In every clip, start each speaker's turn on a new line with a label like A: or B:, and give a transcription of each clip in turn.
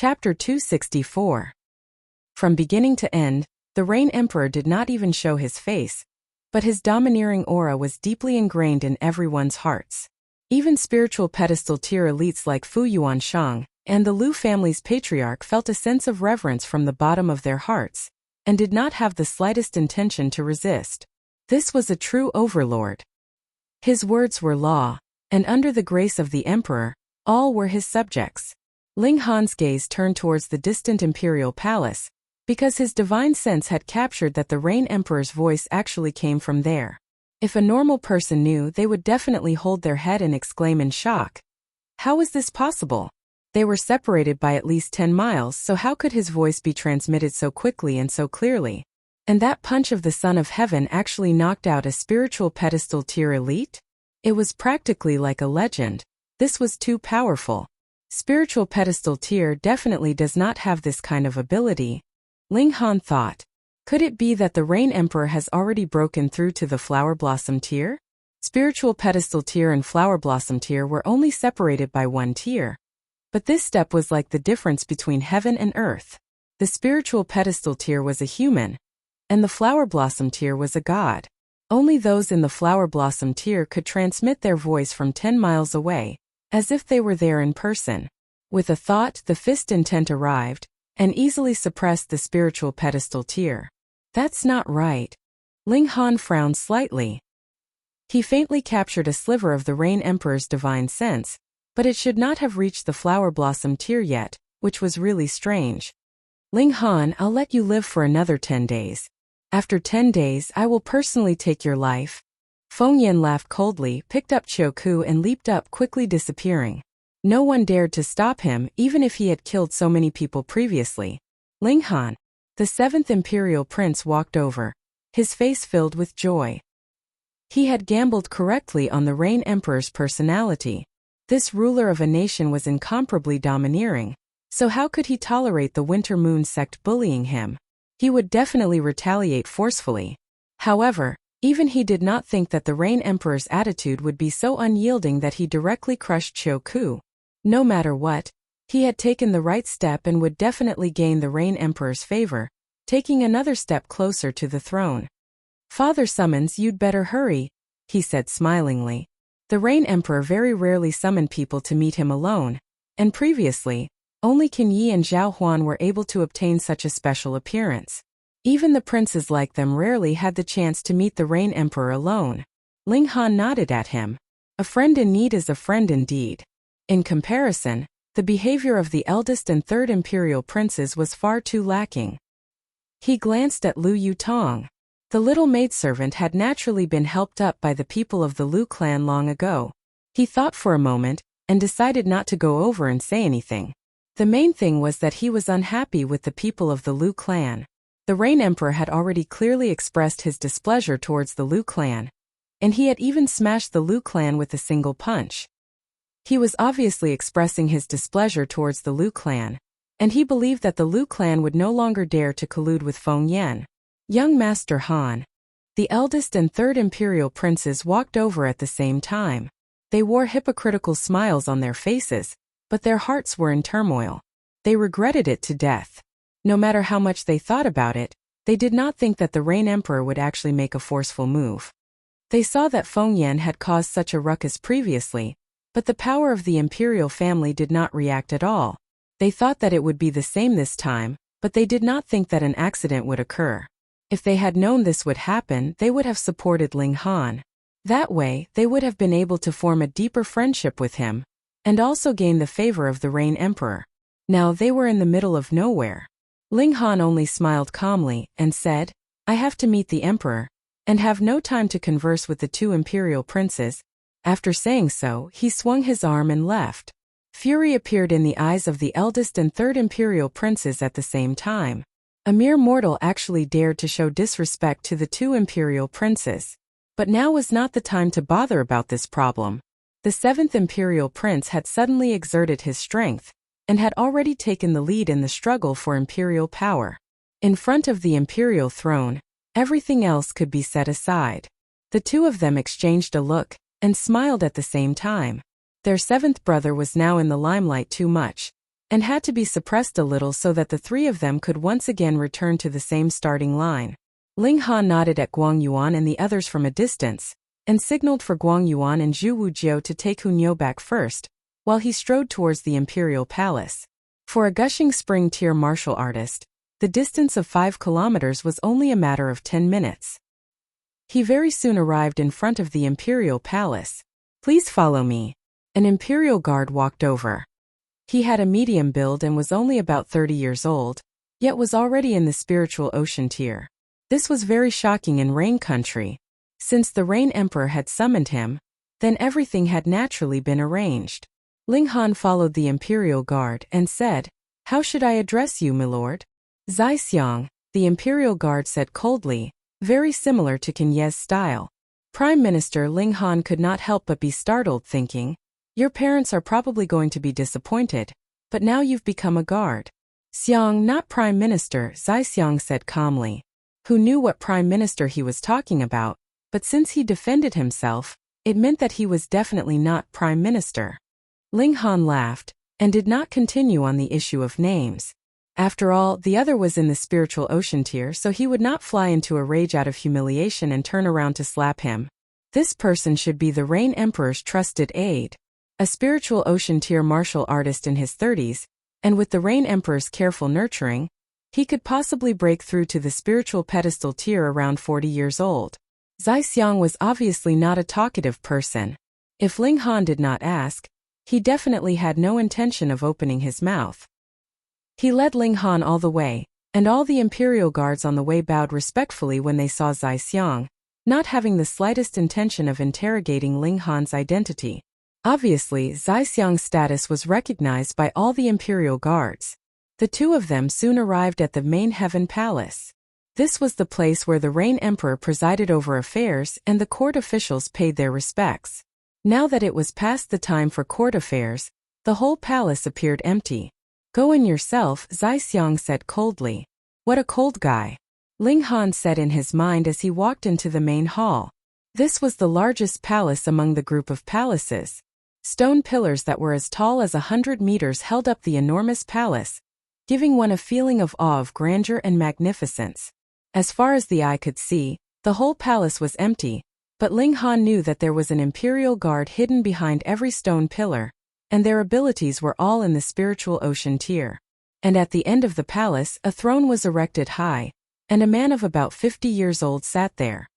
A: Chapter 264. From beginning to end, the Rain Emperor did not even show his face, but his domineering aura was deeply ingrained in everyone's hearts. Even spiritual pedestal tier elites like Fu Yuanshang and the Lu family's patriarch felt a sense of reverence from the bottom of their hearts, and did not have the slightest intention to resist. This was a true overlord. His words were law, and under the grace of the emperor, all were his subjects. Ling Han's gaze turned towards the distant imperial palace, because his divine sense had captured that the Rain Emperor's voice actually came from there. If a normal person knew, they would definitely hold their head and exclaim in shock. How is this possible? They were separated by at least 10 miles, so how could his voice be transmitted so quickly and so clearly? And that punch of the Son of Heaven actually knocked out a spiritual pedestal tier elite? It was practically like a legend. This was too powerful. Spiritual pedestal tier definitely does not have this kind of ability. Ling Han thought. Could it be that the Rain Emperor has already broken through to the Flower Blossom tier? Spiritual pedestal tier and Flower Blossom tier were only separated by one tier. But this step was like the difference between heaven and earth. The spiritual pedestal tier was a human, and the Flower Blossom tier was a god. Only those in the Flower Blossom tier could transmit their voice from 10 miles away, as if they were there in person. With a thought, the fist intent arrived, and easily suppressed the spiritual pedestal tier. That's not right. Ling Han frowned slightly. He faintly captured a sliver of the Rain Emperor's divine sense, but it should not have reached the Flower Blossom tier yet, which was really strange. Ling Han, I'll let you live for another 10 days. After 10 days, I will personally take your life. Feng Yan laughed coldly, picked up Qiu Ku and leaped up, quickly disappearing. No one dared to stop him, even if he had killed so many people previously. Ling Han. The 7th Imperial Prince walked over, his face filled with joy. He had gambled correctly on the Rain Emperor's personality. This ruler of a nation was incomparably domineering, so how could he tolerate the Winter Moon sect bullying him? He would definitely retaliate forcefully. However, even he did not think that the Rain Emperor's attitude would be so unyielding that he directly crushed Qiu Ku. No matter what, he had taken the right step and would definitely gain the Rain Emperor's favor, taking another step closer to the throne. Father summons, you'd better hurry, he said smilingly. The Rain Emperor very rarely summoned people to meet him alone, and previously, only Qin Yi and Zhao Huan were able to obtain such a special appearance. Even the princes like them rarely had the chance to meet the Rain Emperor alone. Ling Han nodded at him. A friend in need is a friend indeed. In comparison, the behavior of the eldest and 3rd imperial princes was far too lacking. He glanced at Lu Yutong. The little maidservant had naturally been helped up by the people of the Lu clan long ago. He thought for a moment, and decided not to go over and say anything. The main thing was that he was unhappy with the people of the Lu clan. The Rain Emperor had already clearly expressed his displeasure towards the Lu clan, and he had even smashed the Lu clan with a single punch. He was obviously expressing his displeasure towards the Lu clan, and he believed that the Lu clan would no longer dare to collude with Feng Yan. Young Master Han. The eldest and 3rd imperial princes walked over at the same time. They wore hypocritical smiles on their faces, but their hearts were in turmoil. They regretted it to death. No matter how much they thought about it, they did not think that the Rain Emperor would actually make a forceful move. They saw that Feng Yan had caused such a ruckus previously, but the power of the imperial family did not react at all. They thought that it would be the same this time, but they did not think that an accident would occur. If they had known this would happen, they would have supported Ling Han. That way, they would have been able to form a deeper friendship with him, and also gain the favor of the Rain Emperor. Now they were in the middle of nowhere. Ling Han only smiled calmly and said, I have to meet the Emperor, and have no time to converse with the 2 imperial princes. After saying so, he swung his arm and left. Fury appeared in the eyes of the eldest and 3rd imperial princes at the same time. A mere mortal actually dared to show disrespect to the 2 imperial princes. But now was not the time to bother about this problem. The 7th imperial prince had suddenly exerted his strength, and had already taken the lead in the struggle for imperial power. In front of the imperial throne, everything else could be set aside. The 2 of them exchanged a look, and smiled at the same time. Their 7th brother was now in the limelight too much, and had to be suppressed a little so that the three of them could once again return to the same starting line. Ling Han nodded at Guang Yuan and the others from a distance, and signaled for Guang Yuan and Zhu Wujiao to take Hunyo back first, while he strode towards the imperial palace. For a gushing spring tier martial artist, the distance of 5 kilometers was only a matter of 10 minutes. He very soon arrived in front of the imperial palace. "Please follow me." An imperial guard walked over. He had a medium build and was only about 30 years old, yet was already in the spiritual ocean tier. This was very shocking in Rain Country. Since the Rain Emperor had summoned him, then everything had naturally been arranged. Ling Han followed the imperial guard and said, "How should I address you, my lord?" "Zai Xiang," the imperial guard said coldly, very similar to Can Ye's style. Prime Minister Ling Han could not help but be startled, thinking, "Your parents are probably going to be disappointed, but now you've become a guard." "Xiang, not Prime Minister," Zai Xiang said calmly. Who knew what Prime Minister he was talking about, but since he defended himself, it meant that he was definitely not Prime Minister. Ling Han laughed, and did not continue on the issue of names. After all, the other was in the spiritual ocean tier, so he would not fly into a rage out of humiliation and turn around to slap him. This person should be the Rain Emperor's trusted aide. A spiritual ocean tier martial artist in his 30s, and with the Rain Emperor's careful nurturing, he could possibly break through to the spiritual pedestal tier around 40 years old. Zai Xiang was obviously not a talkative person. If Ling Han did not ask, he definitely had no intention of opening his mouth. He led Ling Han all the way, and all the imperial guards on the way bowed respectfully when they saw Zai Xiang, not having the slightest intention of interrogating Ling Han's identity. Obviously, Zai Xiang's status was recognized by all the imperial guards. The two of them soon arrived at the main Heaven Palace. This was the place where the Rain Emperor presided over affairs and the court officials paid their respects. Now that it was past the time for court affairs, the whole palace appeared empty. "Go in yourself," Zai Xiang said coldly. "What a cold guy," Ling Han said in his mind as he walked into the main hall. This was the largest palace among the group of palaces. Stone pillars that were as tall as 100 meters held up the enormous palace, giving one a feeling of awe of grandeur and magnificence. As far as the eye could see, the whole palace was empty, but Ling Han knew that there was an imperial guard hidden behind every stone pillar, and their abilities were all in the spiritual ocean tier. And at the end of the palace, a throne was erected high, and a man of about 50 years old sat there.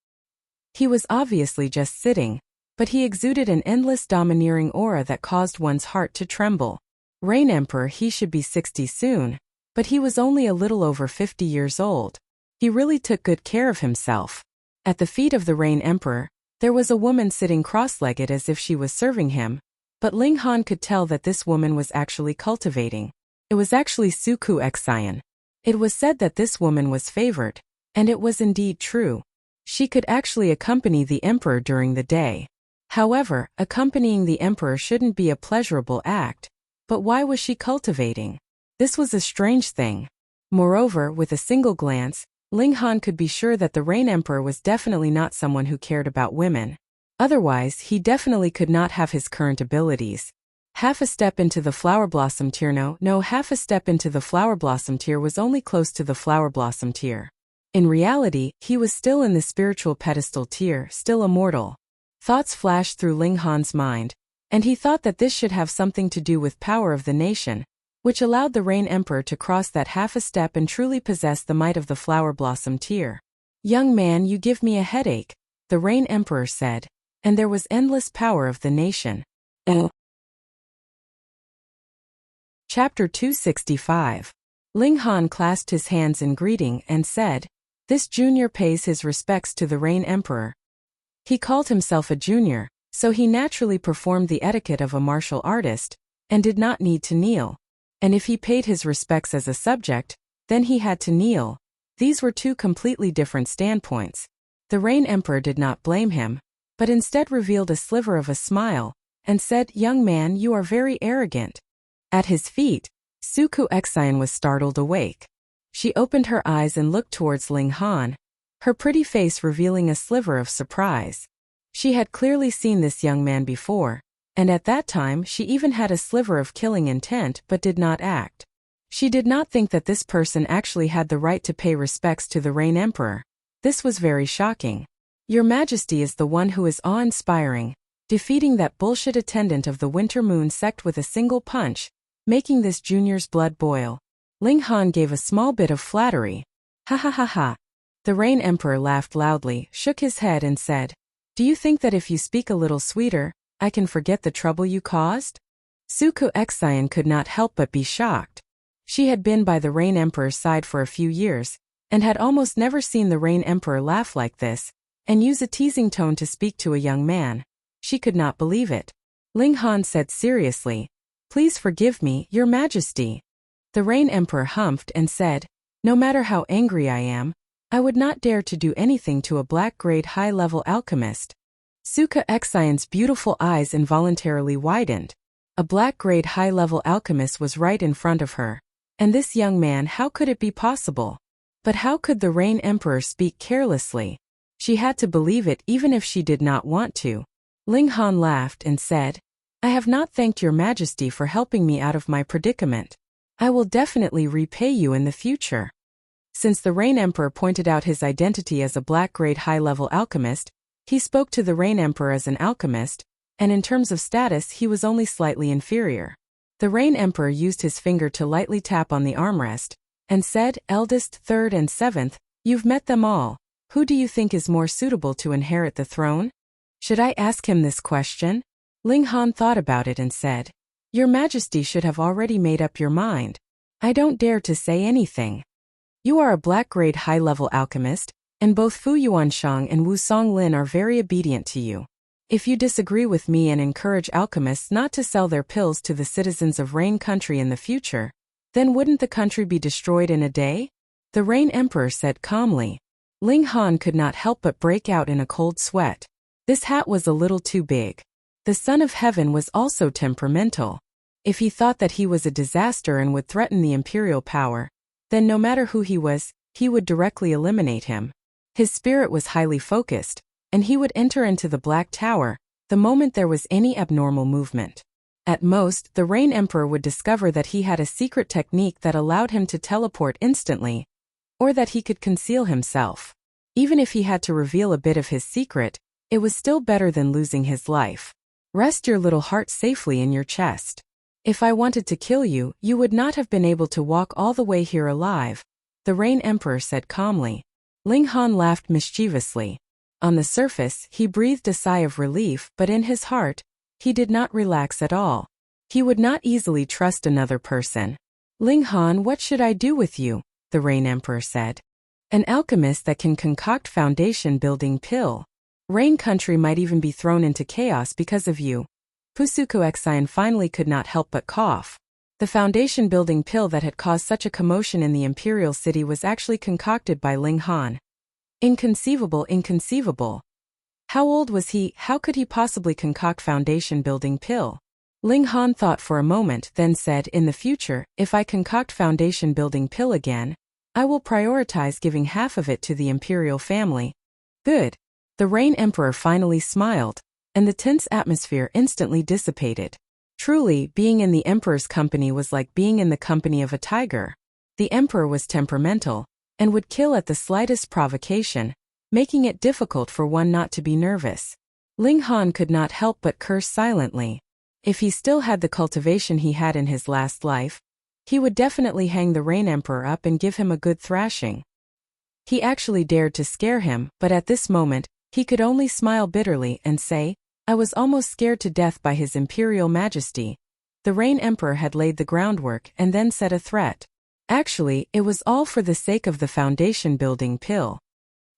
A: He was obviously just sitting, but he exuded an endless domineering aura that caused one's heart to tremble. Rain Emperor, he should be 60 soon, but he was only a little over 50 years old. He really took good care of himself. At the feet of the Rain Emperor, there was a woman sitting cross-legged as if she was serving him, but Ling Han could tell that this woman was actually cultivating. It was actually Suku Xian. It was said that this woman was favored, and it was indeed true. She could actually accompany the emperor during the day. However, accompanying the emperor shouldn't be a pleasurable act. But why was she cultivating? This was a strange thing. Moreover, with a single glance, Ling Han could be sure that the Rain Emperor was definitely not someone who cared about women. Otherwise, he definitely could not have his current abilities. Half a step into the flower blossom tier. No, half a step into the flower blossom tier was only close to the flower blossom tier. In reality, he was still in the spiritual pedestal tier, still immortal. Thoughts flashed through Ling Han's mind, and he thought that this should have something to do with power of the nation, which allowed the Rain Emperor to cross that half a step and truly possess the might of the flower blossom tier. "Young man, you give me a headache," the Rain Emperor said, and there was endless power of the nation. Chapter 265. Ling Han clasped his hands in greeting and said, "This junior pays his respects to the Rain Emperor." He called himself a junior, so he naturally performed the etiquette of a martial artist, and did not need to kneel. And if he paid his respects as a subject, then he had to kneel. These were two completely different standpoints. The Rain Emperor did not blame him, but instead revealed a sliver of a smile, and said, "Young man, you are very arrogant." At his feet, Suku Xian was startled awake. She opened her eyes and looked towards Ling Han, her pretty face revealing a sliver of surprise. She had clearly seen this young man before, and at that time she even had a sliver of killing intent but did not act. She did not think that this person actually had the right to pay respects to the Rain Emperor. This was very shocking. Your Majesty is the one who is awe-inspiring, defeating that bullshit attendant of the Winter Moon sect with a single punch, making this junior's blood boil. Ling Han gave a small bit of flattery. Ha ha ha ha. The Rain Emperor laughed loudly, shook his head and said, "Do you think that if you speak a little sweeter, I can forget the trouble you caused?" Suku Xian could not help but be shocked. She had been by the Rain Emperor's side for a few years, and had almost never seen the Rain Emperor laugh like this, and use a teasing tone to speak to a young man. She could not believe it. Ling Han said seriously, "Please forgive me, Your Majesty." The Rain Emperor humphed and said, "No matter how angry I am, I would not dare to do anything to a black-grade high-level alchemist." Suka Xian's beautiful eyes involuntarily widened. A black-grade high-level alchemist was right in front of her. And this young man, how could it be possible? But how could the Rain Emperor speak carelessly? She had to believe it even if she did not want to. Ling Han laughed and said, "I have not thanked Your Majesty for helping me out of my predicament. I will definitely repay you in the future." Since the Rain Emperor pointed out his identity as a black-grade high-level alchemist, he spoke to the Rain Emperor as an alchemist, and in terms of status he was only slightly inferior. The Rain Emperor used his finger to lightly tap on the armrest, and said, "Eldest, third and seventh, you've met them all. Who do you think is more suitable to inherit the throne?" Should I ask him this question? Ling Han thought about it and said, "Your Majesty should have already made up your mind. I don't dare to say anything. You are a black-grade high-level alchemist, and both Fu Yuanshang and Wu Songlin are very obedient to you. If you disagree with me and encourage alchemists not to sell their pills to the citizens of Rain Country in the future, then wouldn't the country be destroyed in a day?" The Rain Emperor said calmly. Ling Han could not help but break out in a cold sweat. This hat was a little too big. The Son of Heaven was also temperamental. If he thought that he was a disaster and would threaten the imperial power, then no matter who he was, he would directly eliminate him. His spirit was highly focused, and he would enter into the Black Tower the moment there was any abnormal movement. At most, the Rain Emperor would discover that he had a secret technique that allowed him to teleport instantly, or that he could conceal himself. Even if he had to reveal a bit of his secret, it was still better than losing his life. Rest your little heart safely in your chest. If I wanted to kill you, you would not have been able to walk all the way here alive, the Rain Emperor said calmly. Ling Han laughed mischievously. On the surface, he breathed a sigh of relief, but in his heart, he did not relax at all. He would not easily trust another person. "Ling Han, what should I do with you?" the Rain Emperor said. "An alchemist that can concoct foundation-building pill. Rain Country might even be thrown into chaos because of you." Pusuku Xian finally could not help but cough. The foundation-building pill that had caused such a commotion in the Imperial City was actually concocted by Ling Han. Inconceivable, inconceivable. How old was he? How could he possibly concoct foundation-building pill? Ling Han thought for a moment, then said, "In the future, if I concoct foundation-building pill again, I will prioritize giving half of it to the Imperial family." Good. The Rain Emperor finally smiled, and the tense atmosphere instantly dissipated. Truly, being in the Emperor's company was like being in the company of a tiger. The Emperor was temperamental, and would kill at the slightest provocation, making it difficult for one not to be nervous. Ling Han could not help but curse silently. If he still had the cultivation he had in his last life, he would definitely hang the Rain Emperor up and give him a good thrashing. He actually dared to scare him, but at this moment, he could only smile bitterly and say, "I was almost scared to death by His Imperial Majesty." The Rain Emperor had laid the groundwork and then said a threat. Actually, it was all for the sake of the foundation-building pill.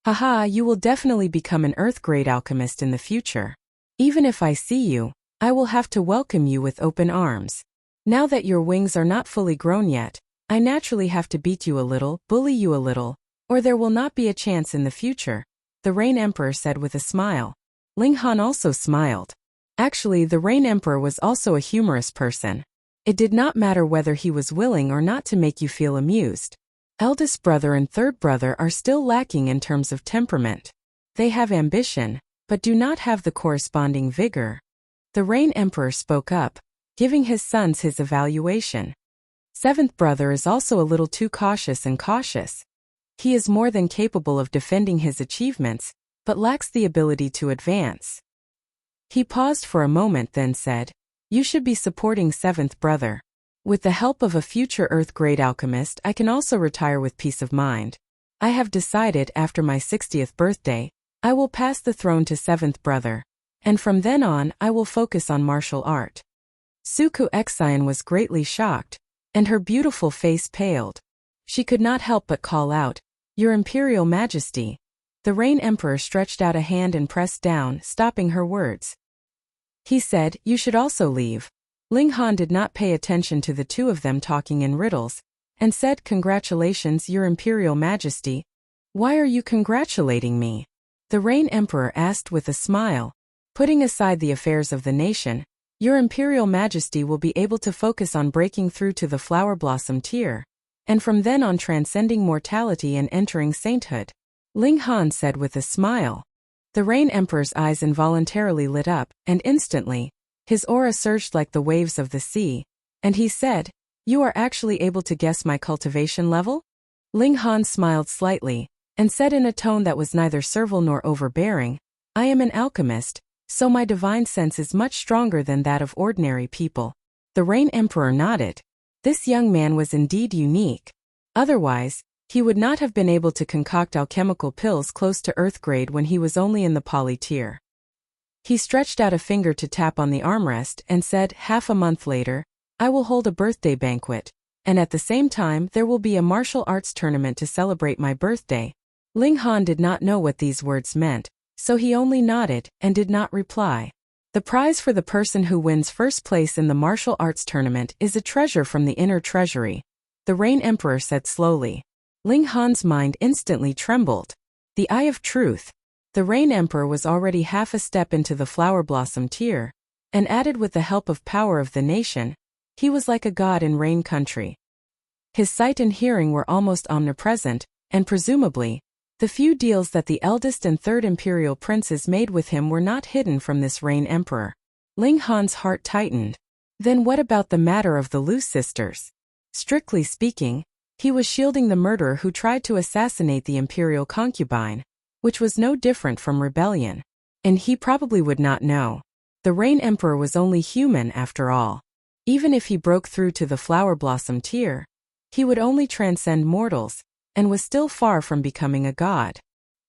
A: "Haha, you will definitely become an Earth-grade alchemist in the future. Even if I see you, I will have to welcome you with open arms. Now that your wings are not fully grown yet, I naturally have to beat you a little, bully you a little, or there will not be a chance in the future," the Rain Emperor said with a smile. Ling Han also smiled. Actually, the Rain Emperor was also a humorous person. It did not matter whether he was willing or not to make you feel amused. Eldest brother and third brother are still lacking in terms of temperament. They have ambition, but do not have the corresponding vigor. The Rain Emperor spoke up, giving his sons his evaluation. Seventh brother is also a little too cautious and cautious. He is more than capable of defending his achievements, but lacks the ability to advance. He paused for a moment then said, "You should be supporting seventh brother. With the help of a future Earth-grade alchemist I can also retire with peace of mind. I have decided after my 60th birthday, I will pass the throne to seventh brother. And from then on I will focus on martial art." Suku Exion was greatly shocked, and her beautiful face paled. She could not help but call out, "Your Imperial Majesty." The Rain Emperor stretched out a hand and pressed down, stopping her words. He said, "You should also leave." Ling Han did not pay attention to the two of them talking in riddles, and said, "Congratulations, Your Imperial Majesty." "Why are you congratulating me?" The Rain Emperor asked with a smile. "Putting aside the affairs of the nation, Your Imperial Majesty will be able to focus on breaking through to the Flower Blossom tier, and from then on transcending mortality and entering sainthood," Ling Han said with a smile. The Rain Emperor's eyes involuntarily lit up, and instantly, his aura surged like the waves of the sea, and he said, "You are actually able to guess my cultivation level?" Ling Han smiled slightly, and said in a tone that was neither servile nor overbearing, "I am an alchemist, so my divine sense is much stronger than that of ordinary people." The Rain Emperor nodded. This young man was indeed unique. Otherwise, he would not have been able to concoct alchemical pills close to Earth grade when he was only in the poly tier. He stretched out a finger to tap on the armrest and said, "Half a month later, I will hold a birthday banquet, and at the same time there will be a martial arts tournament to celebrate my birthday." Ling Han did not know what these words meant, so he only nodded and did not reply. The prize for the person who wins first place in the martial arts tournament is a treasure from the inner treasury, the Rain Emperor said slowly. Ling Han's mind instantly trembled. The Eye of Truth. The Rain Emperor was already half a step into the Flower Blossom tier, and added with the help of power of the nation, he was like a god in Rain Country. His sight and hearing were almost omnipresent, and presumably, the few deals that the eldest and third imperial princes made with him were not hidden from this Rain Emperor. Ling Han's heart tightened. Then what about the matter of the Lu sisters? Strictly speaking, he was shielding the murderer who tried to assassinate the imperial concubine, which was no different from rebellion. And he probably would not know. The Rain Emperor was only human after all. Even if he broke through to the Flower Blossom tier, he would only transcend mortals, and was still far from becoming a god.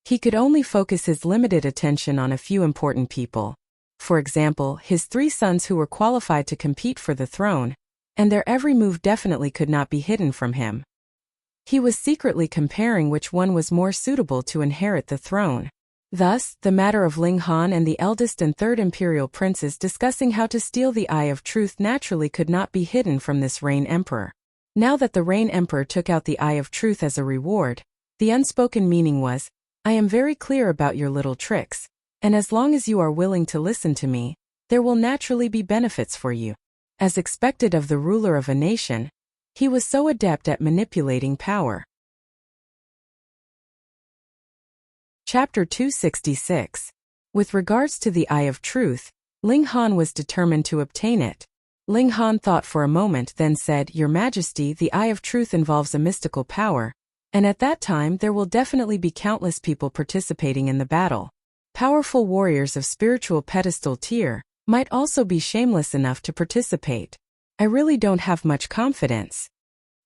A: He could only focus his limited attention on a few important people. For example, his 3 sons who were qualified to compete for the throne, and their every move definitely could not be hidden from him. He was secretly comparing which one was more suitable to inherit the throne. Thus, the matter of Ling Han and the eldest and third imperial princes discussing how to steal the Eye of Truth naturally could not be hidden from this Rain Emperor. Now that the Rain Emperor took out the Eye of Truth as a reward, the unspoken meaning was, "I am very clear about your little tricks, and as long as you are willing to listen to me, there will naturally be benefits for you." As expected of the ruler of a nation, he was so adept at manipulating power. Chapter 266. With regards to the Eye of Truth, Ling Han was determined to obtain it. Ling Han thought for a moment then said, "Your Majesty, the Eye of Truth involves a mystical power, and at that time there will definitely be countless people participating in the battle. Powerful warriors of spiritual pedestal tier might also be shameless enough to participate. I really don't have much confidence."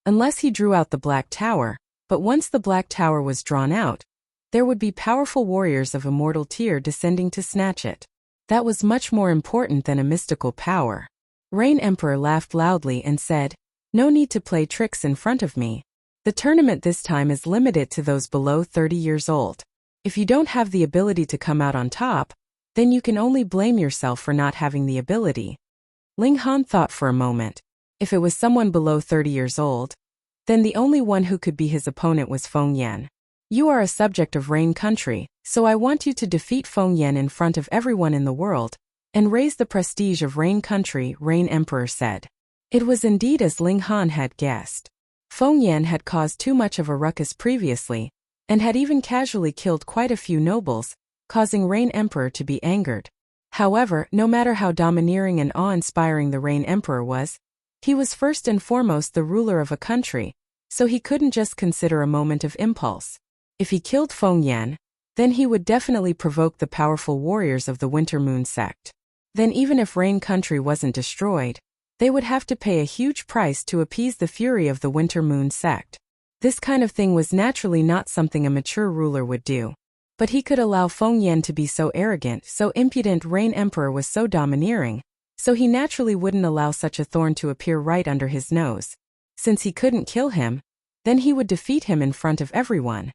A: Unless he drew out the Black Tower, but once the Black Tower was drawn out, there would be powerful warriors of immortal tier descending to snatch it. That was much more important than a mystical power. Rain Emperor laughed loudly and said, "No need to play tricks in front of me. The tournament this time is limited to those below 30 years old. If you don't have the ability to come out on top, then you can only blame yourself for not having the ability." Ling Han thought for a moment. If it was someone below 30 years old, then the only one who could be his opponent was Feng Yan. "You are a subject of Rain Country, so I want you to defeat Feng Yan in front of everyone in the world, and raise the prestige of Rain Country," Rain Emperor said. It was indeed as Ling Han had guessed. Feng Yan had caused too much of a ruckus previously, and had even casually killed quite a few nobles, causing Rain Emperor to be angered. However, no matter how domineering and awe-inspiring the Rain Emperor was, he was first and foremost the ruler of a country, so he couldn't just consider a moment of impulse. If he killed Feng Yan, then he would definitely provoke the powerful warriors of the Winter Moon sect. Then even if Rain Country wasn't destroyed, they would have to pay a huge price to appease the fury of the Winter Moon sect. This kind of thing was naturally not something a mature ruler would do. But he could allow Feng Yan to be so arrogant, so impudent. Rain Emperor was so domineering, so he naturally wouldn't allow such a thorn to appear right under his nose. Since he couldn't kill him, then he would defeat him in front of everyone,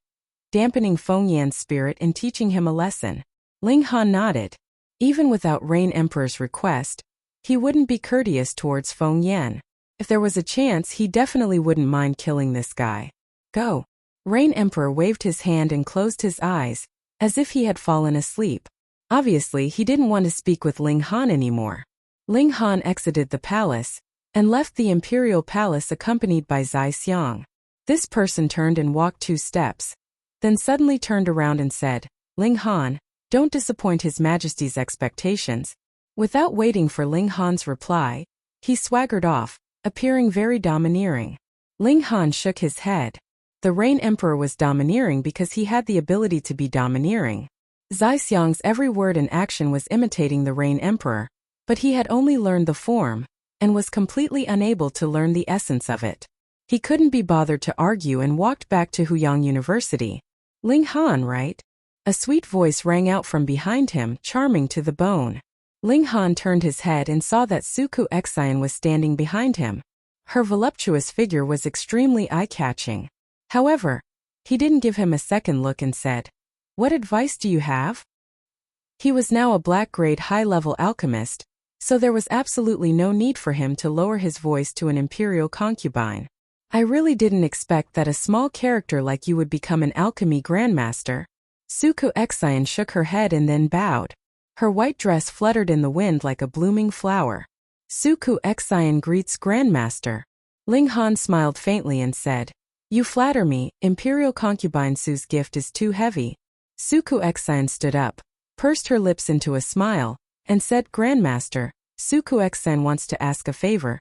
A: dampening Feng Yan's spirit and teaching him a lesson. Ling Han nodded. Even without Rain Emperor's request, he wouldn't be courteous towards Feng Yan. If there was a chance, he definitely wouldn't mind killing this guy. Go. Rain Emperor waved his hand and closed his eyes, as if he had fallen asleep. Obviously, he didn't want to speak with Ling Han anymore. Ling Han exited the palace and left the imperial palace accompanied by Zai Xiang. This person turned and walked 2 steps, then suddenly turned around and said, Ling Han, don't disappoint His Majesty's expectations. Without waiting for Ling Han's reply, he swaggered off, appearing very domineering. Ling Han shook his head. The Rain Emperor was domineering because he had the ability to be domineering. Zai Xiang's every word and action was imitating the Rain Emperor, but he had only learned the form, and was completely unable to learn the essence of it. He couldn't be bothered to argue and walked back to Huyang University. Ling Han, right? A sweet voice rang out from behind him, charming to the bone. Ling Han turned his head and saw that Suku Xian was standing behind him. Her voluptuous figure was extremely eye-catching. However, he didn't give him a second look and said, What advice do you have? He was now a black-grade high-level alchemist, so there was absolutely no need for him to lower his voice to an imperial concubine. I really didn't expect that a small character like you would become an alchemy grandmaster. Suku Xian shook her head and then bowed. Her white dress fluttered in the wind like a blooming flower. Suku Xian greets Grandmaster. Ling Han smiled faintly and said, You flatter me, Imperial Concubine Su's gift is too heavy. Suku Xian stood up, pursed her lips into a smile, and said, Grandmaster, Suku Xian wants to ask a favor.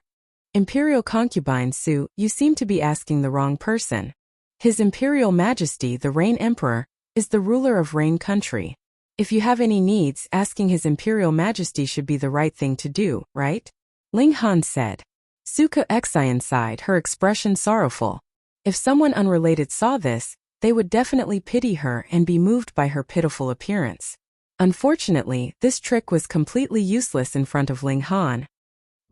A: Imperial Concubine Su, you seem to be asking the wrong person. His Imperial Majesty, the Rain Emperor, is the ruler of Rain Country. If you have any needs, asking His Imperial Majesty should be the right thing to do, right? Ling Han said. Suku Xian sighed, her expression sorrowful. If someone unrelated saw this, they would definitely pity her and be moved by her pitiful appearance. Unfortunately, this trick was completely useless in front of Ling Han.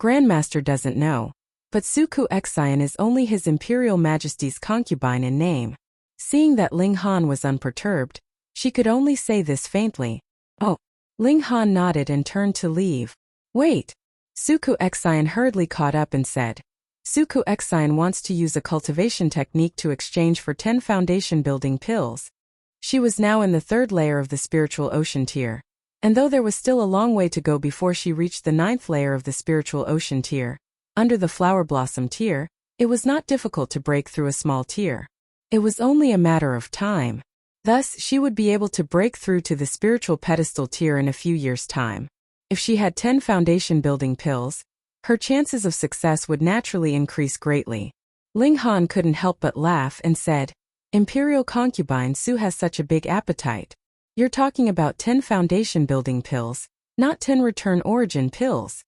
A: Grandmaster doesn't know, but Suku Xian is only His Imperial Majesty's concubine in name. Seeing that Ling Han was unperturbed, she could only say this faintly. Oh. Ling Han nodded and turned to leave. Wait. Suku Xian hurriedly caught up and said, Suku Xian wants to use a cultivation technique to exchange for 10 foundation building pills. She was now in the 3rd layer of the spiritual ocean tier. And though there was still a long way to go before she reached the 9th layer of the spiritual ocean tier, under the flower blossom tier, it was not difficult to break through a small tier. It was only a matter of time. Thus, she would be able to break through to the spiritual pedestal tier in a few years' time. If she had 10 foundation building pills, her chances of success would naturally increase greatly. Ling Han couldn't help but laugh and said, Imperial Concubine Su has such a big appetite. You're talking about 10 foundation building pills, not 10 return origin pills.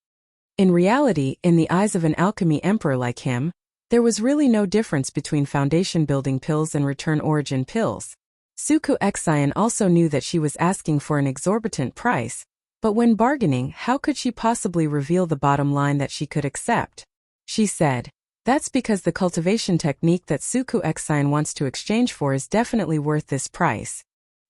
A: In reality, in the eyes of an alchemy emperor like him, there was really no difference between foundation building pills and return origin pills. Suku Xian also knew that she was asking for an exorbitant price, but when bargaining, how could she possibly reveal the bottom line that she could accept? She said, That's because the cultivation technique that Suku Xian wants to exchange for is definitely worth this price.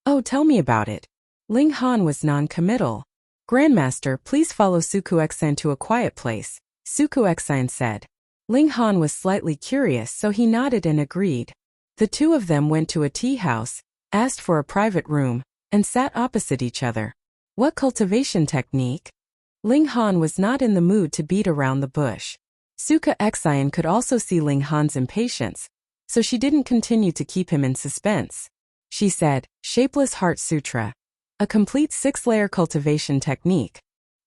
A: Oh, tell me about it. Ling Han was non-committal. Grandmaster, please follow Suku Xian to a quiet place, Suku Xian said. Ling Han was slightly curious, so he nodded and agreed. The two of them went to a tea house, asked for a private room, and sat opposite each other. What cultivation technique? Ling Han was not in the mood to beat around the bush. Suku Xian could also see Ling Han's impatience, so she didn't continue to keep him in suspense. She said, Shapeless Heart Sutra. A complete 6-layer cultivation technique.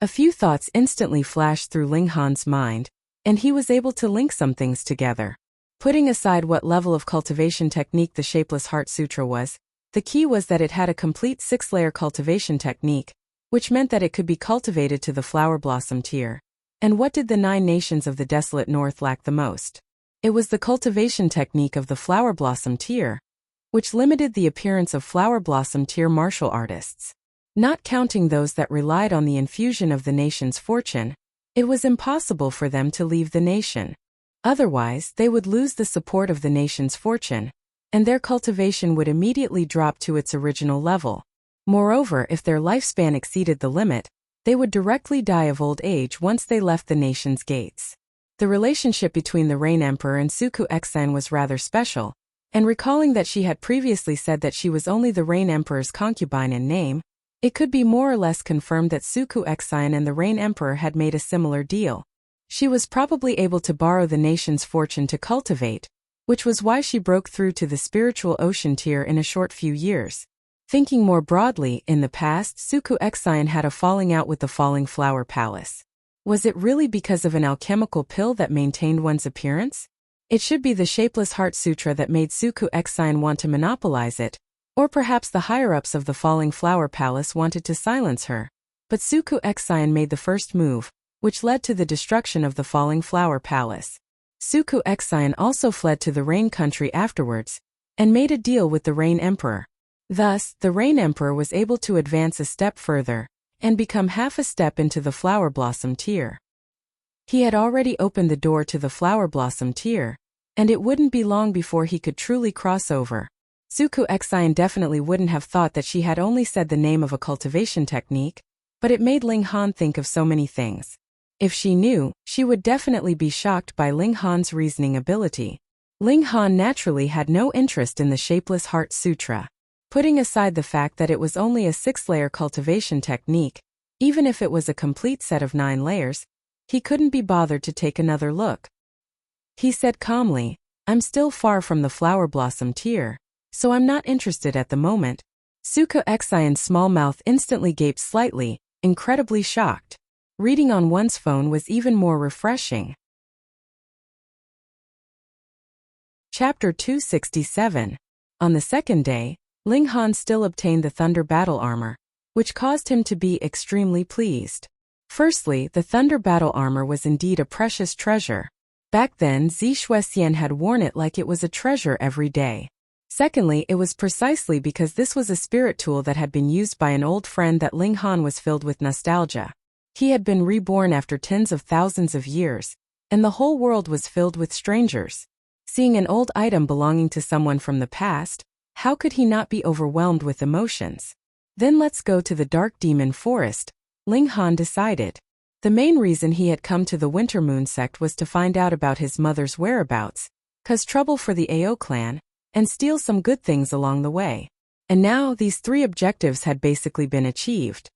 A: A few thoughts instantly flashed through Ling Han's mind, and he was able to link some things together. Putting aside what level of cultivation technique the Shapeless Heart Sutra was, the key was that it had a complete 6-layer cultivation technique, which meant that it could be cultivated to the flower blossom tier. And what did the 9 nations of the desolate north lack the most? It was the cultivation technique of the flower blossom tier, which limited the appearance of flower blossom tier martial artists. Not counting those that relied on the infusion of the nation's fortune, it was impossible for them to leave the nation. Otherwise, they would lose the support of the nation's fortune, and their cultivation would immediately drop to its original level. Moreover, if their lifespan exceeded the limit, they would directly die of old age once they left the nation's gates. The relationship between the Rain Emperor and Suku Exine was rather special, and recalling that she had previously said that she was only the Rain Emperor's concubine in name, it could be more or less confirmed that Suku Exine and the Rain Emperor had made a similar deal. She was probably able to borrow the nation's fortune to cultivate, which was why she broke through to the spiritual ocean tier in a short few years. Thinking more broadly, in the past, Suku Exine had a falling out with the Falling Flower Palace. Was it really because of an alchemical pill that maintained one's appearance? It should be the Shapeless Heart Sutra that made Suku Exine want to monopolize it, or perhaps the higher-ups of the Falling Flower Palace wanted to silence her. But Suku Exine made the first move, which led to the destruction of the Falling Flower Palace. Suku Exine also fled to the Rain Country afterwards, and made a deal with the Rain Emperor. Thus, the Rain Emperor was able to advance a step further, and become half a step into the Flower Blossom tier. He had already opened the door to the Flower Blossom tier, and it wouldn't be long before he could truly cross over. Suku Exine definitely wouldn't have thought that she had only said the name of a cultivation technique, but it made Ling Han think of so many things. If she knew, she would definitely be shocked by Ling Han's reasoning ability. Ling Han naturally had no interest in the Shapeless Heart Sutra. Putting aside the fact that it was only a 6-layer cultivation technique, even if it was a complete set of 9 layers, he couldn't be bothered to take another look. He said calmly, "I'm still far from the flower blossom tier, so I'm not interested at the moment." Suku Exine's small mouth instantly gaped slightly, incredibly shocked. Reading on one's phone was even more refreshing. Chapter 267. On the second day, Ling Han still obtained the Thunder Battle Armor, which caused him to be extremely pleased. Firstly, the Thunder Battle Armor was indeed a precious treasure. Back then, Zi Shuexian had worn it like it was a treasure every day. Secondly, it was precisely because this was a spirit tool that had been used by an old friend that Ling Han was filled with nostalgia. He had been reborn after tens of thousands of years, and the whole world was filled with strangers. Seeing an old item belonging to someone from the past, how could he not be overwhelmed with emotions? Then let's go to the Dark Demon Forest, Ling Han decided. The main reason he had come to the Winter Moon sect was to find out about his mother's whereabouts, cause trouble for the Ao clan, and steal some good things along the way. And now these 3 objectives had basically been achieved.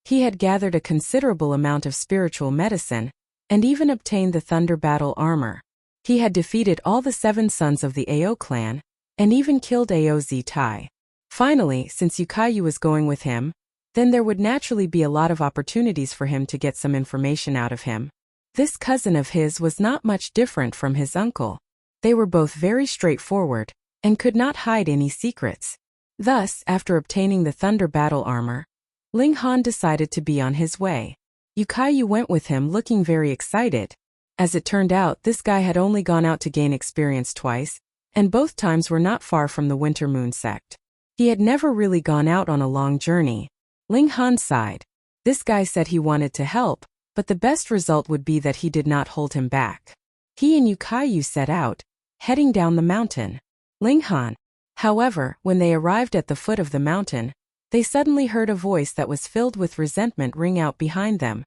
A: He had gathered a considerable amount of spiritual medicine, and even obtained the Thunder Battle Armor. He had defeated all the 7 sons of the Ao clan, and even killed Ao Zitai. Finally, since Yukayu was going with him, then there would naturally be a lot of opportunities for him to get some information out of him. This cousin of his was not much different from his uncle. They were both very straightforward, and could not hide any secrets. Thus, after obtaining the Thunder Battle Armor, Ling Han decided to be on his way. Yukayu went with him looking very excited. As it turned out, this guy had only gone out to gain experience twice, and both times were not far from the Winter Moon sect. He had never really gone out on a long journey. Ling Han sighed. This guy said he wanted to help, but the best result would be that he did not hold him back. He and Yukayu set out, heading down the mountain. Ling Han. However, when they arrived at the foot of the mountain, they suddenly heard a voice that was filled with resentment ring out behind them.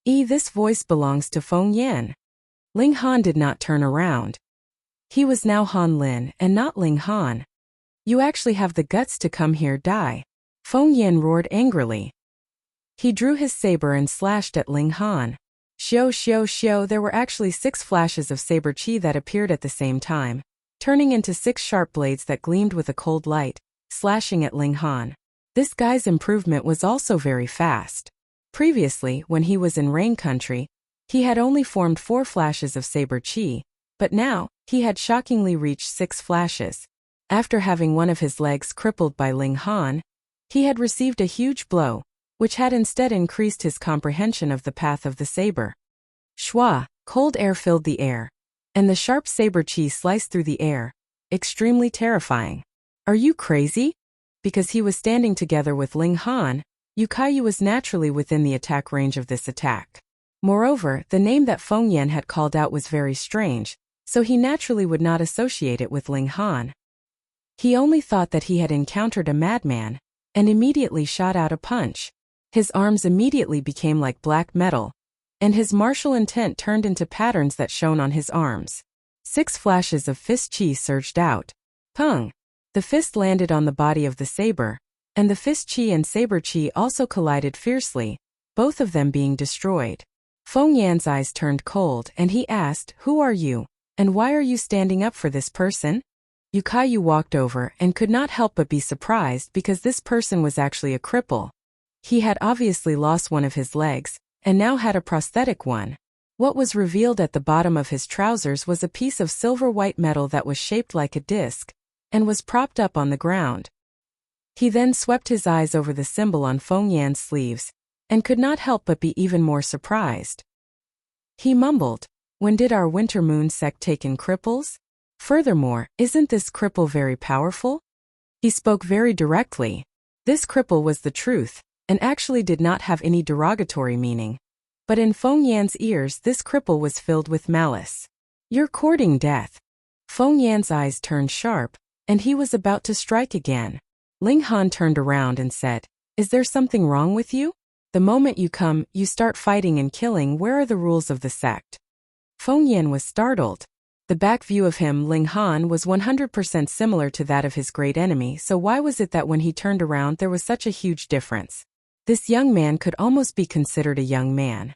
A: This voice belongs to Feng Yan. Ling Han did not turn around. He was now Han Lin and not Ling Han. You actually have the guts to come here, die. Feng Yan roared angrily. He drew his saber and slashed at Ling Han. Shio, there were actually 6 flashes of saber chi that appeared at the same time, turning into 6 sharp blades that gleamed with a cold light, slashing at Ling Han. This guy's improvement was also very fast. Previously, when he was in Rain Country, he had only formed 4 flashes of saber chi, but now, he had shockingly reached 6 flashes. After having one of his legs crippled by Ling Han, he had received a huge blow, which had instead increased his comprehension of the path of the saber. Shwa, cold air filled the air, and the sharp saber chi sliced through the air, extremely terrifying. Are you crazy? Because he was standing together with Ling Han, Yukayu was naturally within the attack range of this attack. Moreover, the name that Feng Yan had called out was very strange, so he naturally would not associate it with Ling Han. He only thought that he had encountered a madman, and immediately shot out a punch. His arms immediately became like black metal, and his martial intent turned into patterns that shone on his arms. 6 flashes of fist chi surged out. Pung! The fist landed on the body of the saber, and the fist chi and saber chi also collided fiercely, both of them being destroyed. Feng Yan's eyes turned cold and he asked, "Who are you, and why are you standing up for this person?" Yukayu walked over and could not help but be surprised because this person was actually a cripple. He had obviously lost one of his legs, and now had a prosthetic one. What was revealed at the bottom of his trousers was a piece of silver-white metal that was shaped like a disc, and was propped up on the ground. He then swept his eyes over the symbol on Feng Yan's sleeves, and could not help but be even more surprised. He mumbled, "When did our Winter Moon sect take in cripples? Furthermore, isn't this cripple very powerful?" He spoke very directly. This cripple was the truth, and actually did not have any derogatory meaning. But in Feng Yan's ears this cripple was filled with malice. "You're courting death." Feng Yan's eyes turned sharp, and he was about to strike again. Ling Han turned around and said, "Is there something wrong with you? The moment you come, you start fighting and killing. Where are the rules of the sect?" Feng Yan was startled. The back view of him, Ling Han, was 100% similar to that of his great enemy, so why was it that when he turned around there was such a huge difference? This young man could almost be considered a young man.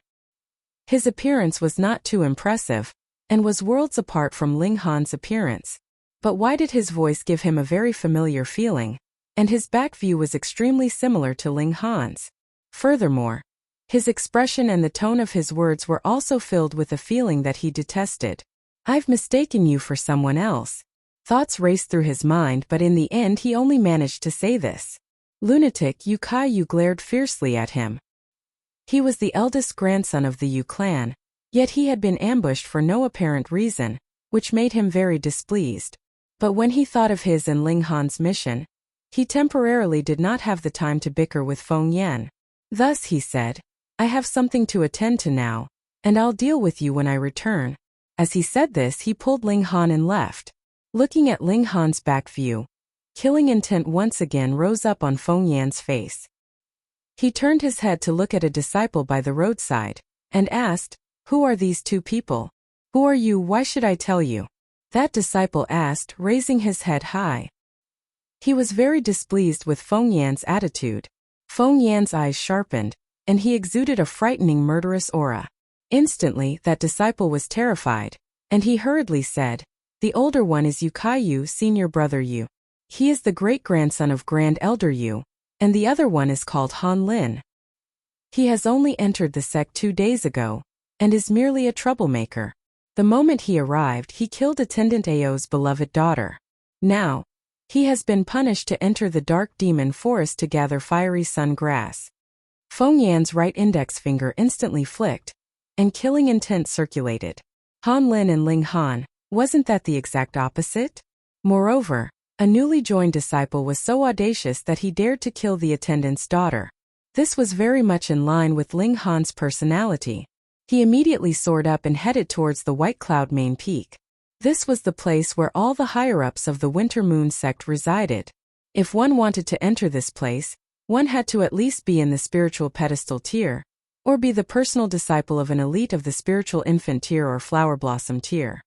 A: His appearance was not too impressive, and was worlds apart from Ling Han's appearance. But why did his voice give him a very familiar feeling? And his back view was extremely similar to Ling Han's. Furthermore, his expression and the tone of his words were also filled with a feeling that he detested. "I've mistaken you for someone else." Thoughts raced through his mind, but in the end he only managed to say this. Lunatic Yukayu glared fiercely at him. He was the eldest grandson of the Yu clan, yet he had been ambushed for no apparent reason, which made him very displeased. But when he thought of his and Ling Han's mission, he temporarily did not have the time to bicker with Feng Yan. Thus he said, "I have something to attend to now, and I'll deal with you when I return." As he said this, he pulled Ling Han and left. Looking at Ling Han's back view, killing intent once again rose up on Feng Yan's face. He turned his head to look at a disciple by the roadside, and asked, "Who are these 2 people? Who are you? Why should I tell you?" That disciple asked, raising his head high. He was very displeased with Feng Yan's attitude. Feng Yan's eyes sharpened, and he exuded a frightening murderous aura. Instantly, that disciple was terrified, and he hurriedly said, "The older one is Yukayu, senior brother Yu. He is the great-grandson of Grand Elder Yu, and the other one is called Han Lin. He has only entered the sect 2 days ago, and is merely a troublemaker. The moment he arrived, he killed Attendant Ao's beloved daughter. Now, he has been punished to enter the dark demon forest to gather fiery sun grass." Feng Yan's right index finger instantly flicked, and killing intent circulated. Han Lin and Ling Han, wasn't that the exact opposite? Moreover, a newly joined disciple was so audacious that he dared to kill the attendant's daughter. This was very much in line with Ling Han's personality. He immediately soared up and headed towards the White Cloud main peak. This was the place where all the higher-ups of the Winter Moon sect resided. If one wanted to enter this place, one had to at least be in the spiritual pedestal tier, or be the personal disciple of an elite of the spiritual infant tier or flower blossom tier.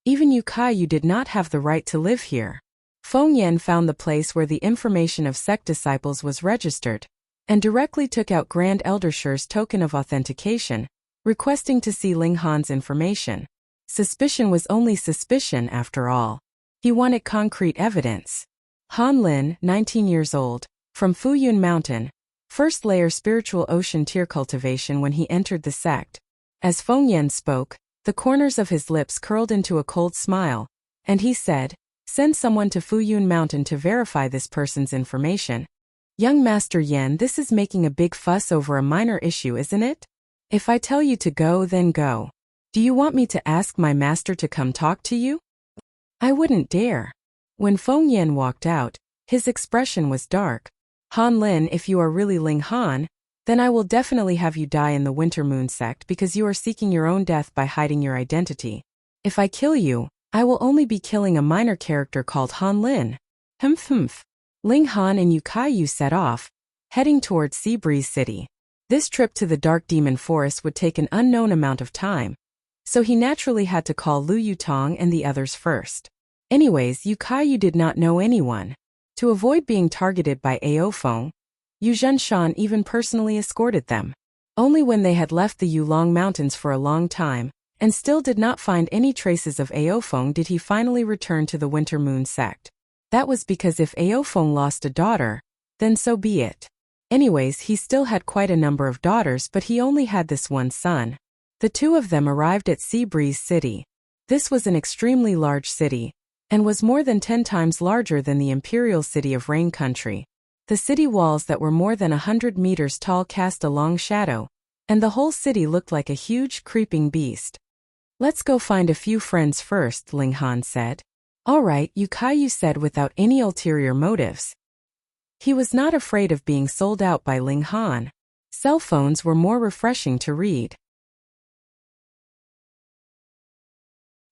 A: Even Yukayu did not have the right to live here. Feng Yan found the place where the information of sect disciples was registered, and directly took out Grand Elder Shi's token of authentication, requesting to see Ling Han's information. Suspicion was only suspicion after all. He wanted concrete evidence. Han Lin, 19 years old, From Fuyun Mountain. First layer spiritual ocean tier cultivation. When he entered the sect. As Feng Yan spoke, the corners of his lips curled into a cold smile, and he said, "Send someone to Fuyun Mountain to verify this person's information." Young Master Yan, this is making a big fuss over a minor issue, isn't it? If I tell you to go, then go. Do you want me to ask my master to come talk to you? I wouldn't dare. When Feng Yan walked out, his expression was dark. Han Lin, if you are really Ling Han, then I will definitely have you die in the Winter Moon sect because you are seeking your own death by hiding your identity. If I kill you, I will only be killing a minor character called Han Lin. Humph. Ling Han and Yu Kaiyu set off, heading towards Sea Breeze City. This trip to the Dark Demon Forest would take an unknown amount of time, so he naturally had to call Lu Yutong and the others first. Anyways, Yu Kaiyu did not know anyone. To avoid being targeted by Ao Feng, Yu Zhenshan even personally escorted them. Only when they had left the Yulong Mountains for a long time, and still did not find any traces of Ao Feng, did he finally return to the Winter Moon sect. That was because if Ao Feng lost a daughter, then so be it. Anyways, he still had quite a number of daughters, but he only had this one son. The two of them arrived at Sea Breeze City. This was an extremely large city, and was more than 10 times larger than the imperial city of Rain Country. The city walls that were more than 100 meters tall cast a long shadow, and the whole city looked like a huge creeping beast. Let's go find a few friends first, Ling Han said. All right, Yu Kaiyu said without any ulterior motives. He was not afraid of being sold out by Ling Han. Cell phones were more refreshing to read.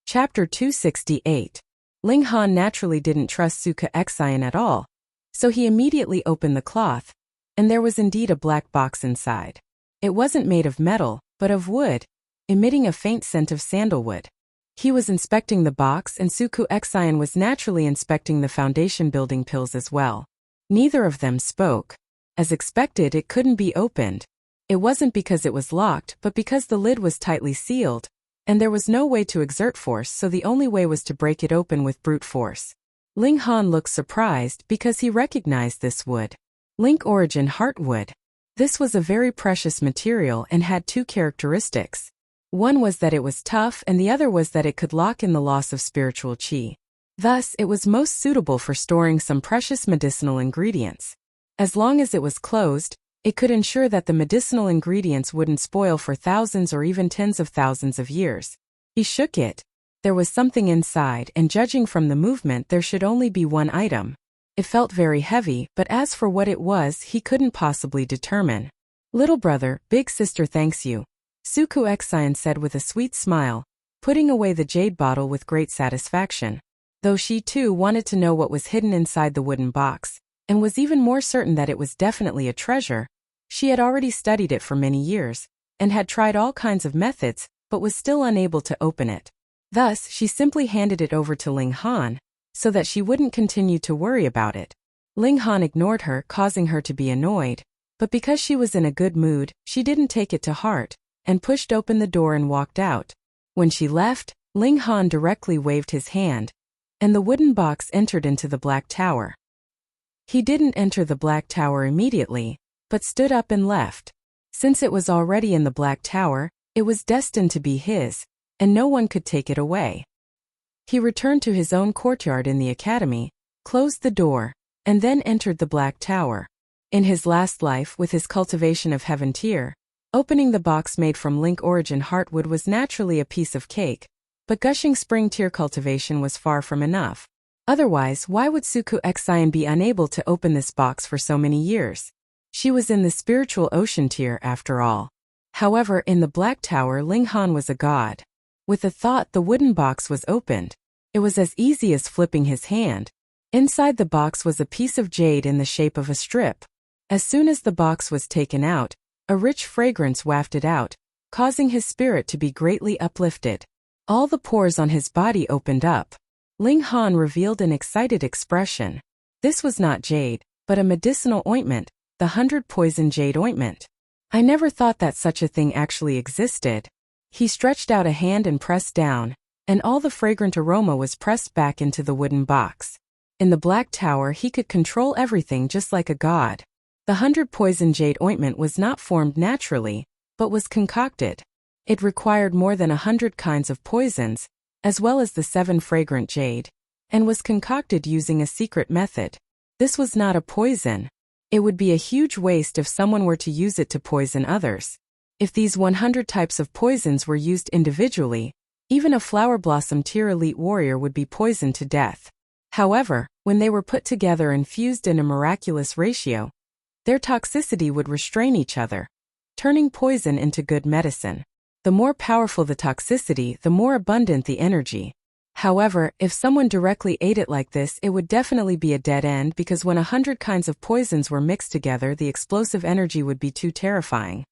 A: Chapter 268. Ling Han naturally didn't trust Suka Xian at all, so he immediately opened the cloth, and there was indeed a black box inside. It wasn't made of metal, but of wood, emitting a faint scent of sandalwood. He was inspecting the box, and Suku Xian was naturally inspecting the foundation building pills as well. Neither of them spoke. As expected, it couldn't be opened. It wasn't because it was locked, but because the lid was tightly sealed, and there was no way to exert force, so the only way was to break it open with brute force. Ling Han looked surprised because he recognized this wood. Link Origin Heartwood. This was a very precious material and had two characteristics. One was that it was tough, and the other was that it could lock in the loss of spiritual qi. Thus, it was most suitable for storing some precious medicinal ingredients. As long as it was closed, it could ensure that the medicinal ingredients wouldn't spoil for thousands or even tens of thousands of years. He shook it. There was something inside, and judging from the movement, there should only be one item. It felt very heavy, but as for what it was, he couldn't possibly determine. Little brother, big sister thanks you, Suku Xian said with a sweet smile, putting away the jade bottle with great satisfaction. Though she too wanted to know what was hidden inside the wooden box, and was even more certain that it was definitely a treasure. She had already studied it for many years, and had tried all kinds of methods, but was still unable to open it. Thus, she simply handed it over to Ling Han, so that she wouldn't continue to worry about it. Ling Han ignored her, causing her to be annoyed, but because she was in a good mood, she didn't take it to heart, and pushed open the door and walked out. When she left, Ling Han directly waved his hand, and the wooden box entered into the Black Tower. He didn't enter the Black Tower immediately, but stood up and left. Since it was already in the Black Tower, it was destined to be his, and no one could take it away. He returned to his own courtyard in the academy, closed the door, and then entered the Black Tower. In his last life, with his cultivation of Heaven Tier, opening the box made from Link Origin Heartwood was naturally a piece of cake, but gushing Spring Tier cultivation was far from enough. Otherwise, why would Suku Xian be unable to open this box for so many years? She was in the spiritual ocean tier after all. However, in the Black Tower, Ling Han was a god. With a thought, the wooden box was opened. It was as easy as flipping his hand. Inside the box was a piece of jade in the shape of a strip. As soon as the box was taken out, a rich fragrance wafted out, causing his spirit to be greatly uplifted. All the pores on his body opened up. Ling Han revealed an excited expression. This was not jade, but a medicinal ointment, the 100 Poison Jade Ointment. I never thought that such a thing actually existed. He stretched out a hand and pressed down, and all the fragrant aroma was pressed back into the wooden box. In the Black Tower he could control everything just like a god. The 100 poison jade ointment was not formed naturally, but was concocted. It required more than 100 kinds of poisons, as well as the 7 fragrant jade, and was concocted using a secret method. This was not a poison. It would be a huge waste if someone were to use it to poison others. If these 100 types of poisons were used individually, even a flower blossom tier elite warrior would be poisoned to death. However, when they were put together and fused in a miraculous ratio, their toxicity would restrain each other, turning poison into good medicine. The more powerful the toxicity, the more abundant the energy. However, if someone directly ate it like this, it would definitely be a dead end because when 100 kinds of poisons were mixed together, the explosive energy would be too terrifying.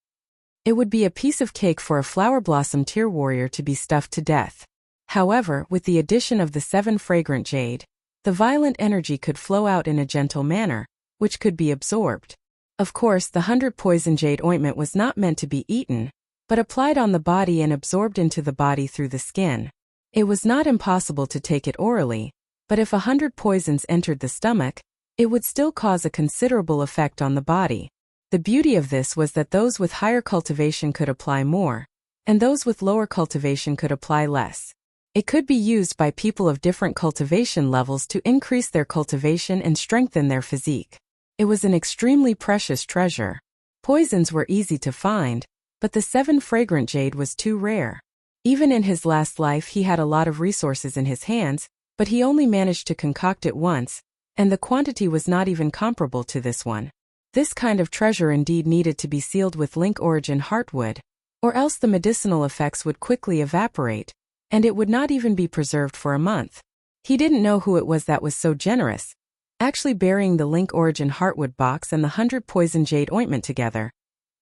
A: It would be a piece of cake for a flower blossom tier warrior to be stuffed to death. However, with the addition of the 7 fragrant jade, the violent energy could flow out in a gentle manner, which could be absorbed. Of course, the 100 poison jade ointment was not meant to be eaten, but applied on the body and absorbed into the body through the skin. It was not impossible to take it orally, but if 100 poisons entered the stomach, it would still cause a considerable effect on the body. The beauty of this was that those with higher cultivation could apply more, and those with lower cultivation could apply less. It could be used by people of different cultivation levels to increase their cultivation and strengthen their physique. It was an extremely precious treasure. Poisons were easy to find, but the 7 fragrant jade was too rare. Even in his last life he had a lot of resources in his hands, but he only managed to concoct it once, and the quantity was not even comparable to this one. This kind of treasure indeed needed to be sealed with link origin heartwood, or else the medicinal effects would quickly evaporate, and it would not even be preserved for a month. He didn't know who it was that was so generous, actually burying the link origin heartwood box and the 100 poison jade ointment together.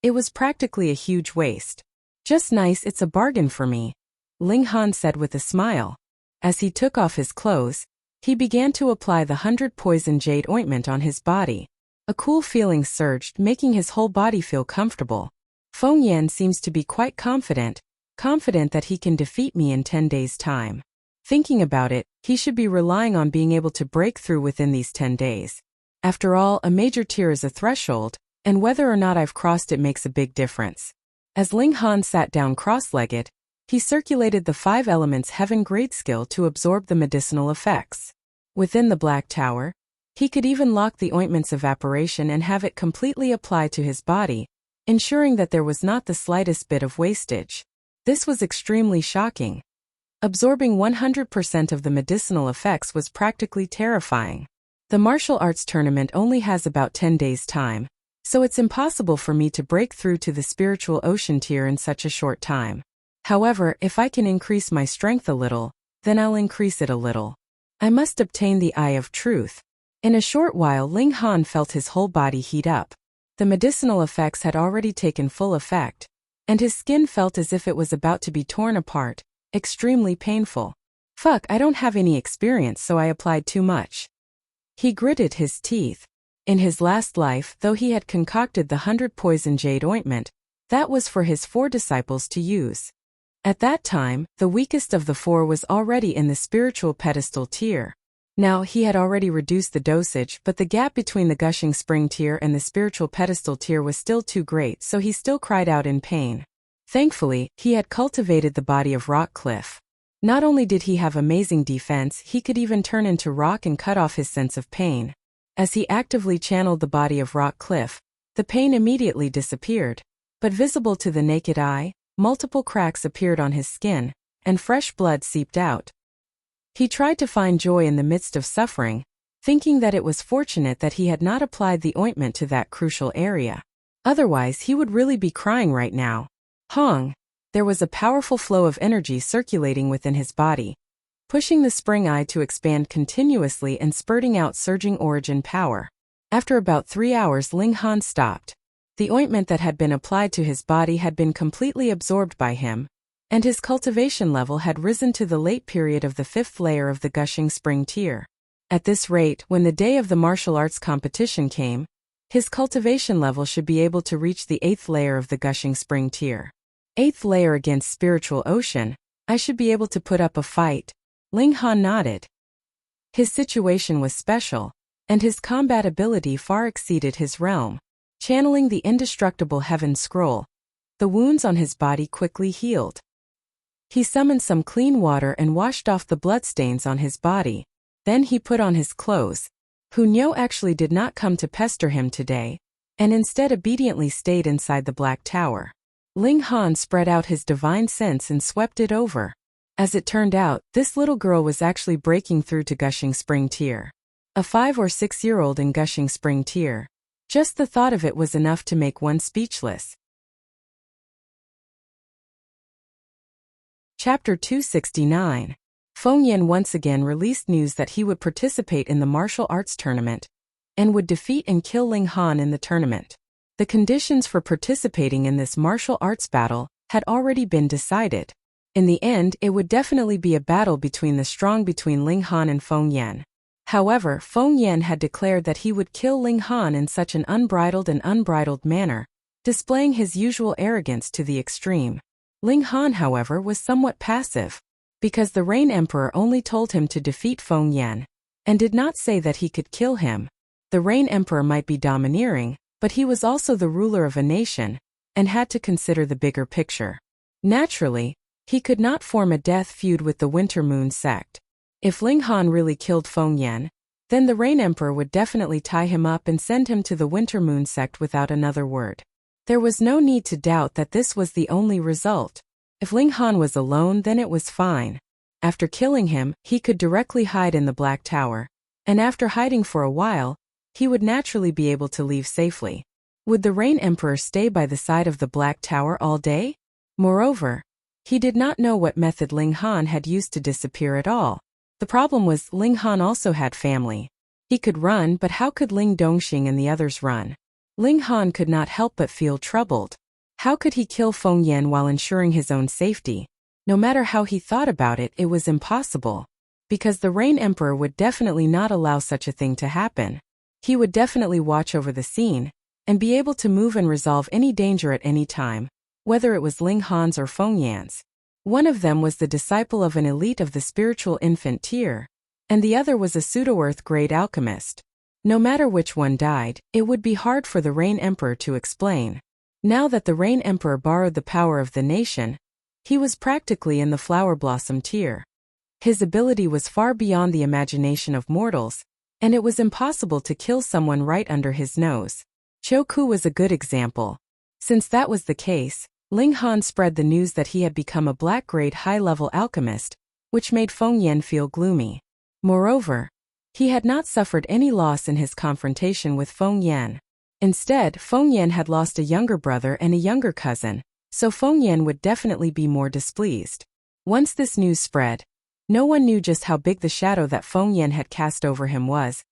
A: It was practically a huge waste. Just nice, it's a bargain for me, Ling Han said with a smile. As he took off his clothes, he began to apply the 100 poison jade ointment on his body. A cool feeling surged, making his whole body feel comfortable. Feng Yan seems to be quite confident that he can defeat me in 10 days' time. Thinking about it, he should be relying on being able to break through within these 10 days. After all, a major tier is a threshold, and whether or not I've crossed it makes a big difference. As Ling Han sat down cross-legged, he circulated the 5 elements heaven grade skill to absorb the medicinal effects. Within the Black Tower, he could even lock the ointment's evaporation and have it completely apply to his body, ensuring that there was not the slightest bit of wastage. This was extremely shocking. Absorbing 100% of the medicinal effects was practically terrifying. The martial arts tournament only has about 10 days' time, so it's impossible for me to break through to the spiritual ocean tier in such a short time. However, if I can increase my strength a little, then I'll increase it a little. I must obtain the Eye of Truth. In a short while Ling Han felt his whole body heat up. The medicinal effects had already taken full effect, and his skin felt as if it was about to be torn apart, extremely painful. Fuck, I don't have any experience, so I applied too much. He gritted his teeth. In his last life, though he had concocted the 100 poison jade ointment, that was for his 4 disciples to use. At that time, the weakest of the 4 was already in the spiritual pedestal tier. Now, he had already reduced the dosage, but the gap between the gushing spring tier and the spiritual pedestal tier was still too great, so he still cried out in pain. Thankfully, he had cultivated the body of Rock Cliff. Not only did he have amazing defense, he could even turn into rock and cut off his sense of pain. As he actively channeled the body of Rock Cliff, the pain immediately disappeared. But visible to the naked eye, multiple cracks appeared on his skin, and fresh blood seeped out. He tried to find joy in the midst of suffering, thinking that it was fortunate that he had not applied the ointment to that crucial area. Otherwise, he would really be crying right now. Hong! There was a powerful flow of energy circulating within his body, pushing the spring eye to expand continuously and spurting out surging origin power. After about 3 hours, Ling Han stopped. The ointment that had been applied to his body had been completely absorbed by him, and his cultivation level had risen to the late period of the 5th layer of the gushing spring tier. At this rate, when the day of the martial arts competition came, his cultivation level should be able to reach the 8th layer of the gushing spring tier. 8th layer against spiritual ocean, I should be able to put up a fight. Ling Han nodded. His situation was special, and his combat ability far exceeded his realm. Channeling the indestructible Heaven Scroll, the wounds on his body quickly healed. He summoned some clean water and washed off the bloodstains on his body. Then he put on his clothes. Hunyo actually did not come to pester him today, and instead obediently stayed inside the Black Tower. Ling Han spread out his divine sense and swept it over. As it turned out, this little girl was actually breaking through to Gushing Spring Tier. A 5 or 6-year-old in Gushing Spring Tier. Just the thought of it was enough to make one speechless. Chapter 269. Feng Yan once again released news that he would participate in the martial arts tournament and would defeat and kill Ling Han in the tournament. The conditions for participating in this martial arts battle had already been decided. In the end, it would definitely be a battle between Ling Han and Feng Yan. However, Feng Yan had declared that he would kill Ling Han in such an unbridled manner, displaying his usual arrogance to the extreme. Ling Han, however, was somewhat passive, because the Rain Emperor only told him to defeat Feng Yan, and did not say that he could kill him. The Rain Emperor might be domineering, but he was also the ruler of a nation, and had to consider the bigger picture. Naturally, he could not form a death feud with the Winter Moon sect. If Ling Han really killed Feng Yan, then the Rain Emperor would definitely tie him up and send him to the Winter Moon sect without another word. There was no need to doubt that this was the only result. If Ling Han was alone, then it was fine. After killing him, he could directly hide in the Black Tower, and after hiding for a while, he would naturally be able to leave safely. Would the Rain Emperor stay by the side of the Black Tower all day? Moreover, he did not know what method Ling Han had used to disappear at all. The problem was Ling Han also had family. He could run, but how could Ling Dongxing and the others run? Ling Han could not help but feel troubled. How could he kill Feng Yan while ensuring his own safety? No matter how he thought about it, it was impossible. Because the Rain Emperor would definitely not allow such a thing to happen. He would definitely watch over the scene, and be able to move and resolve any danger at any time, whether it was Ling Han's or Feng Yan's. One of them was the disciple of an elite of the spiritual infant tier, and the other was a pseudo-earth grade alchemist. No matter which one died, it would be hard for the Rain Emperor to explain. Now that the Rain Emperor borrowed the power of the nation, he was practically in the flower blossom tier. His ability was far beyond the imagination of mortals, and it was impossible to kill someone right under his nose. Choku was a good example. Since that was the case, Ling Han spread the news that he had become a black-grade high-level alchemist, which made Feng Yan feel gloomy. Moreover, he had not suffered any loss in his confrontation with Feng Yan. Instead, Feng Yan had lost a younger brother and a younger cousin, so Feng Yan would definitely be more displeased. Once this news spread, no one knew just how big the shadow that Feng Yan had cast over him was,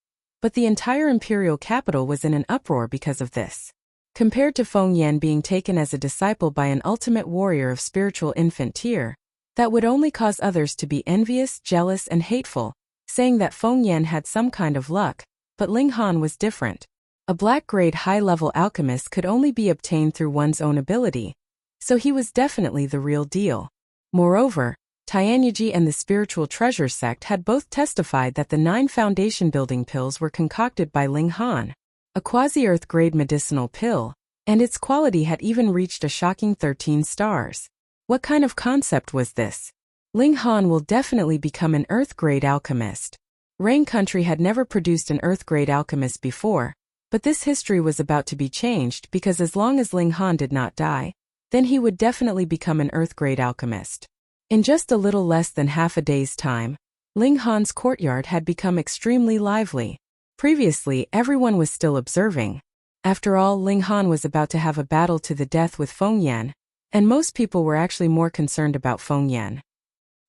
A: but the entire imperial capital was in an uproar because of this. Compared to Feng Yan being taken as a disciple by an ultimate warrior of spiritual infant tier, that would only cause others to be envious, jealous, and hateful, saying that Feng Yan had some kind of luck, but Ling Han was different. A black-grade high-level alchemist could only be obtained through one's own ability, so he was definitely the real deal. Moreover, Tianyiji and the Spiritual Treasure sect had both testified that the 9 foundation building pills were concocted by Ling Han, a quasi-earth grade medicinal pill, and its quality had even reached a shocking 13 stars. What kind of concept was this? Ling Han will definitely become an earth-grade alchemist. Rain Country had never produced an earth-grade alchemist before, but this history was about to be changed because as long as Ling Han did not die, then he would definitely become an earth-grade alchemist. In just a little less than half a day's time, Ling Han's courtyard had become extremely lively. Previously, everyone was still observing. After all, Ling Han was about to have a battle to the death with Feng Yan, and most people were actually more concerned about Feng Yan.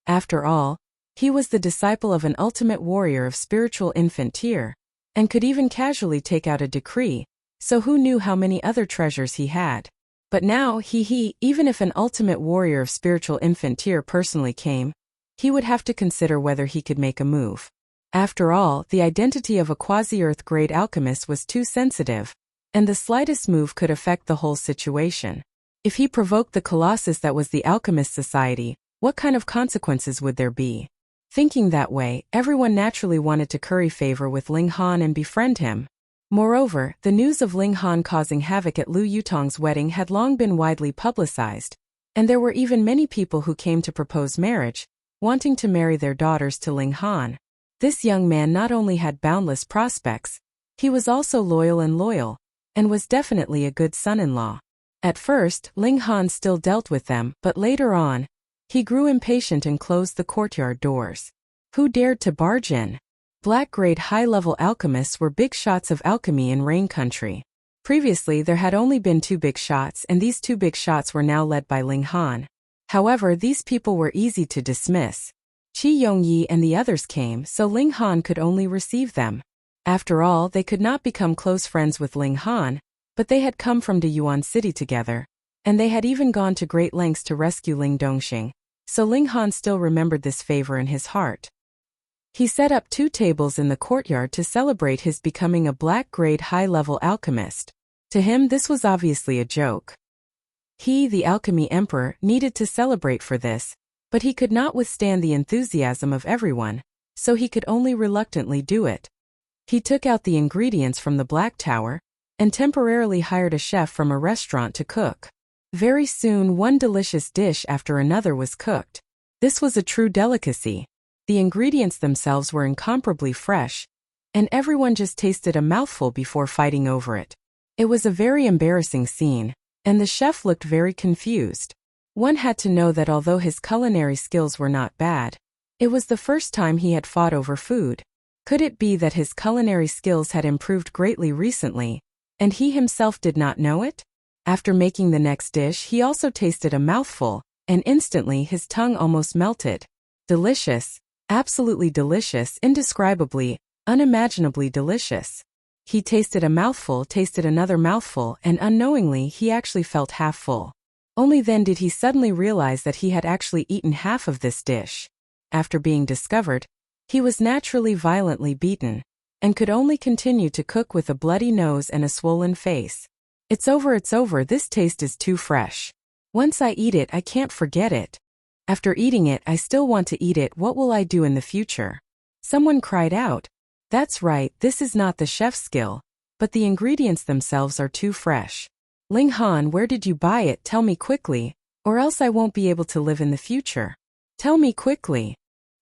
A: After all, he was the disciple of an ultimate warrior of spiritual infant tier, and could even casually take out a decree, so who knew how many other treasures he had. But now, even if an ultimate warrior of spiritual infant tier personally came, he would have to consider whether he could make a move. After all, the identity of a quasi-earth grade alchemist was too sensitive, and the slightest move could affect the whole situation. If he provoked the colossus that was the Alchemist Society, what kind of consequences would there be? Thinking that way, everyone naturally wanted to curry favor with Ling Han and befriend him. Moreover, the news of Ling Han causing havoc at Lu Yutong's wedding had long been widely publicized, and there were even many people who came to propose marriage, wanting to marry their daughters to Ling Han. This young man not only had boundless prospects, he was also loyal, and was definitely a good son-in-law. At first, Ling Han still dealt with them, but later on, he grew impatient and closed the courtyard doors. Who dared to barge in? Black-grade high-level alchemists were big shots of alchemy in Rain Country. Previously there had only been 2 big shots, and these 2 big shots were now led by Ling Han. However, these people were easy to dismiss. Qi Yongyi and the others came, so Ling Han could only receive them. After all, they could not become close friends with Ling Han, but they had come from Deyuan City together, and they had even gone to great lengths to rescue Ling Dongxing, so Ling Han still remembered this favor in his heart. He set up 2 tables in the courtyard to celebrate his becoming a black-grade high-level alchemist. To him this was obviously a joke. He, the Alchemy Emperor, needed to celebrate for this, but he could not withstand the enthusiasm of everyone, so he could only reluctantly do it. He took out the ingredients from the Black Tower, and temporarily hired a chef from a restaurant to cook. Very soon one delicious dish after another was cooked. This was a true delicacy. The ingredients themselves were incomparably fresh, and everyone just tasted a mouthful before fighting over it. It was a very embarrassing scene, and the chef looked very confused. One had to know that although his culinary skills were not bad, it was the first time he had fought over food. Could it be that his culinary skills had improved greatly recently, and he himself did not know it? After making the next dish, he also tasted a mouthful, and instantly his tongue almost melted. Delicious, absolutely delicious, indescribably, unimaginably delicious. He tasted a mouthful, tasted another mouthful, and unknowingly he actually felt half full. Only then did he suddenly realize that he had actually eaten half of this dish. After being discovered, he was naturally violently beaten, and could only continue to cook with a bloody nose and a swollen face. It's over, this taste is too fresh. Once I eat it, I can't forget it. After eating it, I still want to eat it. What will I do in the future? Someone cried out. That's right, this is not the chef's skill, but the ingredients themselves are too fresh. Ling Han, where did you buy it? Tell me quickly, or else I won't be able to live in the future. Tell me quickly.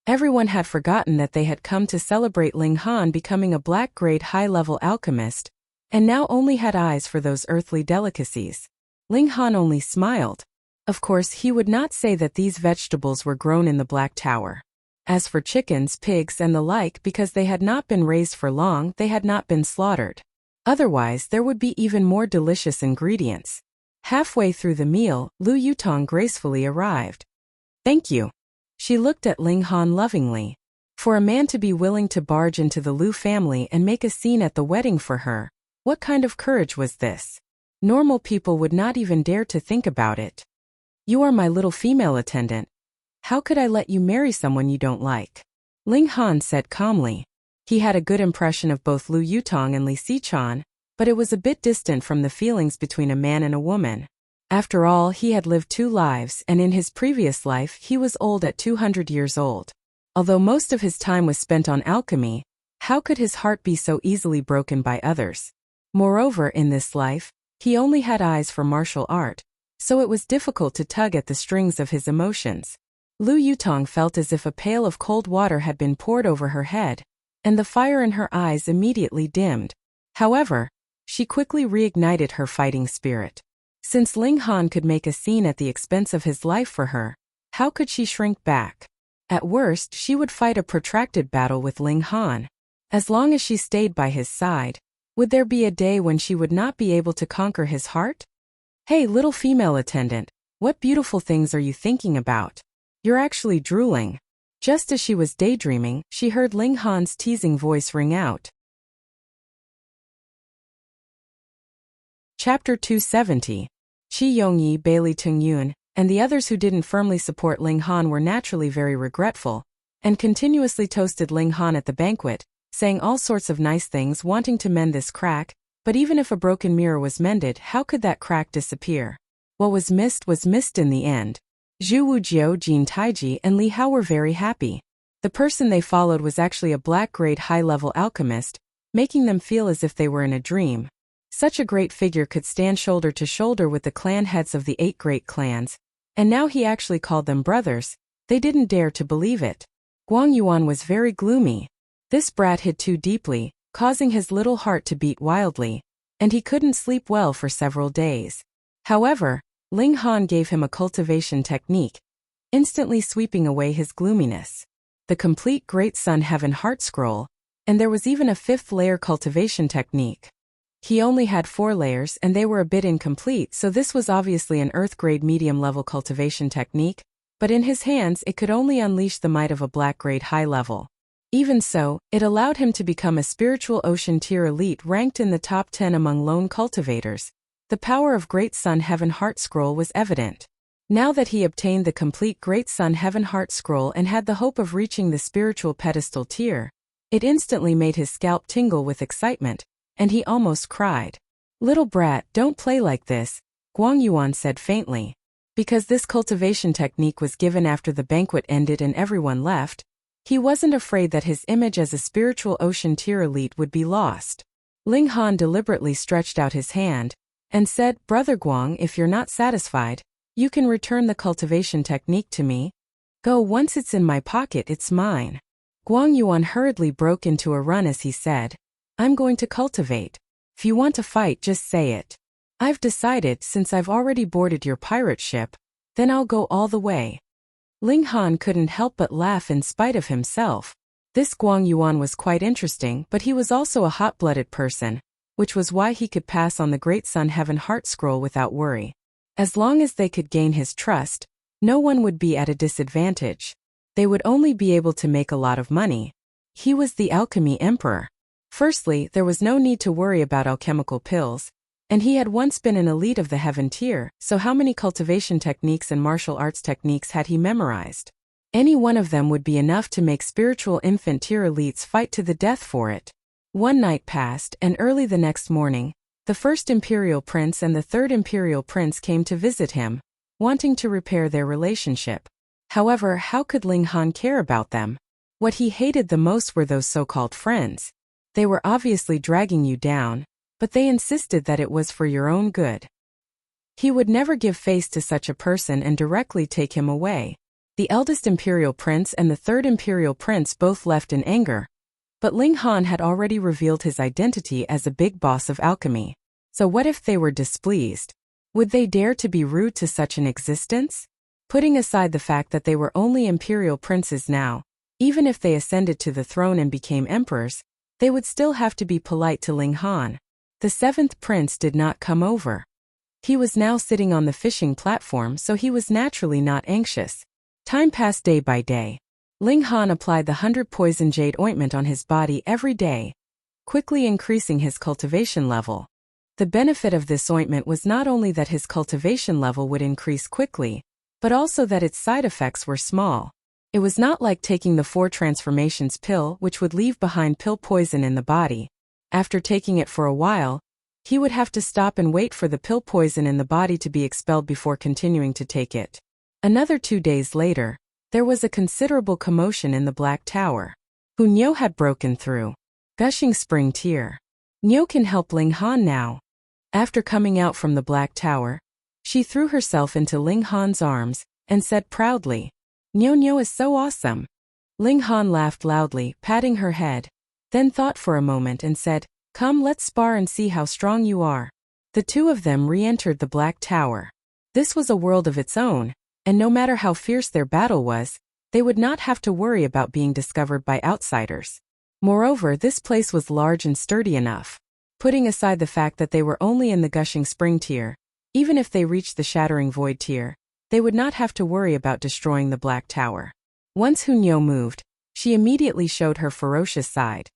A: Everyone had forgotten that they had come to celebrate Ling Han becoming a black-grade high-level alchemist, and now only had eyes for those earthly delicacies. Ling Han only smiled. Of course, he would not say that these vegetables were grown in the Black Tower. As for chickens, pigs, and the like, because they had not been raised for long, they had not been slaughtered. Otherwise, there would be even more delicious ingredients. Halfway through the meal, Lu Yutong gracefully arrived. Thank you. She looked at Ling Han lovingly. For a man to be willing to barge into the Lu family and make a scene at the wedding for her, what kind of courage was this? Normal people would not even dare to think about it. You are my little female attendant. How could I let you marry someone you don't like? Ling Han said calmly. He had a good impression of both Lu Yutong and Li Xichan, but it was a bit distant from the feelings between a man and a woman. After all, he had lived 2 lives, and in his previous life he was old at 200 years old. Although most of his time was spent on alchemy, how could his heart be so easily broken by others? Moreover, in this life, he only had eyes for martial art, so it was difficult to tug at the strings of his emotions. Lu Yutong felt as if a pail of cold water had been poured over her head, and the fire in her eyes immediately dimmed. However, she quickly reignited her fighting spirit. Since Ling Han could make a scene at the expense of his life for her, how could she shrink back? At worst, she would fight a protracted battle with Ling Han. As long as she stayed by his side, would there be a day when she would not be able to conquer his heart? Hey, little female attendant, what beautiful things are you thinking about? You're actually drooling. Just as she was daydreaming, she heard Ling Han's teasing voice ring out. Chapter 270. Qi Yongyi, Bailey Tungyun, and the others who didn't firmly support Ling Han were naturally very regretful, and continuously toasted Ling Han at the banquet, saying all sorts of nice things, wanting to mend this crack, but even if a broken mirror was mended, how could that crack disappear? What was missed in the end. Zhu Wujiao, Jin Taiji, and Li Hao were very happy. The person they followed was actually a black-grade high-level alchemist, making them feel as if they were in a dream. Such a great figure could stand shoulder to shoulder with the clan heads of the 8 great clans, and now he actually called them brothers. They didn't dare to believe it. Guang Yuan was very gloomy. This brat hid too deeply, causing his little heart to beat wildly, and he couldn't sleep well for several days. However, Ling Han gave him a cultivation technique, instantly sweeping away his gloominess. The complete Great Sun Heaven Heart Scroll, and there was even a 5th layer cultivation technique. He only had 4 layers and they were a bit incomplete, so this was obviously an earth-grade medium-level cultivation technique, but in his hands it could only unleash the might of a black-grade high-level. Even so, it allowed him to become a spiritual ocean tier elite ranked in the top 10 among lone cultivators. The power of Great Sun Heaven Heart Scroll was evident. Now that he obtained the complete Great Sun Heaven Heart Scroll and had the hope of reaching the spiritual pedestal tier, it instantly made his scalp tingle with excitement, and he almost cried. "Little brat, don't play like this," Guang Yuan said faintly. Because this cultivation technique was given after the banquet ended and everyone left, he wasn't afraid that his image as a spiritual ocean tier elite would be lost. Ling Han deliberately stretched out his hand and said, "Brother Guang, if you're not satisfied, you can return the cultivation technique to me. Go, once it's in my pocket, it's mine." Guang Yuan hurriedly broke into a run as he said, "I'm going to cultivate. If you want to fight, just say it. I've decided, since I've already boarded your pirate ship, then I'll go all the way." Ling Han couldn't help but laugh in spite of himself. This Guang Yuan was quite interesting, but he was also a hot-blooded person, which was why he could pass on the Great Sun Heaven Heart Scroll without worry. As long as they could gain his trust, no one would be at a disadvantage. They would only be able to make a lot of money. He was the Alchemy Emperor. Firstly, there was no need to worry about alchemical pills, and he had once been an elite of the heaven tier, so how many cultivation techniques and martial arts techniques had he memorized? Any one of them would be enough to make spiritual infant tier elites fight to the death for it. One night passed, and early the next morning, the first Imperial Prince and the third Imperial Prince came to visit him, wanting to repair their relationship. However, how could Ling Han care about them? What he hated the most were those so-called friends. They were obviously dragging you down, but they insisted that it was for your own good. He would never give face to such a person and directly take him away. The eldest Imperial Prince and the third Imperial Prince both left in anger, but Ling Han had already revealed his identity as a big boss of alchemy. So what if they were displeased? Would they dare to be rude to such an existence? Putting aside the fact that they were only Imperial Princes now, even if they ascended to the throne and became emperors, they would still have to be polite to Ling Han. The 7th prince did not come over. He was now sitting on the fishing platform, so he was naturally not anxious. Time passed day by day. Ling Han applied the 100 poison jade ointment on his body every day, quickly increasing his cultivation level. The benefit of this ointment was not only that his cultivation level would increase quickly, but also that its side effects were small. It was not like taking the 4 transformations pill, which would leave behind pill poison in the body. After taking it for a while, he would have to stop and wait for the pill poison in the body to be expelled before continuing to take it. Another 2 days later, there was a considerable commotion in the Black Tower. Hu Niu had broken through. Gushing Spring Tear. Niu can help Ling Han now. After coming out from the Black Tower, she threw herself into Ling Han's arms and said proudly, Niu is so awesome." Ling Han laughed loudly, patting her head, then thought for a moment and said, "Come, let's spar and see how strong you are." The two of them re-entered the Black Tower. This was a world of its own, and no matter how fierce their battle was, they would not have to worry about being discovered by outsiders. Moreover, this place was large and sturdy enough. Putting aside the fact that they were only in the Gushing Spring tier, even if they reached the Shattering Void tier, they would not have to worry about destroying the Black Tower. Once Hu Niu moved, she immediately showed her ferocious side,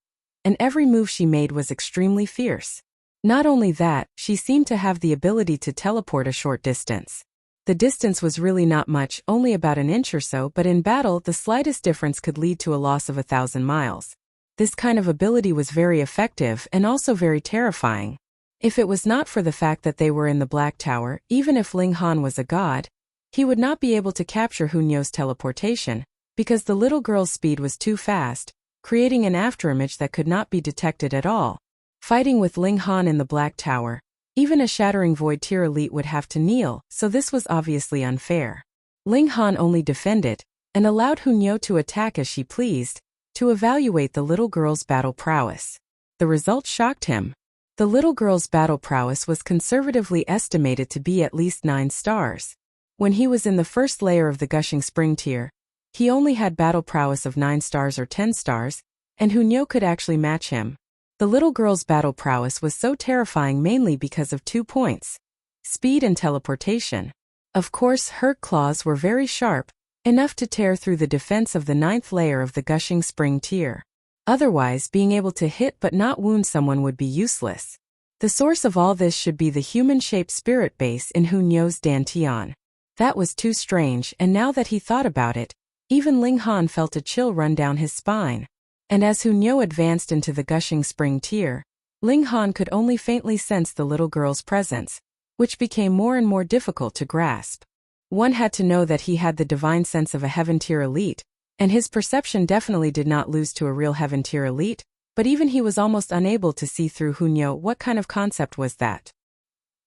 A: and every move she made was extremely fierce. Not only that, she seemed to have the ability to teleport a short distance. The distance was really not much, only about an inch or so, but in battle, the slightest difference could lead to a loss of 1,000 miles. This kind of ability was very effective and also very terrifying. If it was not for the fact that they were in the Black Tower, even if Ling Han was a god, he would not be able to capture Hu Niu's teleportation, because the little girl's speed was too fast, creating an afterimage that could not be detected at all. Fighting with Ling Han in the Black Tower, even a shattering void tier elite would have to kneel, so this was obviously unfair. Ling Han only defended, and allowed Hunyao to attack as she pleased, to evaluate the little girl's battle prowess. The result shocked him. The little girl's battle prowess was conservatively estimated to be at least 9 stars. When he was in the first layer of the Gushing Spring tier, he only had battle prowess of 9 stars or 10 stars, and Hunyao could actually match him. The little girl's battle prowess was so terrifying mainly because of 2 points: speed and teleportation. Of course, her claws were very sharp, enough to tear through the defense of the 9th layer of the Gushing Spring tier. Otherwise, being able to hit but not wound someone would be useless. The source of all this should be the human-shaped spirit base in Hunyao's Dantian. That was too strange, and now that he thought about it, even Ling Han felt a chill run down his spine. And as Hunyao advanced into the Gushing Spring tier, Ling Han could only faintly sense the little girl's presence, which became more and more difficult to grasp. One had to know that he had the divine sense of a heaven tier elite, and his perception definitely did not lose to a real heaven tier elite, but even he was almost unable to see through Hunyao. What kind of concept was that?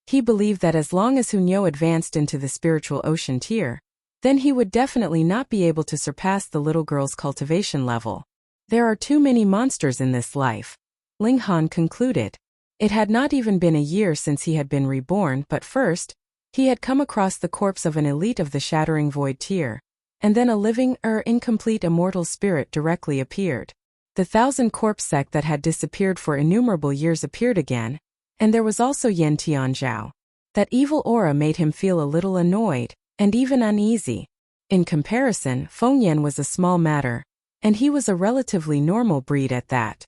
A: He believed that as long as Hunyao advanced into the spiritual ocean tier, then he would definitely not be able to surpass the little girl's cultivation level. There are too many monsters in this life, Ling Han concluded. It had not even been a year since he had been reborn, but first, he had come across the corpse of an elite of the Shattering Void tier, and then a living, incomplete immortal spirit directly appeared. The 1,000 corpse sect that had disappeared for innumerable years appeared again, and there was also Yen Tianzhao. That evil aura made him feel a little annoyed, and even uneasy. In comparison, Feng Yan was a small matter, and he was a relatively normal breed at that.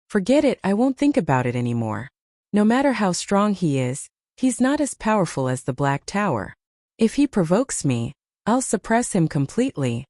A: Forget it, I won't think about it anymore. No matter how strong he is, he's not as powerful as the Black Tower. If he provokes me, I'll suppress him completely.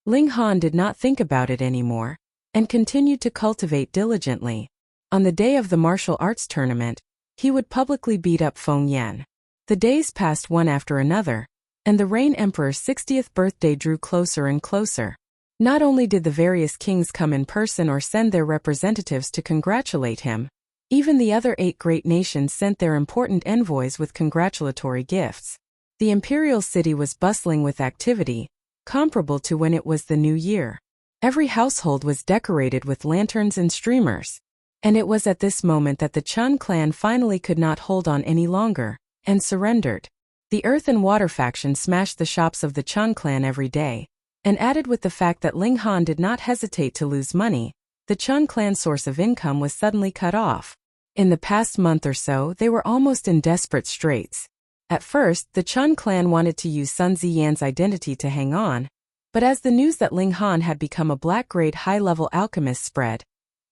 A: Ling Han did not think about it anymore, and continued to cultivate diligently. On the day of the martial arts tournament, he would publicly beat up Feng Yan. The days passed one after another, and the Rain Emperor's 60th birthday drew closer and closer. Not only did the various kings come in person or send their representatives to congratulate him, even the other 8 great nations sent their important envoys with congratulatory gifts. The imperial city was bustling with activity, comparable to when it was the new year. Every household was decorated with lanterns and streamers. And it was at this moment that the Chun clan finally could not hold on any longer, and surrendered. The Earth and Water faction smashed the shops of the Chun clan every day, and added with the fact that Ling Han did not hesitate to lose money, the Chun clan's source of income was suddenly cut off. In the past month or so, they were almost in desperate straits. At first, the Chun clan wanted to use Sun Ziyan's identity to hang on, but as the news that Ling Han had become a black-grade high-level alchemist spread,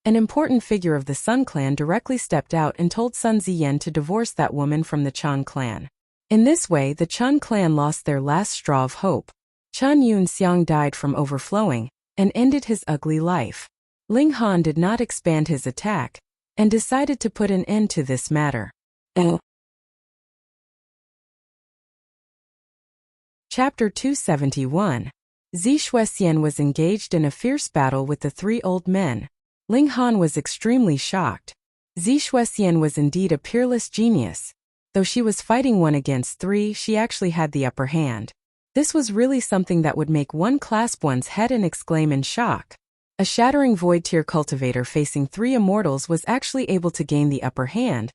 A: an important figure of the Sun clan directly stepped out and told Sun Ziyan to divorce that woman from the Chun clan. In this way, the Chun clan lost their last straw of hope. Chun Yunxiang died from overflowing, and ended his ugly life. Ling Han did not expand his attack, and decided to put an end to this matter. Chapter 271. Zishuxian was engaged in a fierce battle with the 3 old men. Ling Han was extremely shocked. Zishuxian was indeed a peerless genius. Though she was fighting 1 against 3, she actually had the upper hand. This was really something that would make one clasp one's head and exclaim in shock. A shattering void tier cultivator facing 3 immortals was actually able to gain the upper hand,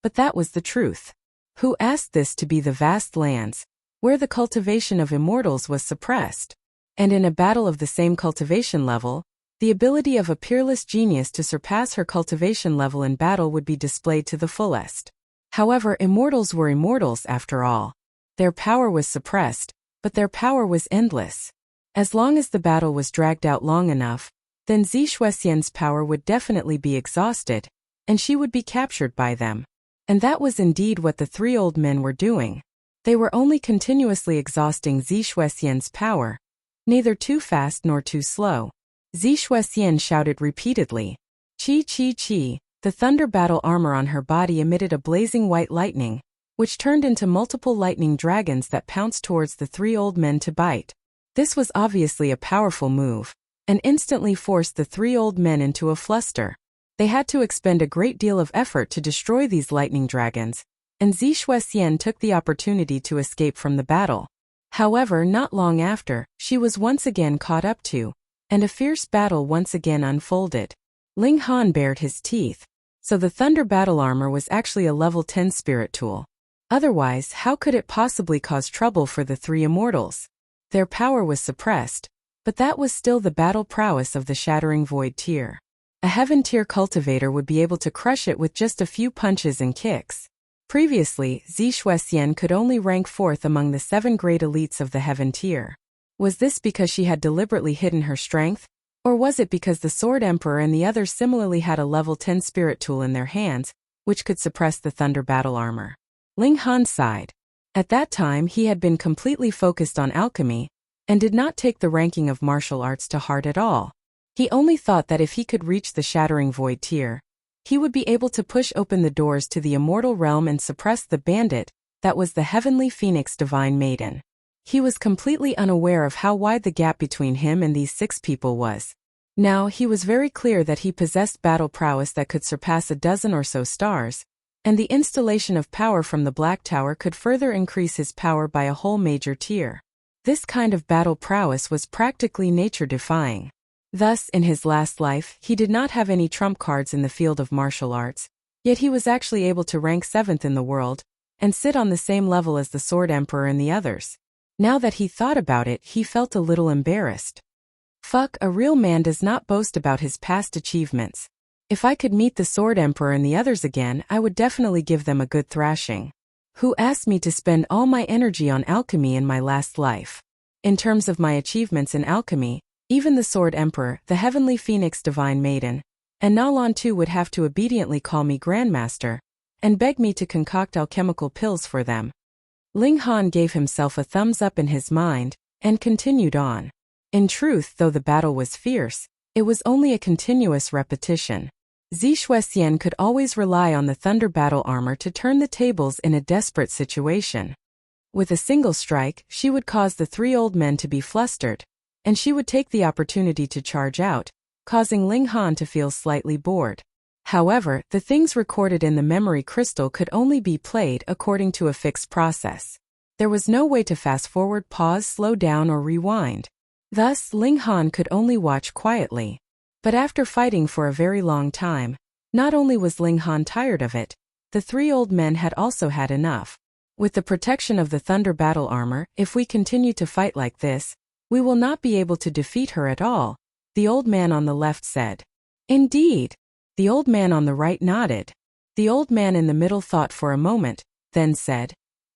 A: but that was the truth. Who asked this to be the vast lands, where the cultivation of immortals was suppressed? And in a battle of the same cultivation level, the ability of a peerless genius to surpass her cultivation level in battle would be displayed to the fullest. However, immortals were immortals after all. Their power was suppressed, but their power was endless. As long as the battle was dragged out long enough, then Zishuxian's power would definitely be exhausted, and she would be captured by them. And that was indeed what the 3 old men were doing. They were only continuously exhausting Zishuxian's power, neither too fast nor too slow. Zishuxian shouted repeatedly. Chi chi chi, the thunder battle armor on her body emitted a blazing white lightning, which turned into multiple lightning dragons that pounced towards the 3 old men to bite. This was obviously a powerful move, and instantly forced the three old men into a fluster. They had to expend a great deal of effort to destroy these lightning dragons, and Shuexian took the opportunity to escape from the battle. However, not long after, she was once again caught up to, and a fierce battle once again unfolded. Ling Han bared his teeth. So the Thunder Battle Armor was actually a level 10 spirit tool. Otherwise, how could it possibly cause trouble for the three immortals? Their power was suppressed, but that was still the battle prowess of the Shattering Void tier. A Heaven tier cultivator would be able to crush it with just a few punches and kicks. Previously, Shuexian could only rank 4th among the 7 great elites of the Heaven tier. Was this because she had deliberately hidden her strength? Or was it because the Sword Emperor and the others similarly had a level 10 spirit tool in their hands, which could suppress the Thunder Battle Armor? Ling Han sighed. At that time he had been completely focused on alchemy, and did not take the ranking of martial arts to heart at all. He only thought that if he could reach the Shattering Void tier, he would be able to push open the doors to the immortal realm and suppress the bandit that was the Heavenly Phoenix Divine Maiden. He was completely unaware of how wide the gap between him and these 6 people was. Now he was very clear that he possessed battle prowess that could surpass a dozen or so stars, and the installation of power from the Black Tower could further increase his power by a whole major tier. This kind of battle prowess was practically nature-defying. Thus, in his last life, he did not have any trump cards in the field of martial arts, yet he was actually able to rank 7th in the world, and sit on the same level as the Sword Emperor and the others. Now that he thought about it, he felt a little embarrassed. Fuck, a real man does not boast about his past achievements. If I could meet the Sword Emperor and the others again, I would definitely give them a good thrashing. Who asked me to spend all my energy on alchemy in my last life? In terms of my achievements in alchemy, even the Sword Emperor, the Heavenly Phoenix Divine Maiden, and Nalan too would have to obediently call me Grandmaster, and beg me to concoct alchemical pills for them. Ling Han gave himself a thumbs up in his mind, and continued on. In truth, though the battle was fierce, it was only a continuous repetition. Shuexian could always rely on the Thunder Battle Armor to turn the tables in a desperate situation. With a single strike, she would cause the 3 old men to be flustered, and she would take the opportunity to charge out, causing Ling Han to feel slightly bored. However, the things recorded in the memory crystal could only be played according to a fixed process. There was no way to fast-forward, pause, slow down, or rewind. Thus, Ling Han could only watch quietly. But after fighting for a very long time, not only was Ling Han tired of it, the 3 old men had also had enough. With the protection of the Thunder Battle Armor, if we continue to fight like this, we will not be able to defeat her at all, the old man on the left said. Indeed. The old man on the right nodded. The old man in the middle thought for a moment, then said,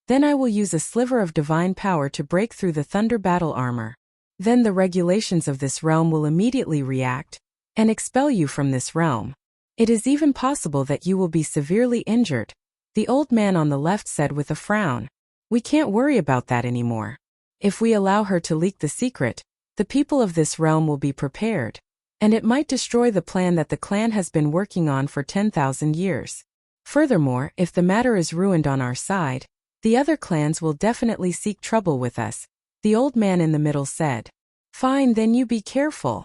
A: "Then I will use a sliver of divine power to break through the Thunder Battle Armor. Then the regulations of this realm will immediately react, and expel you from this realm. It is even possible that you will be severely injured," the old man on the left said with a frown. "We can't worry about that anymore. If we allow her to leak the secret, the people of this realm will be prepared, and it might destroy the plan that the clan has been working on for 10,000 years. Furthermore, if the matter is ruined on our side, the other clans will definitely seek trouble with us," the old man in the middle said. "Fine, then you be careful."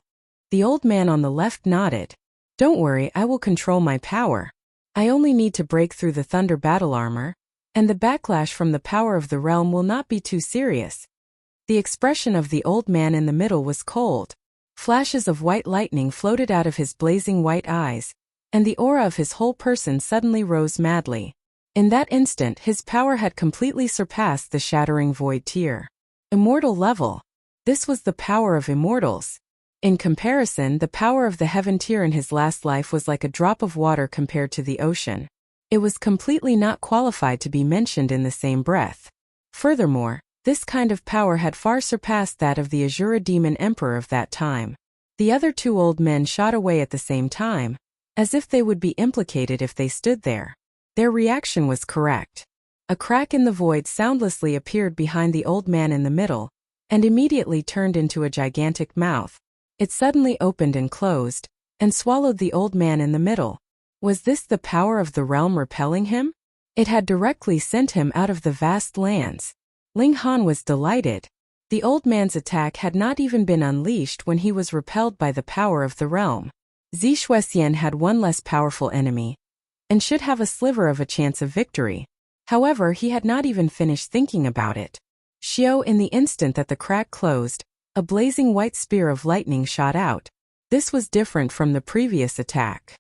A: The old man on the left nodded. "Don't worry, I will control my power. I only need to break through the Thunder Battle Armor, and the backlash from the power of the realm will not be too serious." The expression of the old man in the middle was cold. Flashes of white lightning floated out of his blazing white eyes, and the aura of his whole person suddenly rose madly. In that instant, his power had completely surpassed the Shattering Void tier. Immortal level. This was the power of immortals. In comparison, the power of the Heaven tier in his last life was like a drop of water compared to the ocean. It was completely not qualified to be mentioned in the same breath. Furthermore, this kind of power had far surpassed that of the Azura Demon Emperor of that time. The other 2 old men shot away at the same time, as if they would be implicated if they stood there. Their reaction was correct. A crack in the void soundlessly appeared behind the old man in the middle, and immediately turned into a gigantic mouth. It suddenly opened and closed, and swallowed the old man in the middle. Was this the power of the realm repelling him? It had directly sent him out of the vast lands. Ling Han was delighted. The old man's attack had not even been unleashed when he was repelled by the power of the realm. Zishuesian had one less powerful enemy, and should have a sliver of a chance of victory. However, he had not even finished thinking about it. Xiao, in the instant that the crack closed, a blazing white spear of lightning shot out. This was different from the previous attack.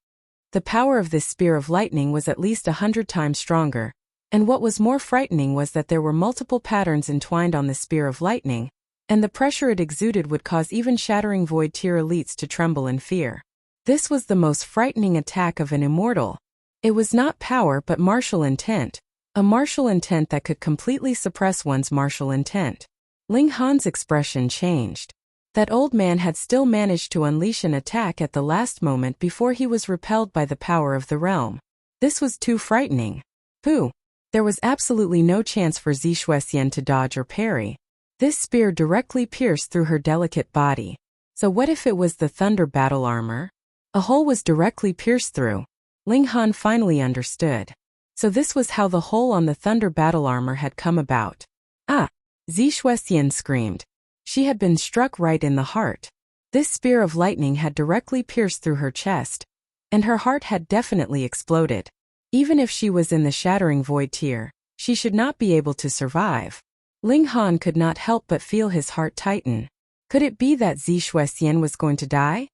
A: The power of this spear of lightning was at least 100 times stronger, and what was more frightening was that there were multiple patterns entwined on the spear of lightning, and the pressure it exuded would cause even shattering void tier elites to tremble in fear. This was the most frightening attack of an immortal. It was not power but martial intent, a martial intent that could completely suppress one's martial intent. Ling Han's expression changed. That old man had still managed to unleash an attack at the last moment before he was repelled by the power of the realm. This was too frightening. Pooh! There was absolutely no chance for Zishuesian to dodge or parry. This spear directly pierced through her delicate body. So what if it was the thunder battle armor? A hole was directly pierced through. Ling Han finally understood. So this was how the hole on the thunder battle armor had come about. Ah! Zishuesian screamed. She had been struck right in the heart. This spear of lightning had directly pierced through her chest, and her heart had definitely exploded. Even if she was in the shattering void tier, she should not be able to survive. Ling Han could not help but feel his heart tighten. Could it be that Zishuesian was going to die?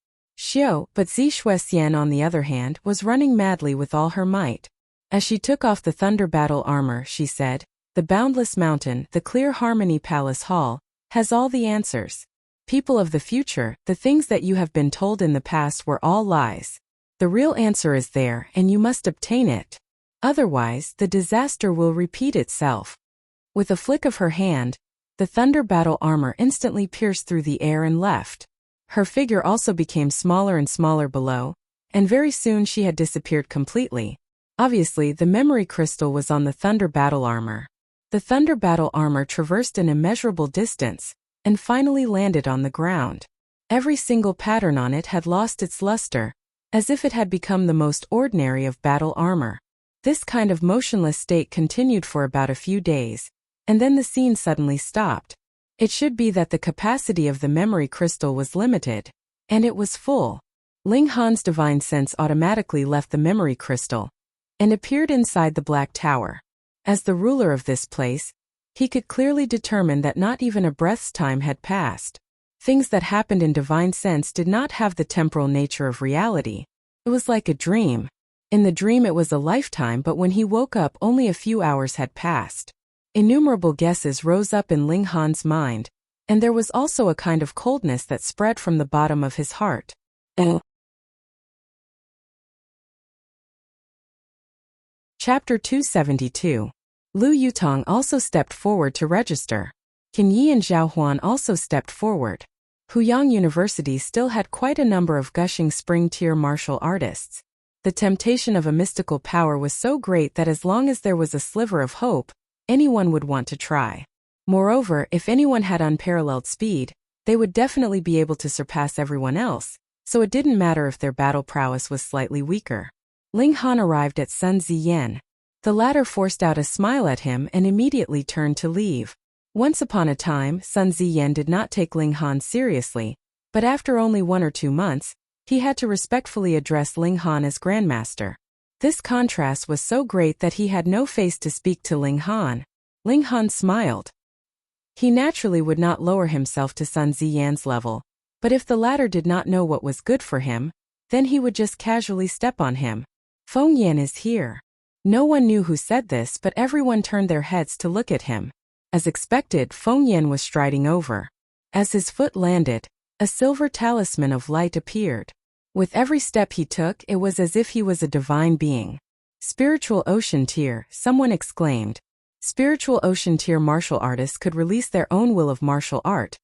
A: But Zishuesian, on the other hand, was running madly with all her might. As she took off the thunder battle armor, she said, "The boundless mountain, the clear harmony palace hall, has all the answers. People of the future, the things that you have been told in the past were all lies. The real answer is there, and you must obtain it. Otherwise, the disaster will repeat itself." With a flick of her hand, the thunder battle armor instantly pierced through the air and left. Her figure also became smaller and smaller below, and very soon she had disappeared completely. Obviously, the memory crystal was on the thunder battle armor. The thunder battle armor traversed an immeasurable distance, and finally landed on the ground. Every single pattern on it had lost its luster, as if it had become the most ordinary of battle armor. This kind of motionless state continued for about a few days, and then the scene suddenly stopped. It should be that the capacity of the memory crystal was limited, and it was full. Ling Han's divine sense automatically left the memory crystal, and appeared inside the Black Tower. As the ruler of this place, he could clearly determine that not even a breath's time had passed. Things that happened in divine sense did not have the temporal nature of reality. It was like a dream. In the dream it was a lifetime, but when he woke up only a few hours had passed. Innumerable guesses rose up in Ling Han's mind, and there was also a kind of coldness that spread from the bottom of his heart. Chapter 272. Lu Yutong also stepped forward to register. Qin Yi and Zhao Huan also stepped forward. Huyang University still had quite a number of gushing spring-tier martial artists. The temptation of a mystical power was so great that as long as there was a sliver of hope, anyone would want to try. Moreover, if anyone had unparalleled speed, they would definitely be able to surpass everyone else, so it didn't matter if their battle prowess was slightly weaker. Ling Han arrived at Sun Ziyan. The latter forced out a smile at him and immediately turned to leave. Once upon a time, Sun Ziyan did not take Ling Han seriously, but after only 1 or 2 months, he had to respectfully address Ling Han as Grandmaster. This contrast was so great that he had no face to speak to Ling Han. Ling Han smiled. He naturally would not lower himself to Sun Ziyan's level, but if the latter did not know what was good for him, then he would just casually step on him. "Feng Yan is here." No one knew who said this, but everyone turned their heads to look at him. As expected, Feng Yan was striding over. As his foot landed, a silver talisman of light appeared. With every step he took, it was as if he was a divine being. "Spiritual Ocean Tier," someone exclaimed. Spiritual Ocean Tier martial artists could release their own will of martial art,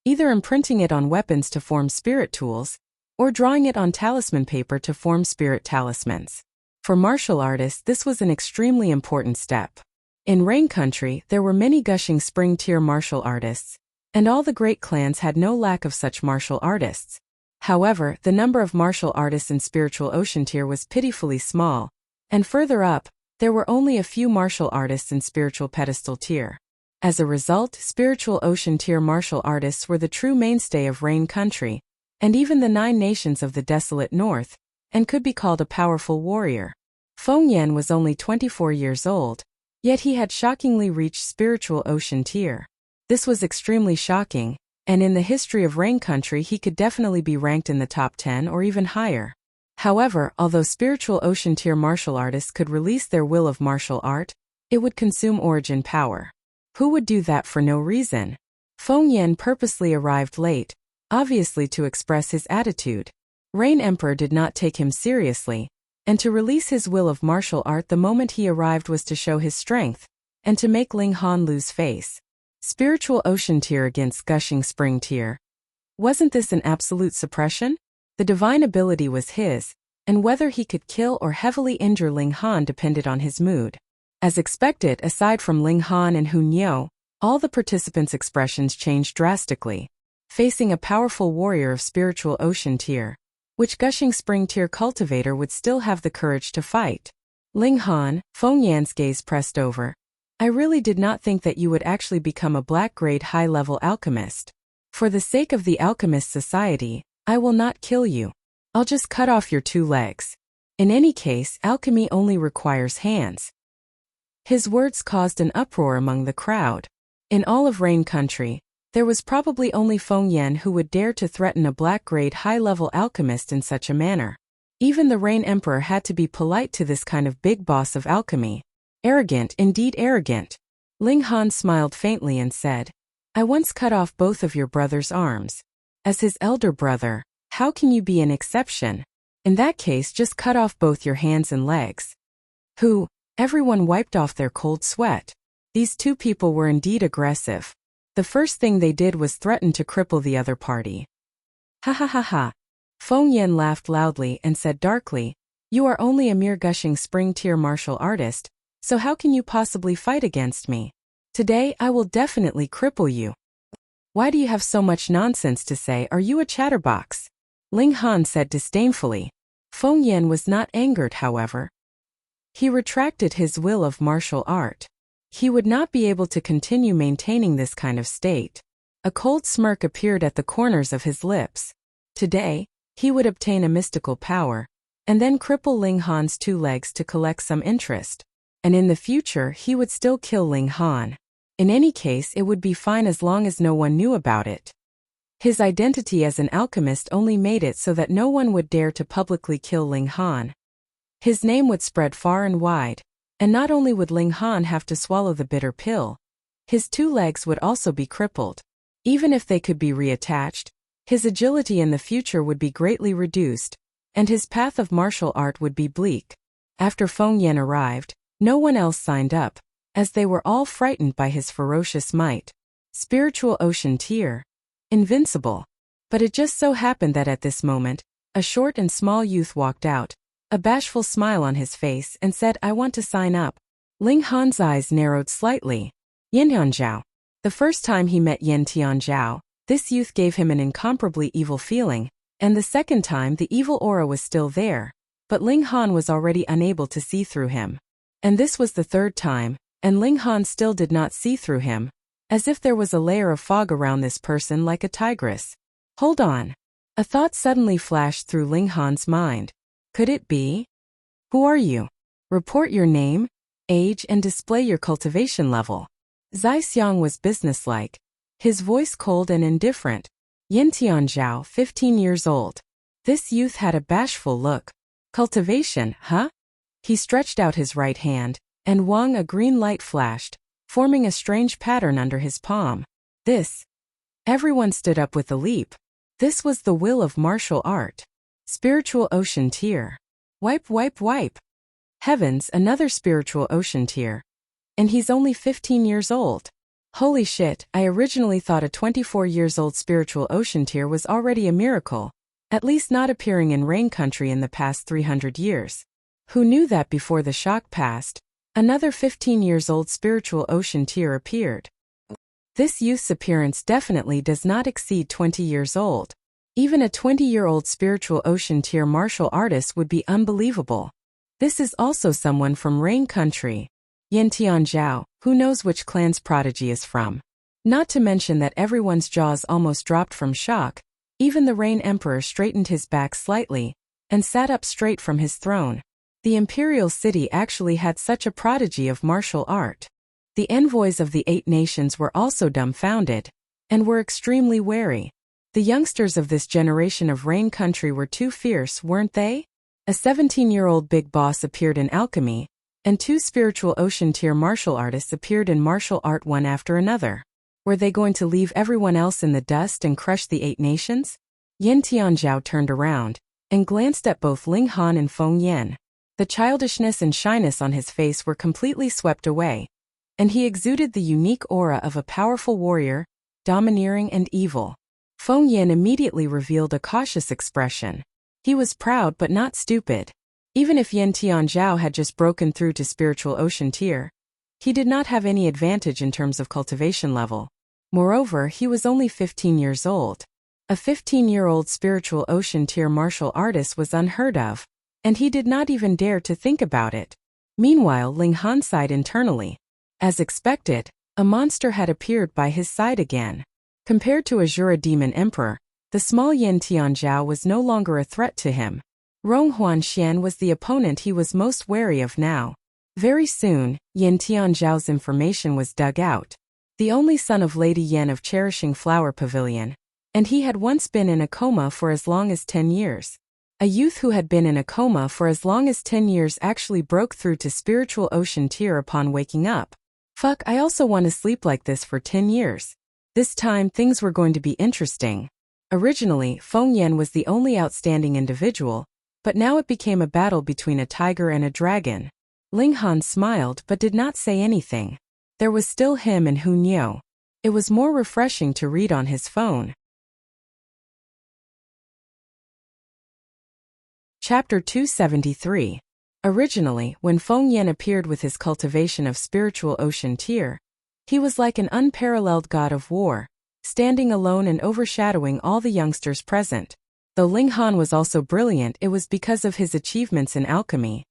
A: either imprinting it on weapons to form spirit tools, or drawing it on talisman paper to form spirit talismans. For martial artists, this was an extremely important step. In Rain Country, there were many gushing spring-tier martial artists, and all the great clans had no lack of such martial artists. However, the number of martial artists in Spiritual Ocean Tier was pitifully small, and further up, there were only a few martial artists in Spiritual Pedestal Tier. As a result, spiritual ocean tier martial artists were the true mainstay of Rain Country, and even the 9 nations of the desolate north, and could be called a powerful warrior. Feng Yan was only 24 years old, yet he had shockingly reached spiritual ocean tier. This was extremely shocking, and in the history of Rain Country he could definitely be ranked in the top 10 or even higher. However, although spiritual ocean tier martial artists could release their will of martial art, it would consume origin power. Who would do that for no reason? Feng Yan purposely arrived late, obviously to express his attitude. Rain Emperor did not take him seriously, and to release his will of martial art the moment he arrived was to show his strength, and to make Ling Han lose face. Spiritual ocean tier against gushing spring tier. Wasn't this an absolute suppression? The divine ability was his, and whether he could kill or heavily injure Ling Han depended on his mood. As expected, aside from Ling Han and Hun Yo, all the participants' expressions changed drastically. Facing a powerful warrior of spiritual ocean tier, which gushing spring tier cultivator would still have the courage to fight? Ling Han, Feng Yan's gaze pressed over. I really did not think that you would actually become a black-grade high-level alchemist. For the sake of the alchemist society, I will not kill you. I'll just cut off your 2 legs. In any case, alchemy only requires hands. His words caused an uproar among the crowd. In all of Rain Country, there was probably only Feng Yan who would dare to threaten a black-grade high-level alchemist in such a manner. Even the Rain Emperor had to be polite to this kind of big boss of alchemy. Arrogant, indeed arrogant. Ling Han smiled faintly and said, I once cut off both of your brother's arms. As his elder brother, how can you be an exception? In that case, just cut off both your hands and legs. Who? Everyone wiped off their cold sweat. These 2 people were indeed aggressive. The first thing they did was threaten to cripple the other party. Ha ha ha ha. Feng Yan laughed loudly and said darkly, You are only a mere gushing spring tier martial artist, so how can you possibly fight against me? Today I will definitely cripple you. Why do you have so much nonsense to say? Are you a chatterbox? Ling Han said disdainfully. Feng Yan was not angered, however. He retracted his will of martial art. He would not be able to continue maintaining this kind of state. A cold smirk appeared at the corners of his lips. Today, he would obtain a mystical power, and then cripple Ling Han's 2 legs to collect some interest. And in the future he would still kill Ling Han. In any case, it would be fine as long as no one knew about it. His identity as an alchemist only made it so that no one would dare to publicly kill Ling Han. His name would spread far and wide, and not only would Ling Han have to swallow the bitter pill, his 2 legs would also be crippled. Even if they could be reattached, his agility in the future would be greatly reduced, and his path of martial art would be bleak. After Feng Yan arrived, no one else signed up, as they were all frightened by his ferocious might. Spiritual ocean tier. Invincible. But it just so happened that at this moment, a short and small youth walked out, a bashful smile on his face, and said, I want to sign up. Ling Han's eyes narrowed slightly. Yin Tianzhao. The first time he met Yin Tianzhao, this youth gave him an incomparably evil feeling, and the second time the evil aura was still there, but Ling Han was already unable to see through him. And this was the 3rd time, and Ling Han still did not see through him, as if there was a layer of fog around this person like a tigress. Hold on. A thought suddenly flashed through Ling Han's mind. Could it be? Who are you? Report your name, age, and display your cultivation level. Zai Xiang was businesslike, his voice cold and indifferent. Yin Tianzhao, 15 years old. This youth had a bashful look. Cultivation, huh? He stretched out his right hand, and Wang, a green light flashed, forming a strange pattern under his palm. This. Everyone stood up with a leap. This was the will of martial art. Spiritual ocean tier. Wipe, wipe, wipe. Heavens, another spiritual ocean tier. And he's only 15 years old. Holy shit, I originally thought a 24 years old spiritual ocean tier was already a miracle, at least not appearing in Rain Country in the past 300 years. Who knew that before the shock passed, another 15 years old spiritual ocean tier appeared. This youth's appearance definitely does not exceed 20 years old. Even a 20-year-old spiritual ocean tier martial artist would be unbelievable. This is also someone from Rain Country. Yin Tianzhao, who knows which clan's prodigy is from? Not to mention that everyone's jaws almost dropped from shock. Even the Rain Emperor straightened his back slightly and sat up straight from his throne. The imperial city actually had such a prodigy of martial art. The envoys of the 8 nations were also dumbfounded and were extremely wary. The youngsters of this generation of Rain country were too fierce, weren't they? A 17-year-old big boss appeared in Alchemy, and 2 spiritual ocean-tier martial artists appeared in martial art one after another. Were they going to leave everyone else in the dust and crush the 8 nations? Yin Tianzhao turned around and glanced at both Ling Han and Feng Yan. The childishness and shyness on his face were completely swept away, and he exuded the unique aura of a powerful warrior, domineering and evil. Feng Yan immediately revealed a cautious expression. He was proud but not stupid. Even if Yin Tianzhao had just broken through to spiritual ocean tier, he did not have any advantage in terms of cultivation level. Moreover, he was only 15 years old. A 15-year-old spiritual ocean tier martial artist was unheard of, and he did not even dare to think about it. Meanwhile, Ling Han sighed internally. As expected, a monster had appeared by his side again. Compared to Azura Demon Emperor, the small Yin Tianzhao was no longer a threat to him. Ronghuan Xian was the opponent he was most wary of now. Very soon, Yin Tianzhao's information was dug out. The only son of Lady Yen of Cherishing Flower Pavilion, and he had once been in a coma for as long as 10 years. A youth who had been in a coma for as long as 10 years actually broke through to spiritual ocean tier upon waking up. Fuck, I also want to sleep like this for 10 years. This time things were going to be interesting. Originally, Feng Yan was the only outstanding individual, but now it became a battle between a tiger and a dragon. Ling Han smiled but did not say anything. There was still him and Hun Yo. It was more refreshing to read on his phone. Chapter 273. Originally, when Feng Yan appeared with his cultivation of spiritual ocean tier, he was like an unparalleled god of war, standing alone and overshadowing all the youngsters present. Though Ling Han was also brilliant, it was because of his achievements in alchemy.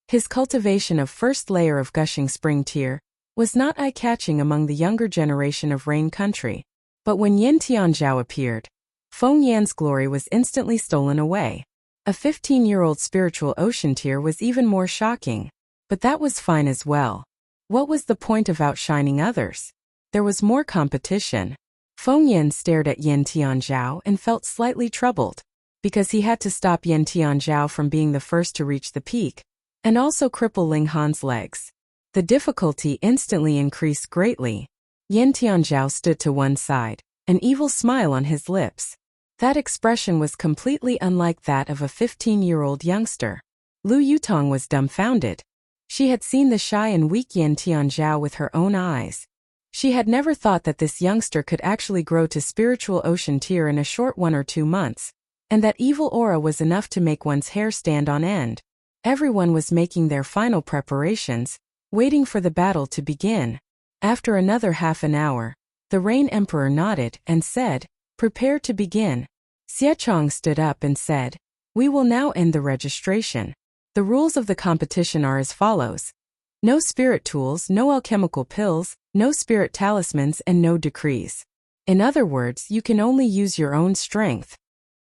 A: His cultivation of first layer of gushing spring tier was not eye-catching among the younger generation of Rain country. But when Yin Tianzhao appeared, Feng Yan's glory was instantly stolen away. A 15-year-old spiritual ocean tier was even more shocking, but that was fine as well. What was the point of outshining others? There was more competition. Feng Yan stared at Yin Tianzhao and felt slightly troubled, because he had to stop Yin Tianzhao from being the first to reach the peak, and also cripple Ling Han's legs. The difficulty instantly increased greatly. Yin Tianzhao stood to one side, an evil smile on his lips. That expression was completely unlike that of a 15-year-old youngster. Lu Yutong was dumbfounded. She had seen the shy and weak Yin Tianzhao with her own eyes. She had never thought that this youngster could actually grow to spiritual ocean tier in a short 1 or 2 months, and that evil aura was enough to make one's hair stand on end. Everyone was making their final preparations, waiting for the battle to begin. After another half an hour, the Rain Emperor nodded and said, "Prepare to begin." Xiechong stood up and said, "We will now end the registration. The rules of the competition are as follows. No spirit tools, no alchemical pills, no spirit talismans, and no decrees. In other words, you can only use your own strength.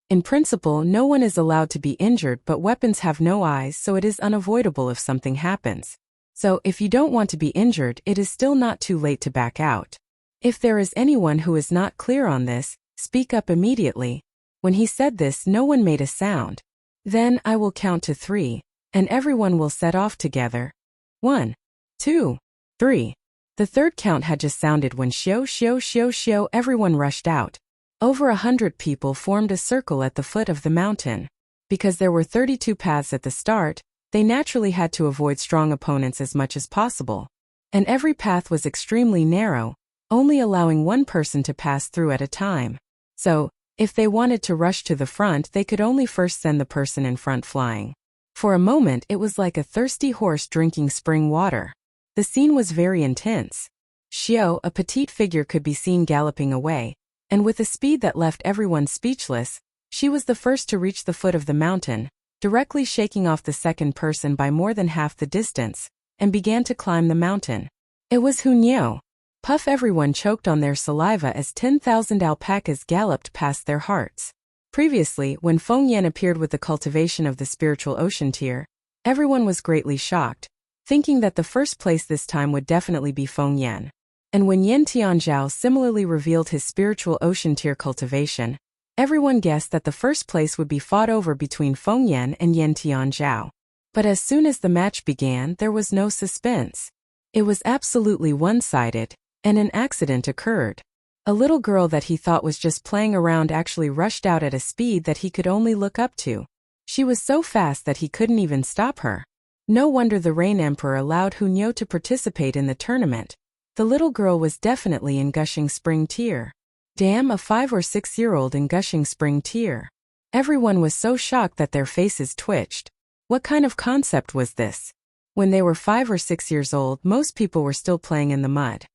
A: In principle, no one is allowed to be injured, but weapons have no eyes, so it is unavoidable if something happens. So, if you don't want to be injured, it is still not too late to back out. If there is anyone who is not clear on this, speak up immediately." When he said this, no one made a sound. "Then I will count to 3, and everyone will set off together. 1, 2, 3. The third count had just sounded when shio shio shio shio everyone rushed out. Over 100 people formed a circle at the foot of the mountain. Because there were 32 paths at the start, they naturally had to avoid strong opponents as much as possible. And every path was extremely narrow, only allowing one person to pass through at a time. So, if they wanted to rush to the front, they could only first send the person in front flying. For a moment, it was like a thirsty horse drinking spring water. The scene was very intense. Xiao, a petite figure, could be seen galloping away, and with a speed that left everyone speechless, she was the first to reach the foot of the mountain, directly shaking off the second person by more than half the distance, and began to climb the mountain. It was Hunyeo. Puff! Everyone choked on their saliva as 10,000 alpacas galloped past their hearts. Previously, when Feng Yan appeared with the cultivation of the spiritual ocean tier, everyone was greatly shocked, thinking that the first place this time would definitely be Feng Yan. And when Yen Tianzhao similarly revealed his spiritual ocean tier cultivation, everyone guessed that the first place would be fought over between Feng Yan and Yen Tianzhao. But as soon as the match began, there was no suspense. It was absolutely one-sided, and an accident occurred. A little girl that he thought was just playing around actually rushed out at a speed that he could only look up to. She was so fast that he couldn't even stop her. No wonder the Rain Emperor allowed Hunyeo to participate in the tournament. The little girl was definitely in Gushing Spring tier. Damn, a 5 or 6-year-old in Gushing Spring tier. Everyone was so shocked that their faces twitched. What kind of concept was this? When they were 5 or 6 years old, most people were still playing in the mud.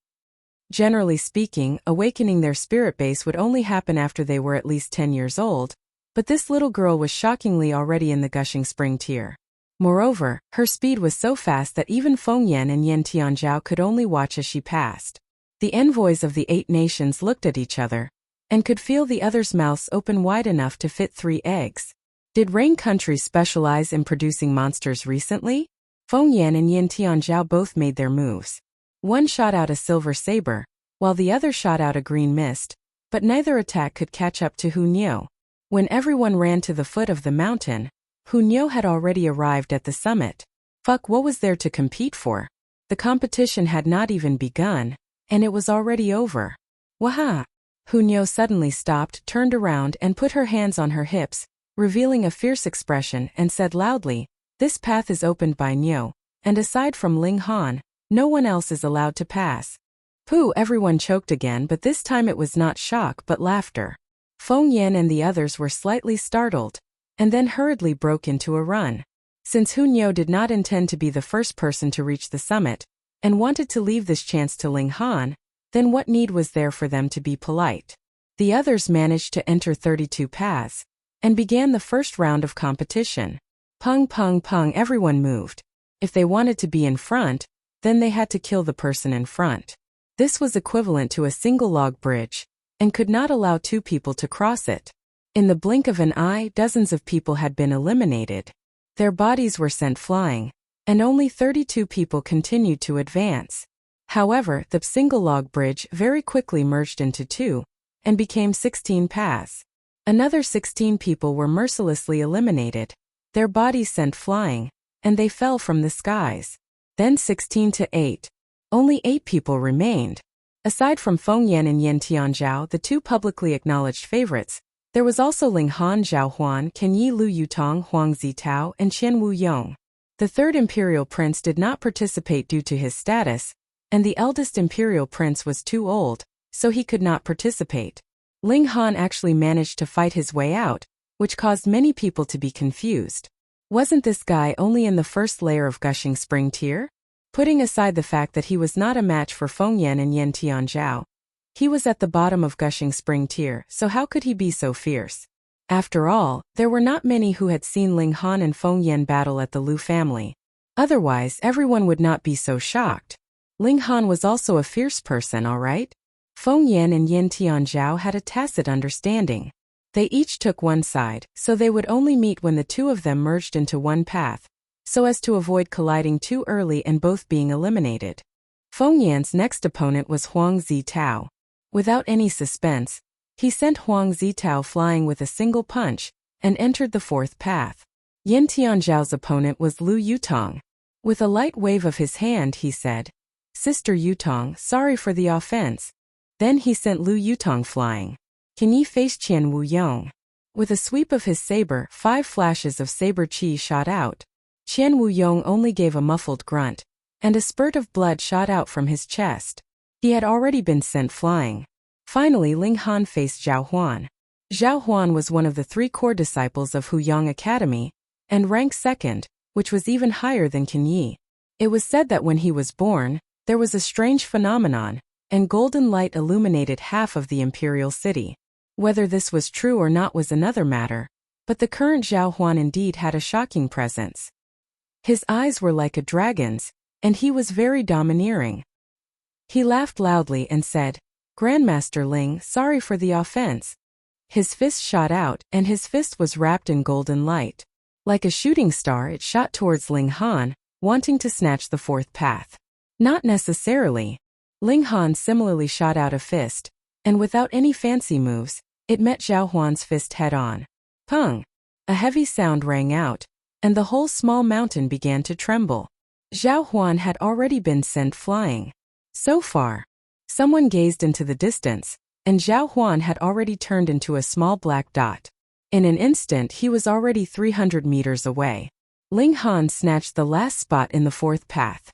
A: Generally speaking, awakening their spirit base would only happen after they were at least 10 years old, but this little girl was shockingly already in the Gushing Spring tier. Moreover, her speed was so fast that even Feng Yan and Yen Tianzhao could only watch as she passed. The envoys of the 8 nations looked at each other, and could feel the others' mouths open wide enough to fit 3 eggs. Did Rain countries specialize in producing monsters recently? Feng Yan and Yen Tianzhao both made their moves. One shot out a silver saber, while the other shot out a green mist, but neither attack could catch up to Hunyeo. When everyone ran to the foot of the mountain, Hunyeo had already arrived at the summit. Fuck, what was there to compete for? The competition had not even begun, and it was already over. Waha! Hunyeo suddenly stopped, turned around and put her hands on her hips, revealing a fierce expression, and said loudly, "This path is opened by Nyo, and aside from Ling Han, no one else is allowed to pass." Pooh! Everyone choked again, but this time it was not shock but laughter. Feng Yan and the others were slightly startled, and then hurriedly broke into a run. Since Hunyeo did not intend to be the first person to reach the summit, and wanted to leave this chance to Ling Han, then what need was there for them to be polite? The others managed to enter 32 paths, and began the first round of competition. Pung pung pung, everyone moved. If they wanted to be in front, then they had to kill the person in front. This was equivalent to a single log bridge, and could not allow 2 people to cross it. In the blink of an eye, dozens of people had been eliminated. Their bodies were sent flying, and only 32 people continued to advance. However, the single log bridge very quickly merged into 2, and became 16 paths. Another 16 people were mercilessly eliminated, their bodies sent flying, and they fell from the skies. Then 16 to 8. Only 8 people remained. Aside from Feng Yan and Yen Tianzhao, the 2 publicly acknowledged favorites, there was also Ling Han, Zhao Huan, Kenyi Lu Yutong, Huang Zitao, and Qian Wu Yong. The 3rd imperial prince did not participate due to his status, and the eldest imperial prince was too old, so he could not participate. Ling Han actually managed to fight his way out, which caused many people to be confused. Wasn't this guy only in the first layer of Gushing Spring tier? Putting aside the fact that he was not a match for Feng Yan and Yen Tianzhao, he was at the bottom of Gushing Spring tier, so how could he be so fierce? After all, there were not many who had seen Ling Han and Feng Yan battle at the Lu family. Otherwise, everyone would not be so shocked. Ling Han was also a fierce person, alright? Feng Yan and Yen Tianzhao had a tacit understanding. They each took one side, so they would only meet when the 2 of them merged into one path, so as to avoid colliding too early and both being eliminated. Feng Yan's next opponent was Huang Zitao. Without any suspense, he sent Huang Zitao flying with a single punch, and entered the 4th path. Yen Tianzhao's opponent was Lu Yutong. With a light wave of his hand he said, "Sister Yutong, sorry for the offense." Then he sent Lu Yutong flying. Can ye face Qian Wu Yong? With a sweep of his saber, 5 flashes of saber chi shot out. Qian Wu Yong only gave a muffled grunt, and a spurt of blood shot out from his chest. He had already been sent flying. Finally, Ling Han faced Zhao Huan. Zhao Huan was one of the 3 core disciples of Huyang Academy, and ranked 2nd, which was even higher than Qin Yi. It was said that when he was born, there was a strange phenomenon, and golden light illuminated half of the imperial city. Whether this was true or not was another matter, but the current Zhao Huan indeed had a shocking presence. His eyes were like a dragon's, and he was very domineering. He laughed loudly and said, "Grandmaster Ling, sorry for the offense." His fist shot out, and his fist was wrapped in golden light. Like a shooting star, it shot towards Ling Han, wanting to snatch the fourth path. Not necessarily. Ling Han similarly shot out a fist, and without any fancy moves, it met Zhao Huan's fist head-on. Pung! A heavy sound rang out, and the whole small mountain began to tremble. Zhao Huan had already been sent flying. So far. Someone gazed into the distance, and Zhao Huan had already turned into a small black dot. In an instant he was already 300 meters away. Ling Han snatched the last spot in the fourth path.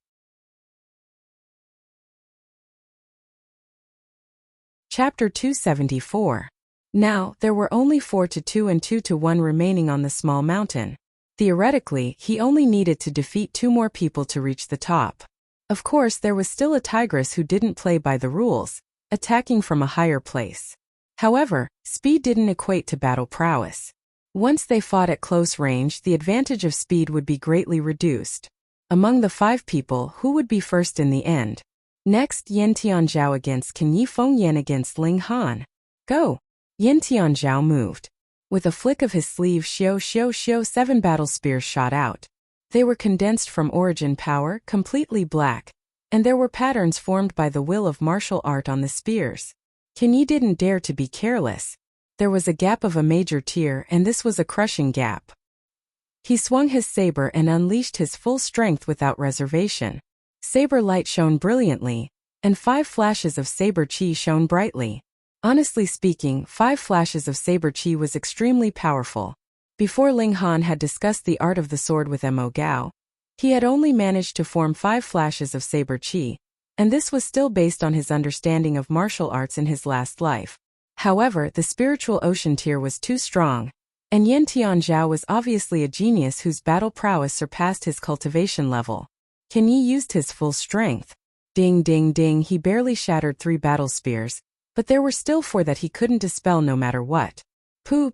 A: Chapter 274. Now, there were only 4-2 and 2-1 remaining on the small mountain. Theoretically, he only needed to defeat 2 more people to reach the top. Of course, there was still a tigress who didn't play by the rules, attacking from a higher place. However, speed didn't equate to battle prowess. Once they fought at close range, the advantage of speed would be greatly reduced. Among the 5 people, who would be first in the end? Next, Yan Tianzhao against Can Yi Fengyan against Ling Han. Go! Yan Tianzhao moved. With a flick of his sleeve, 7 battle spears shot out. They were condensed from origin power, completely black, and there were patterns formed by the will of martial art on the spears. Can Yi didn't dare to be careless. There was a gap of a major tier, and this was a crushing gap. He swung his saber and unleashed his full strength without reservation. Saber light shone brilliantly, and 5 flashes of saber chi shone brightly. Honestly speaking, 5 flashes of saber chi was extremely powerful. Before Ling Han had discussed the art of the sword with Mo Gao, he had only managed to form 5 flashes of saber chi, and this was still based on his understanding of martial arts in his last life. However, the spiritual ocean tier was too strong, and Yan Tianzhao was obviously a genius whose battle prowess surpassed his cultivation level. Can Yi used his full strength. Ding ding ding, he barely shattered 3 battle spears, but there were still 4 that he couldn't dispel no matter what. Piu,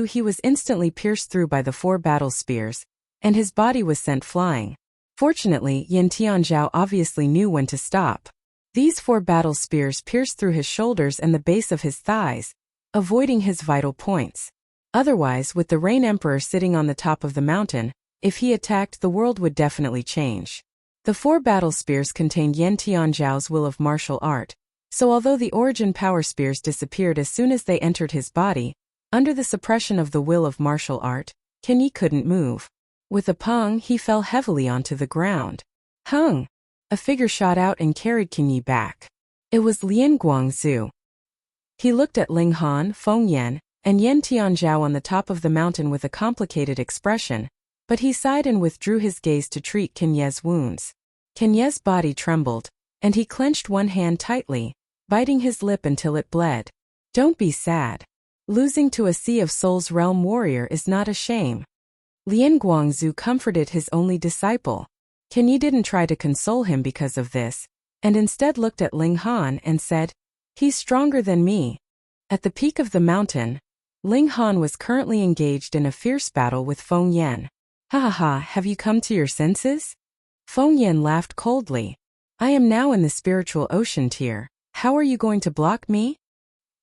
A: he was instantly pierced through by the 4 battle spears, and his body was sent flying. Fortunately, Yan Tianzhao obviously knew when to stop. These 4 battle spears pierced through his shoulders and the base of his thighs, avoiding his vital points. Otherwise, with the Rain Emperor sitting on the top of the mountain, if he attacked, the world would definitely change. The 4 battle spears contained Yan Tianzhao's will of martial art, so although the origin power spears disappeared as soon as they entered his body, under the suppression of the will of martial art, Can Yi couldn't move. With a pung, he fell heavily onto the ground. Hung! A figure shot out and carried Can Yi back. It was Lian Guangzhu. He looked at Ling Han, Fengyan, and Yan Tianzhao on the top of the mountain with a complicated expression, but he sighed and withdrew his gaze to treat Can Ye's wounds. Can Ye's body trembled, and he clenched one hand tightly, biting his lip until it bled. Don't be sad. Losing to a Sea of Souls realm warrior is not a shame. Lian Guangzhu comforted his only disciple. Can Yi didn't try to console him because of this, and instead looked at Ling Han and said, "He's stronger than me." At the peak of the mountain, Ling Han was currently engaged in a fierce battle with Fengyan. "Ha ha ha, have you come to your senses?" Fengyan laughed coldly. "I am now in the spiritual ocean tier. How are you going to block me?"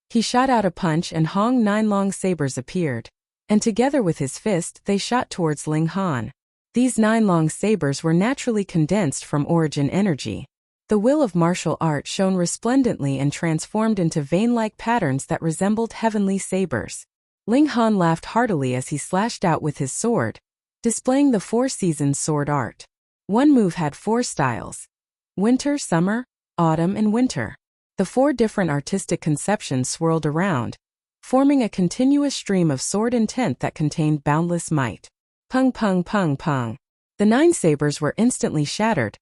A: He shot out a punch and 9 long sabers appeared, and together with his fist they shot towards Ling Han. These 9 long sabers were naturally condensed from origin energy. The will of martial art shone resplendently and transformed into vein-like patterns that resembled heavenly sabers. Ling Han laughed heartily as he slashed out with his sword, displaying the 4 seasons sword art. One move had 4 styles: winter, summer, autumn, and winter. The 4 different artistic conceptions swirled around, forming a continuous stream of sword intent that contained boundless might. Pung pung pung pung. The 9 sabers were instantly shattered,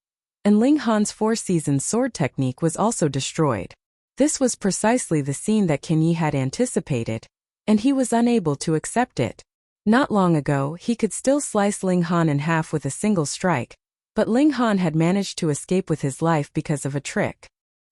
A: and Ling Han's 4 seasons sword technique was also destroyed. This was precisely the scene that Can Yi had anticipated, and he was unable to accept it. Not long ago, he could still slice Ling Han in half with a single strike, but Ling Han had managed to escape with his life because of a trick.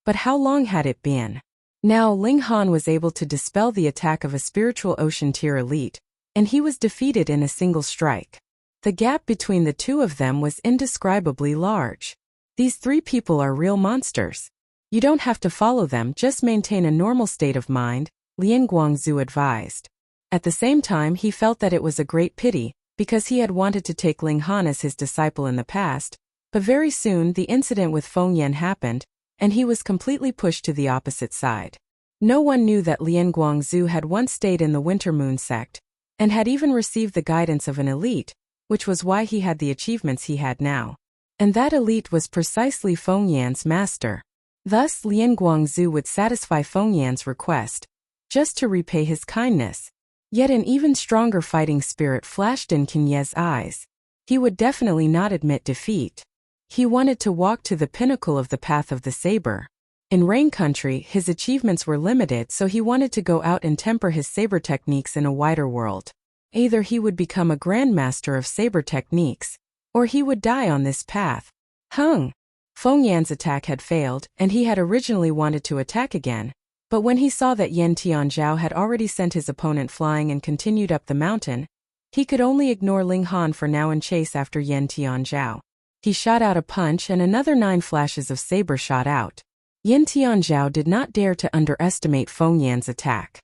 A: But how long had it been? Now Ling Han was able to dispel the attack of a spiritual ocean tier elite, and he was defeated in a single strike. The gap between the two of them was indescribably large. These three people are real monsters. You don't have to follow them, just maintain a normal state of mind, Lian Guangzu advised. At the same time, he felt that it was a great pity, because he had wanted to take Ling Han as his disciple in the past, but very soon the incident with Feng Yan happened, and he was completely pushed to the opposite side. No one knew that Lian Guangzu had once stayed in the Winter Moon sect, and had even received the guidance of an elite, which was why he had the achievements he had now. And that elite was precisely Feng Yan's master. Thus Lian Guangzu would satisfy Feng Yan's request, just to repay his kindness. Yet an even stronger fighting spirit flashed in Qin Ye's eyes. He would definitely not admit defeat. He wanted to walk to the pinnacle of the path of the saber. In Rain Country, his achievements were limited, so he wanted to go out and temper his saber techniques in a wider world. Either he would become a grandmaster of saber techniques, or he would die on this path. Feng Yan's attack had failed, and he had originally wanted to attack again, but when he saw that Yan Tianzhao had already sent his opponent flying and continued up the mountain, he could only ignore Ling Han for now and chase after Yan Tianzhao. He shot out a punch and another 9 flashes of saber shot out. Yan Tianzhao did not dare to underestimate Feng Yan's attack.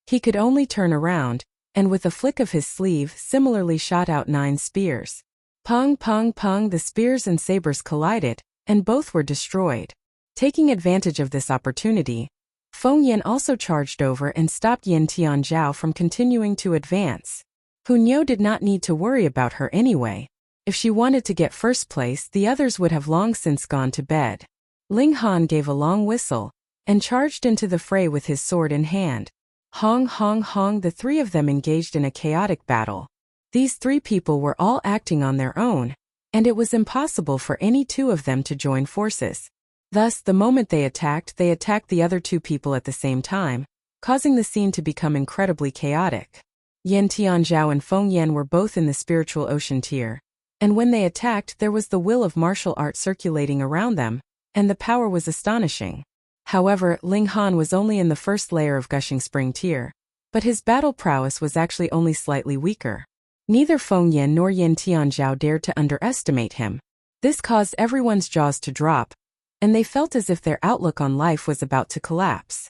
A: He could only turn around, and with a flick of his sleeve similarly shot out 9 spears. Pong pong pong, the spears and sabers collided, and both were destroyed. Taking advantage of this opportunity, Feng Yan also charged over and stopped Yan Tianzhao from continuing to advance. Hunyo did not need to worry about her anyway. If she wanted to get first place, the others would have long since gone to bed. Ling Han gave a long whistle, and charged into the fray with his sword in hand. Hong hong hong, the three of them engaged in a chaotic battle. These 3 people were all acting on their own, and it was impossible for any 2 of them to join forces. Thus, the moment they attacked the other 2 people at the same time, causing the scene to become incredibly chaotic. Yan Tianzhao and Feng Yan were both in the spiritual ocean tier, and when they attacked, there was the will of martial art circulating around them, and the power was astonishing. However, Ling Han was only in the first layer of Gushing Spring tier, but his battle prowess was actually only slightly weaker. Neither Feng Yan nor Yan Tianzhao dared to underestimate him. This caused everyone's jaws to drop, and they felt as if their outlook on life was about to collapse.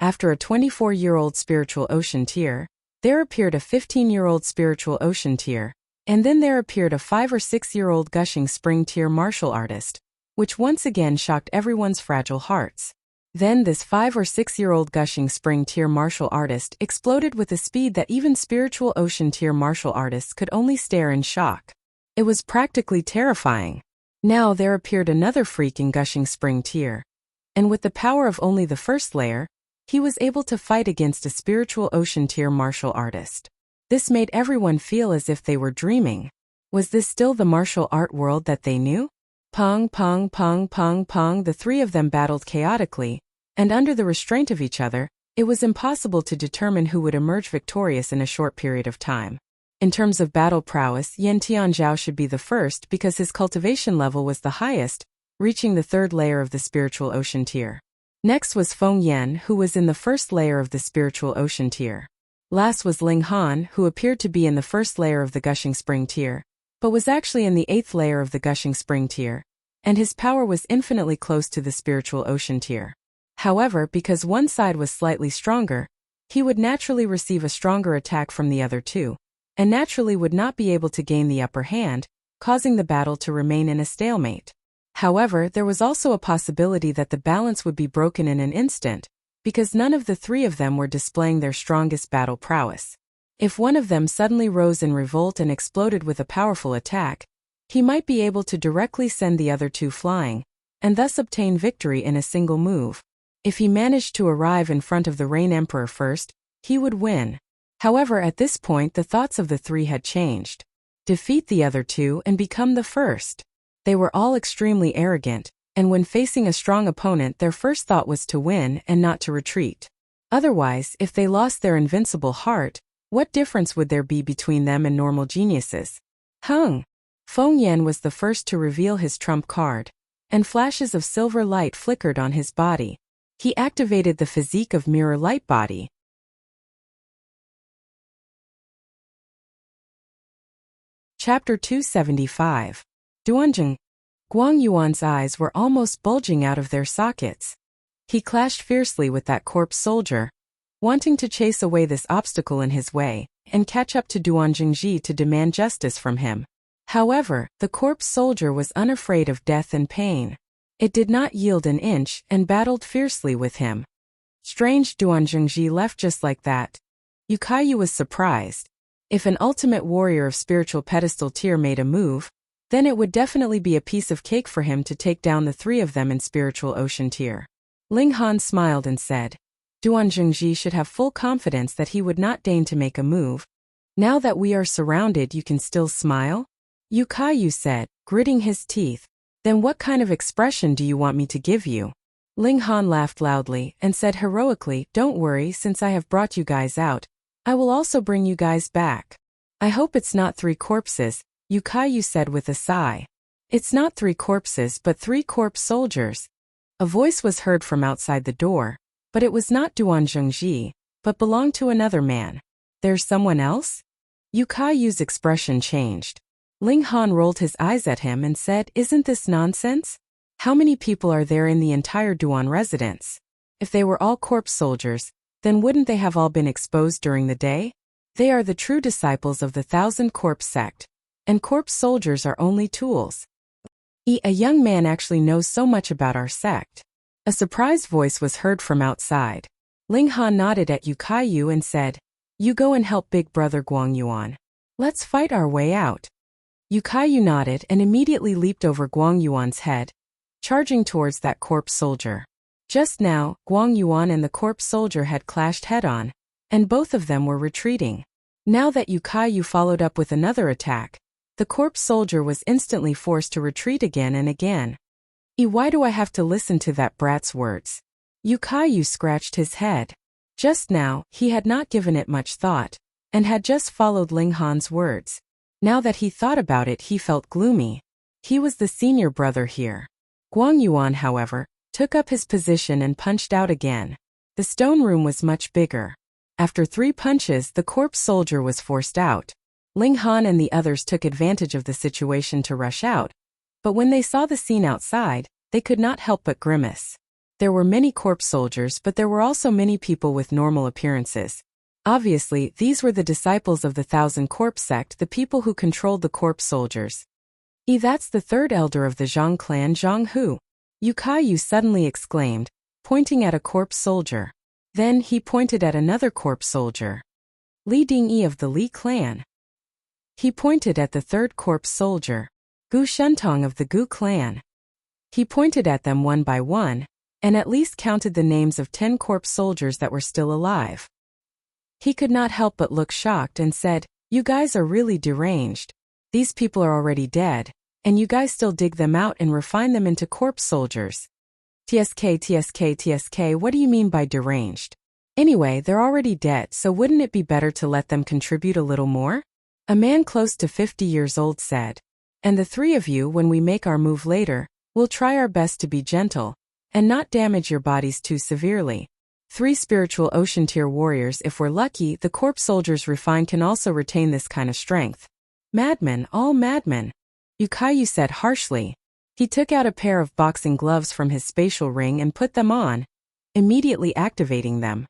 A: After a 24-year-old spiritual ocean tier, there appeared a 15-year-old spiritual ocean tier, and then there appeared a 5 or 6-year-old Gushing Spring tier martial artist, which once again shocked everyone's fragile hearts. Then this 5 or 6-year-old Gushing Spring tier martial artist exploded with a speed that even spiritual ocean tier martial artists could only stare in shock. It was practically terrifying. Now there appeared another freak in Gushing Spring tier, and with the power of only the first layer, he was able to fight against a spiritual ocean tier martial artist. This made everyone feel as if they were dreaming. Was this still the martial art world that they knew? Pong pong pong pong pong, the 3 of them battled chaotically, and under the restraint of each other, it was impossible to determine who would emerge victorious in a short period of time. In terms of battle prowess, Yan Tianzhao should be the first because his cultivation level was the highest, reaching the 3rd layer of the spiritual ocean tier. Next was Feng Yan, who was in the 1st layer of the spiritual ocean tier. Last was Ling Han, who appeared to be in the 1st layer of the Gushing Spring tier, but was actually in the 8th layer of the Gushing Spring tier, and his power was infinitely close to the spiritual ocean tier. However, because one side was slightly stronger, he would naturally receive a stronger attack from the other 2, and naturally would not be able to gain the upper hand, causing the battle to remain in a stalemate. However, there was also a possibility that the balance would be broken in an instant, because none of the 3 of them were displaying their strongest battle prowess. If one of them suddenly rose in revolt and exploded with a powerful attack, he might be able to directly send the other 2 flying, and thus obtain victory in a single move. If he managed to arrive in front of the Rain Emperor first, he would win. However, at this point the thoughts of the 3 had changed. Defeat the other 2 and become the first. They were all extremely arrogant, and when facing a strong opponent their first thought was to win and not to retreat. Otherwise, if they lost their invincible heart, what difference would there be between them and normal geniuses? Feng Yan was the first to reveal his trump card, and flashes of silver light flickered on his body. He activated the physique of Mirror Light Body. Chapter 275. Duanjing. Guang Yuan's eyes were almost bulging out of their sockets. He clashed fiercely with that corpse soldier, wanting to chase away this obstacle in his way, and catch up to Duanjingji to demand justice from him. However, the corpse soldier was unafraid of death and pain. It did not yield an inch and battled fiercely with him. Strange, Duanjingji left just like that. Yukayu was surprised. If an ultimate warrior of spiritual pedestal tier made a move, then it would definitely be a piece of cake for him to take down the three of them in spiritual ocean tier. Ling Han smiled and said, Duanjingji should have full confidence that he would not deign to make a move. Now that we are surrounded, you can still smile? Yukayu said, gritting his teeth. Then what kind of expression do you want me to give you? Ling Han laughed loudly and said heroically, don't worry, since I have brought you guys out, I will also bring you guys back. I hope it's not 3 corpses, Yukayu said with a sigh. It's not 3 corpses but 3 corpse soldiers. A voice was heard from outside the door, but it was not Duanjingji, but belonged to another man. There's someone else? Yukayu's expression changed. Ling Han rolled his eyes at him and said, isn't this nonsense? How many people are there in the entire Duan residence? If they were all corpse soldiers, then wouldn't they have all been exposed during the day? They are the true disciples of the 1,000 Corpse sect, and corpse soldiers are only tools. A young man actually knows so much about our sect. A surprised voice was heard from outside. Ling Han nodded at Yukayu and said, you go and help big brother Guang Yuan. Let's fight our way out. Yukayu nodded and immediately leaped over Guang Yuan's head, charging towards that corpse soldier. Just now, Guang Yuan and the corpse soldier had clashed head-on, and both of them were retreating. Now that Yukayu followed up with another attack, the corpse soldier was instantly forced to retreat again and again. Why do I have to listen to that brat's words? Yukayu scratched his head. Just now, he had not given it much thought, and had just followed Ling Han's words. Now that he thought about it, he felt gloomy. He was the senior brother here. Guang Yuan, however, took up his position and punched out again. The stone room was much bigger. After 3 punches, the corpse soldier was forced out. Ling Han and the others took advantage of the situation to rush out, but when they saw the scene outside, they could not help but grimace. There were many corpse soldiers, but there were also many people with normal appearances. Obviously, these were the disciples of the 1,000 Corpse sect, the people who controlled the corpse soldiers. That's the 3rd elder of the Zhang clan, Zhang Hu. Yukayu suddenly exclaimed, pointing at a corpse soldier. Then he pointed at another corpse soldier. Li Dingyi of the Li clan. He pointed at the 3rd corpse soldier, Gu Shuntong of the Gu clan. He pointed at them one by one, and at least counted the names of 10 corpse soldiers that were still alive. He could not help but look shocked and said, you guys are really deranged. These people are already dead, and you guys still dig them out and refine them into corpse soldiers. TSK, what do you mean by deranged? Anyway, they're already dead, so wouldn't it be better to let them contribute a little more? A man close to 50 years old said. And the 3 of you, when we make our move later, will try our best to be gentle, and not damage your bodies too severely. 3 spiritual ocean tier warriors, if we're lucky, the corpse soldiers refined can also retain this kind of strength. Madmen, all madmen. Yukayu said harshly. He took out a pair of boxing gloves from his spatial ring and put them on, immediately activating them.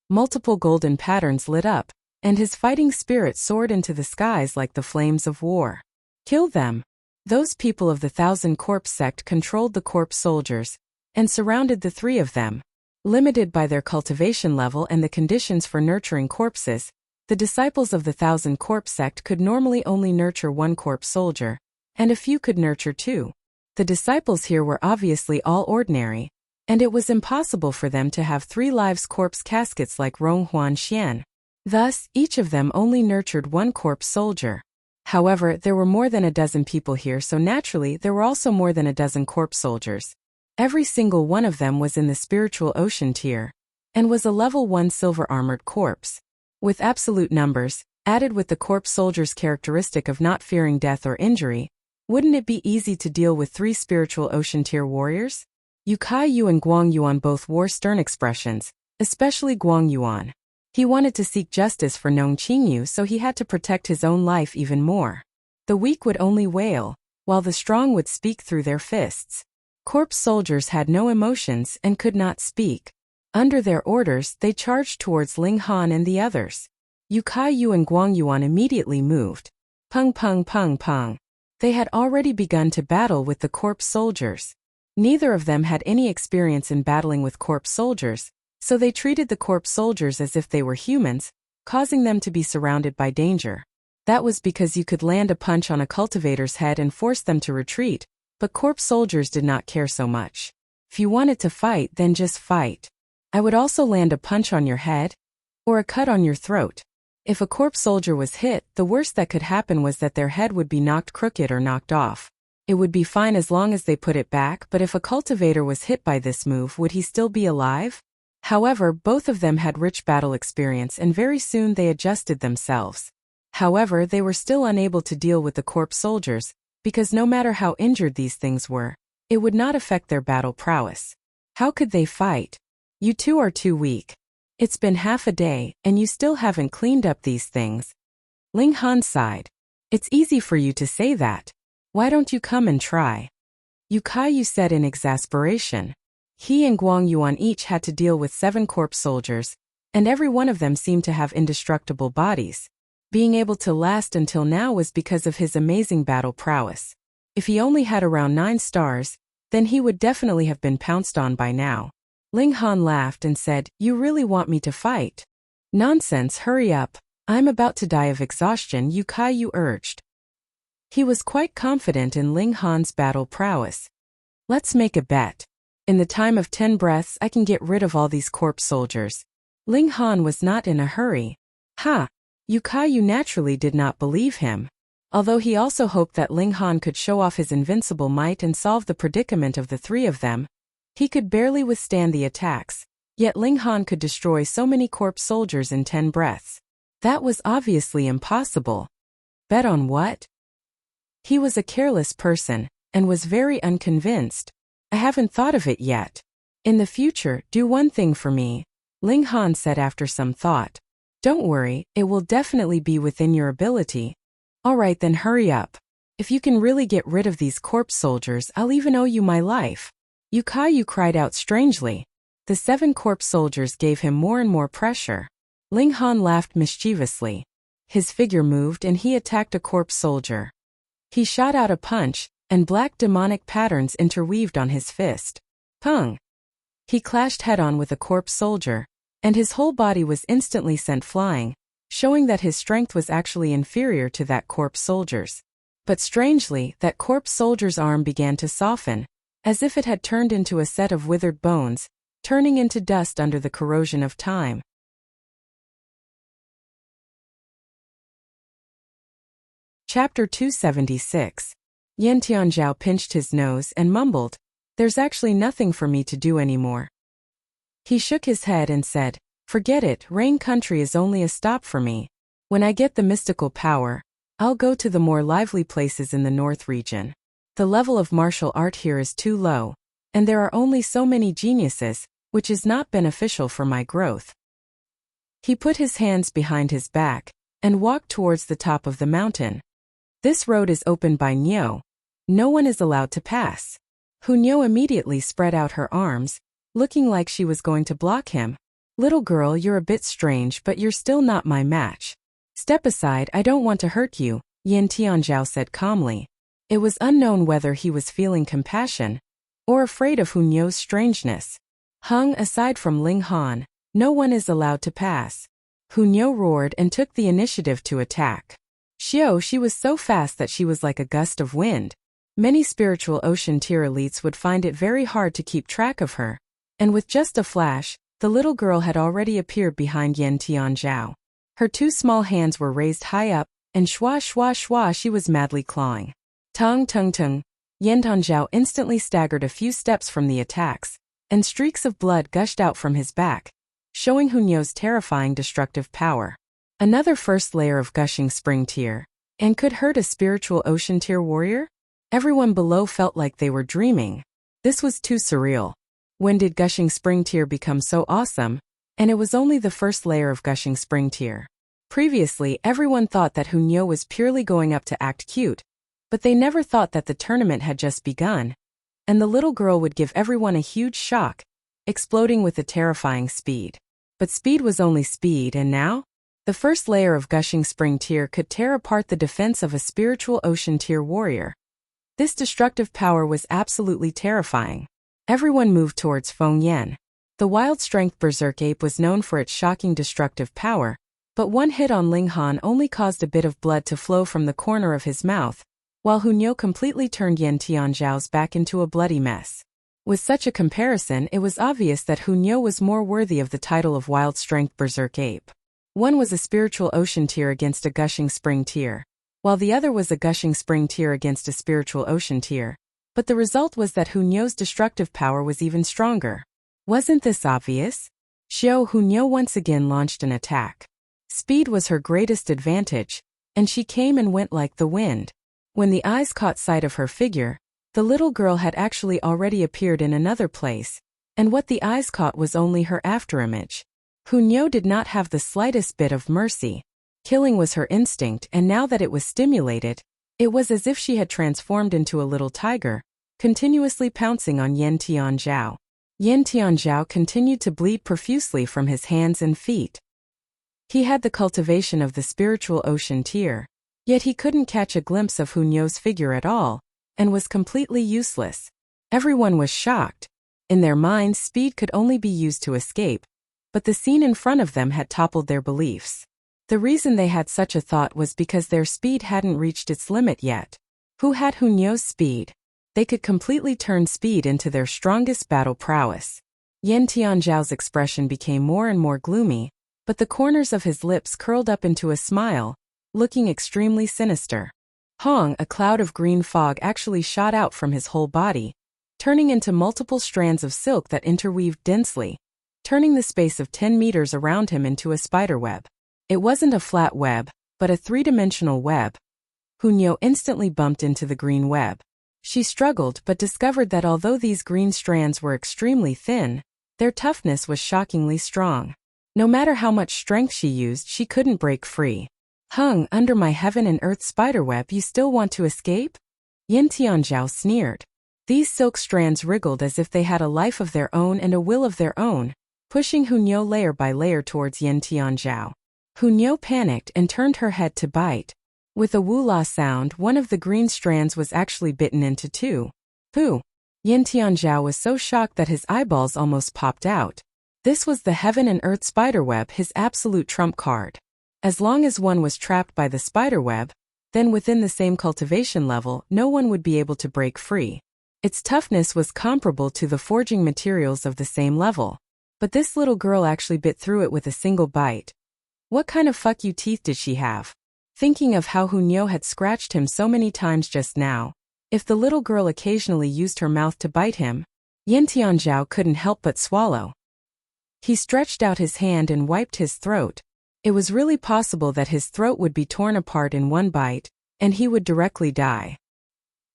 A: Multiple golden patterns lit up, and his fighting spirit soared into the skies like the flames of war. Kill them. Those people of the 1,000 Corpse sect controlled the corpse soldiers, and surrounded the 3 of them. Limited by their cultivation level and the conditions for nurturing corpses, the disciples of the 1,000 Corpse sect could normally only nurture 1 corpse soldier, and a few could nurture 2. The disciples here were obviously all ordinary, and it was impossible for them to have 3 lives corpse caskets like Rong Huan Xian. Thus, each of them only nurtured 1 corpse soldier. However, there were more than a dozen people here, so naturally there were also more than a dozen corpse soldiers. Every single one of them was in the spiritual ocean tier, and was a level 1 silver-armored corpse. With absolute numbers, added with the corpse soldier's characteristic of not fearing death or injury, wouldn't it be easy to deal with 3 spiritual ocean tier warriors? Yukayu and Guang Yuan both wore stern expressions, especially Guang Yuan. He wanted to seek justice for Nong Qingyu, so he had to protect his own life even more. The weak would only wail, while the strong would speak through their fists. Corpse soldiers had no emotions and could not speak. Under their orders, they charged towards Ling Han and the others. Yu Kaiyu and Guang Yuan immediately moved. Pung pung pung pung. They had already begun to battle with the corpse soldiers. Neither of them had any experience in battling with corpse soldiers, so they treated the corpse soldiers as if they were humans, causing them to be surrounded by danger. That was because you could land a punch on a cultivator's head and force them to retreat, but corpse soldiers did not care so much. If you wanted to fight, then just fight. I would also land a punch on your head, or a cut on your throat. If a corpse soldier was hit, the worst that could happen was that their head would be knocked crooked or knocked off. It would be fine as long as they put it back, but if a cultivator was hit by this move, would he still be alive? However, both of them had rich battle experience and very soon they adjusted themselves. However, they were still unable to deal with the corpse soldiers, because no matter how injured these things were, it would not affect their battle prowess. How could they fight? You two are too weak. It's been half a day, and you still haven't cleaned up these things. Ling Han sighed. It's easy for you to say that. Why don't you come and try? Yu Kaiyu said in exasperation. He and Guang Yuan each had to deal with 7 corpse soldiers, and every one of them seemed to have indestructible bodies. Being able to last until now was because of his amazing battle prowess. If he only had around 9 stars, then he would definitely have been pounced on by now. Ling Han laughed and said, You really want me to fight? Nonsense, hurry up. I'm about to die of exhaustion, Yu Kaiyu urged. He was quite confident in Ling Han's battle prowess. Let's make a bet. In the time of 10 breaths I can get rid of all these corpse soldiers. Ling Han was not in a hurry. Ha! Yu Kaiyu naturally did not believe him. Although he also hoped that Ling Han could show off his invincible might and solve the predicament of the 3 of them, he could barely withstand the attacks, yet Ling Han could destroy so many corpse soldiers in 10 breaths. That was obviously impossible. Bet on what? He was a careless person, and was very unconvinced. I haven't thought of it yet. In the future, do one thing for me, Ling Han said after some thought. Don't worry, it will definitely be within your ability. Alright then hurry up. If you can really get rid of these corpse soldiers, I'll even owe you my life. Yu Kaiyu cried out strangely. The 7 corpse soldiers gave him more and more pressure. Ling Han laughed mischievously. His figure moved and he attacked a corpse soldier. He shot out a punch, and black demonic patterns interweaved on his fist. Pung! He clashed head-on with a corpse soldier, and his whole body was instantly sent flying, showing that his strength was actually inferior to that corpse soldier's. But strangely, that corpse soldier's arm began to soften, as if it had turned into a set of withered bones, turning into dust under the corrosion of time. Chapter 276. Yan Tianzhao pinched his nose and mumbled, There's actually nothing for me to do anymore. He shook his head and said, Forget it, Rain Country is only a stop for me. When I get the mystical power, I'll go to the more lively places in the north region. The level of martial art here is too low, and there are only so many geniuses, which is not beneficial for my growth. He put his hands behind his back, and walked towards the top of the mountain. This road is opened by Niu. No one is allowed to pass. Niu immediately spread out her arms, looking like she was going to block him. Little girl, you're a bit strange, but you're still not my match. Step aside, I don't want to hurt you, Yan Tianzhao said calmly. It was unknown whether he was feeling compassion, or afraid of Niu's strangeness. Aside from Ling Han, no one is allowed to pass. Niu roared and took the initiative to attack. She was so fast that she was like a gust of wind. Many spiritual ocean tier elites would find it very hard to keep track of her. And with just a flash, the little girl had already appeared behind Yan Tianzhao. Her 2 small hands were raised high up, and shwa shwa shwa she was madly clawing. Tung tung tung. Yan Tianzhao instantly staggered a few steps from the attacks, and streaks of blood gushed out from his back, showing Niu's terrifying destructive power. Another first layer of gushing spring tier, and could hurt a spiritual ocean tier warrior? Everyone below felt like they were dreaming. This was too surreal. When did gushing spring tier become so awesome? And it was only the first layer of gushing spring tier. Previously, everyone thought that Hunyo was purely going up to act cute, but they never thought that the tournament had just begun, and the little girl would give everyone a huge shock, exploding with a terrifying speed. But speed was only speed, and now? The first layer of gushing spring tear could tear apart the defense of a spiritual ocean tier warrior. This destructive power was absolutely terrifying. Everyone moved towards Feng Yan. The wild strength berserk ape was known for its shocking destructive power, but one hit on Ling Han only caused a bit of blood to flow from the corner of his mouth, while Hunyo completely turned Yan Tianzhao's back into a bloody mess. With such a comparison, it was obvious that Hunyo was more worthy of the title of wild strength berserk ape. One was a spiritual ocean tier against a gushing spring tier, while the other was a gushing spring tier against a spiritual ocean tier. But the result was that Hunyo's destructive power was even stronger. Wasn't this obvious? Xiao Hunyo once again launched an attack. Speed was her greatest advantage, and she came and went like the wind. When the eyes caught sight of her figure, the little girl had actually already appeared in another place, and what the eyes caught was only her afterimage. Hunyo did not have the slightest bit of mercy. Killing was her instinct, and now that it was stimulated, it was as if she had transformed into a little tiger, continuously pouncing on Yan Tianzhao. Yan Tianzhao continued to bleed profusely from his hands and feet. He had the cultivation of the spiritual ocean tier, yet he couldn't catch a glimpse of Hunyo's figure at all, and was completely useless. Everyone was shocked. In their minds, speed could only be used to escape, but the scene in front of them had toppled their beliefs. The reason they had such a thought was because their speed hadn't reached its limit yet. Who had Hunyo's speed? They could completely turn speed into their strongest battle prowess. Yan Tianzhao's expression became more and more gloomy, but the corners of his lips curled up into a smile, looking extremely sinister. Hong, a cloud of green fog actually shot out from his whole body, turning into multiple strands of silk that interweaved densely, turning the space of 10 meters around him into a spiderweb. It wasn't a flat web, but a three-dimensional web. Hunyo instantly bumped into the green web. She struggled but discovered that although these green strands were extremely thin, their toughness was shockingly strong. No matter how much strength she used, she couldn't break free. Hung, under my heaven and earth spiderweb, you still want to escape? Yan Tianzhao sneered. These silk strands wriggled as if they had a life of their own and a will of their own, pushing Hunyo layer by layer towards Yan Tianzhao. Hunyo panicked and turned her head to bite. With a woo-la sound, one of the green strands was actually bitten into two. Pooh! Yan Tianzhao was so shocked that his eyeballs almost popped out. This was the heaven and earth spiderweb, his absolute trump card. As long as one was trapped by the spiderweb, then within the same cultivation level, no one would be able to break free. Its toughness was comparable to the forging materials of the same level. But this little girl actually bit through it with a single bite. What kind of fuck you teeth did she have? Thinking of how Hunyo had scratched him so many times just now, if the little girl occasionally used her mouth to bite him, Yan Tianzhao couldn't help but swallow. He stretched out his hand and wiped his throat. It was really possible that his throat would be torn apart in one bite, and he would directly die.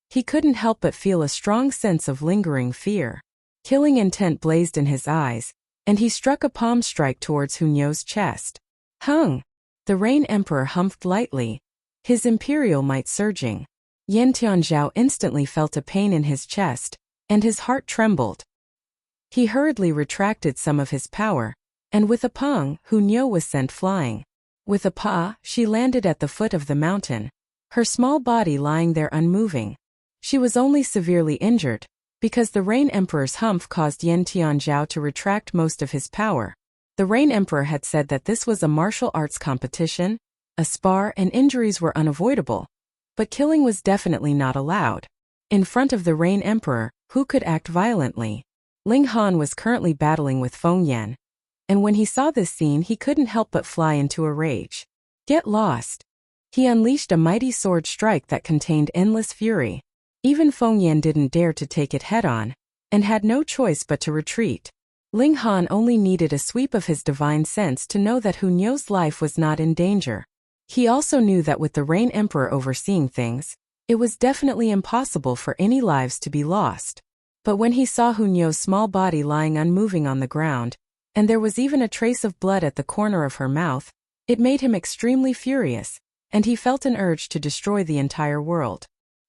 A: He couldn't help but feel a strong sense of lingering fear. Killing intent blazed in his eyes, and he struck a palm strike towards Hunyo's chest. Hung! The Rain Emperor humphed lightly, his imperial might surging. Yan Tianzhao instantly felt a pain in his chest, and his heart trembled. He hurriedly retracted some of his power, and with a pong, Hunyo was sent flying. With a paw, she landed at the foot of the mountain, her small body lying there unmoving. She was only severely injured, because the Rain Emperor's hump caused Yan Tianzhao to retract most of his power. The Rain Emperor had said that this was a martial arts competition, a spar, and injuries were unavoidable. But killing was definitely not allowed. In front of the Rain Emperor, who could act violently? Ling Han was currently battling with Feng Yan, and when he saw this scene he couldn't help but fly into a rage. Get lost! He unleashed a mighty sword strike that contained endless fury. Even Feng Yan didn't dare to take it head-on, and had no choice but to retreat. Ling Han only needed a sweep of his divine sense to know that Hunyo's life was not in danger. He also knew that with the Rain Emperor overseeing things, it was definitely impossible for any lives to be lost. But when he saw Hunyo's small body lying unmoving on the ground, and there was even a trace of blood at the corner of her mouth, It made him extremely furious, and he felt an urge to destroy the entire world.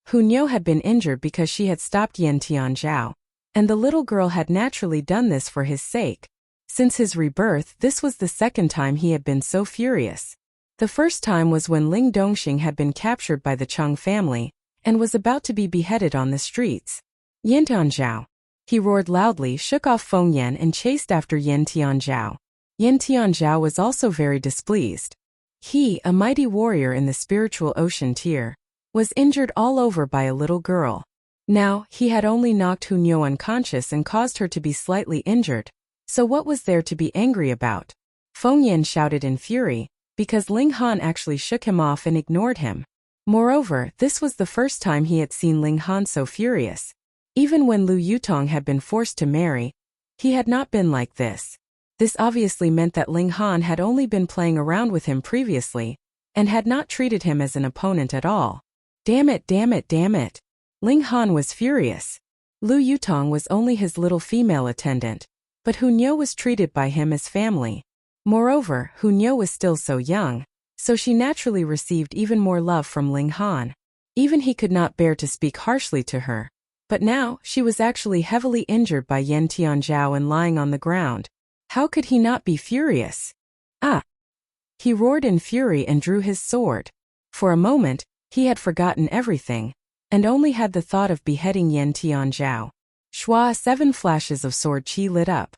A: Hunyou had been injured because she had stopped Yan Tianzhao, and the little girl had naturally done this for his sake. Since his rebirth, this was the second time he had been so furious. The first time was when Ling Dongxing had been captured by the Cheng family, and was about to be beheaded on the streets. Yan Tianzhao! He roared loudly, shook off Feng Yan and chased after Yan Tianzhao. Yan Tianzhao was also very displeased. He, a mighty warrior in the spiritual ocean tier, was injured all over by a little girl. Now, he had only knocked Hunyou unconscious and caused her to be slightly injured. So what was there to be angry about? Feng Yan shouted in fury, because Ling Han actually shook him off and ignored him. Moreover, this was the first time he had seen Ling Han so furious. Even when Lu Yutong had been forced to marry, he had not been like this. This obviously meant that Ling Han had only been playing around with him previously, and had not treated him as an opponent at all. Damn it, damn it, damn it. Ling Han was furious. Lu Yutong was only his little female attendant, but Hunyou was treated by him as family. Moreover, Hunyou was still so young, so she naturally received even more love from Ling Han. Even he could not bear to speak harshly to her. But now, she was actually heavily injured by Yan Tianzhao and lying on the ground. How could he not be furious? Ah! He roared in fury and drew his sword. For a moment, he had forgotten everything, and only had the thought of beheading Yan Tianzhao. Shua, 7 flashes of sword qi lit up.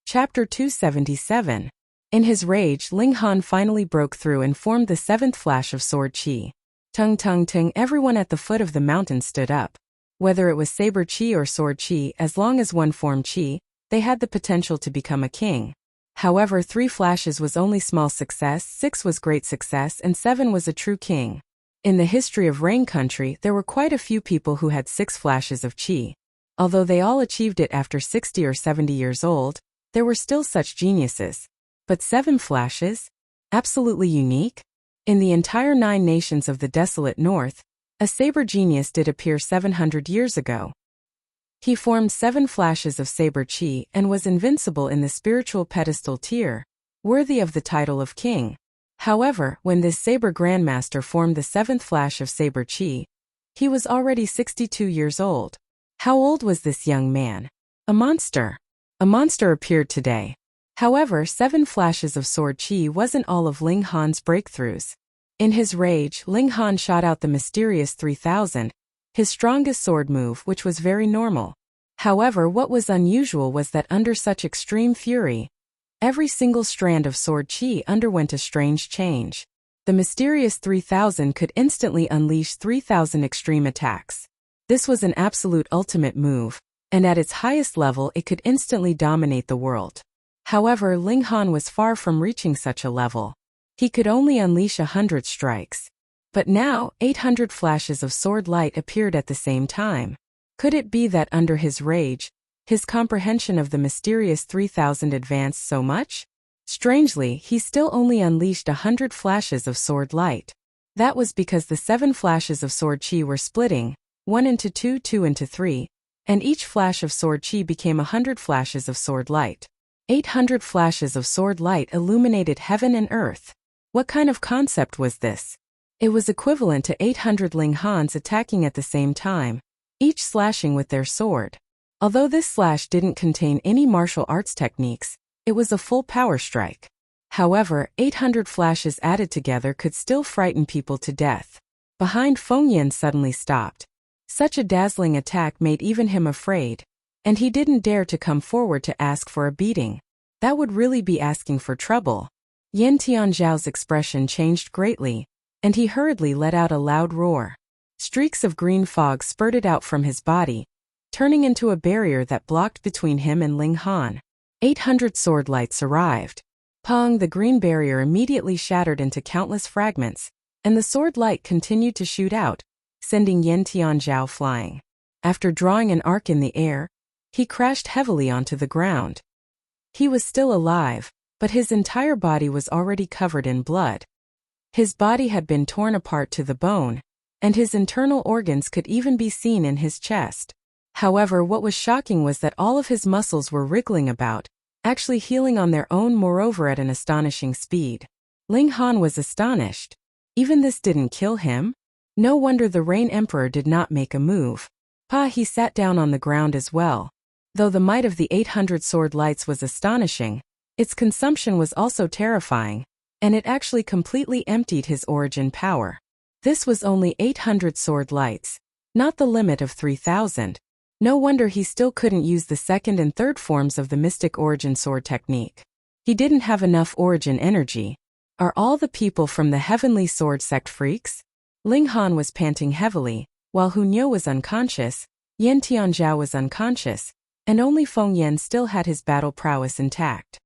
A: Chapter 277. In his rage, Ling Han finally broke through and formed the 7th flash of sword qi. Tung tung tung, everyone at the foot of the mountain stood up. Whether it was saber qi or sword qi, as long as one formed qi, they had the potential to become a king. However, 3 flashes was only small success, 6 was great success, and 7 was a true king. In the history of Rain Country, there were quite a few people who had 6 flashes of qi. Although they all achieved it after 60 or 70 years old, there were still such geniuses. But 7 flashes? Absolutely unique? In the entire 9 nations of the desolate north, a saber genius did appear 700 years ago. He formed 7 flashes of saber qi and was invincible in the spiritual pedestal tier, worthy of the title of king. However, when this saber grandmaster formed the 7th flash of saber qi, he was already 62 years old. How old was this young man? A monster. A monster appeared today. However, 7 flashes of sword qi wasn't all of Ling Han's breakthroughs. In his rage, Ling Han shot out the mysterious 3000, his strongest sword move, which was very normal. However, what was unusual was that under such extreme fury, every single strand of sword qi underwent a strange change. The mysterious 3000 could instantly unleash 3000 extreme attacks. This was an absolute ultimate move, and at its highest level it could instantly dominate the world. However, Ling Han was far from reaching such a level. He could only unleash 100 strikes. But now, 800 flashes of sword light appeared at the same time. Could it be that under his rage, his comprehension of the mysterious 3000 advanced so much? Strangely, he still only unleashed 100 flashes of sword light. That was because the 7 flashes of sword qi were splitting, 1 into 2, 2 into 3, and each flash of sword qi became 100 flashes of sword light. 800 flashes of sword light illuminated heaven and earth. What kind of concept was this? It was equivalent to 800 Ling Hans attacking at the same time, each slashing with their sword. Although this slash didn't contain any martial arts techniques, it was a full power strike. However, 800 flashes added together could still frighten people to death. Behind, Feng Yan suddenly stopped. Such a dazzling attack made even him afraid, and he didn't dare to come forward to ask for a beating. That would really be asking for trouble. Yan Tianzhao's expression changed greatly, and he hurriedly let out a loud roar. Streaks of green fog spurted out from his body, turning into a barrier that blocked between him and Ling Han. 800 sword lights arrived. Pong! The green barrier immediately shattered into countless fragments, and the sword light continued to shoot out, sending Yan Tianzhao flying. After drawing an arc in the air, he crashed heavily onto the ground. He was still alive, but his entire body was already covered in blood. His body had been torn apart to the bone, and his internal organs could even be seen in his chest. However, what was shocking was that all of his muscles were wriggling about, actually healing on their own, moreover at an astonishing speed. Ling Han was astonished. Even this didn't kill him? No wonder the Rain Emperor did not make a move. He sat down on the ground as well. Though the might of the 800 sword lights was astonishing, its consumption was also terrifying, and it actually completely emptied his origin power. This was only 800 sword lights, not the limit of 3,000. No wonder he still couldn't use the second and third forms of the mystic origin sword technique. He didn't have enough origin energy. Are all the people from the heavenly sword sect freaks? Ling Han was panting heavily, while Hu Niu was unconscious, Yan Tianzhao was unconscious, and only Feng Yan still had his battle prowess intact.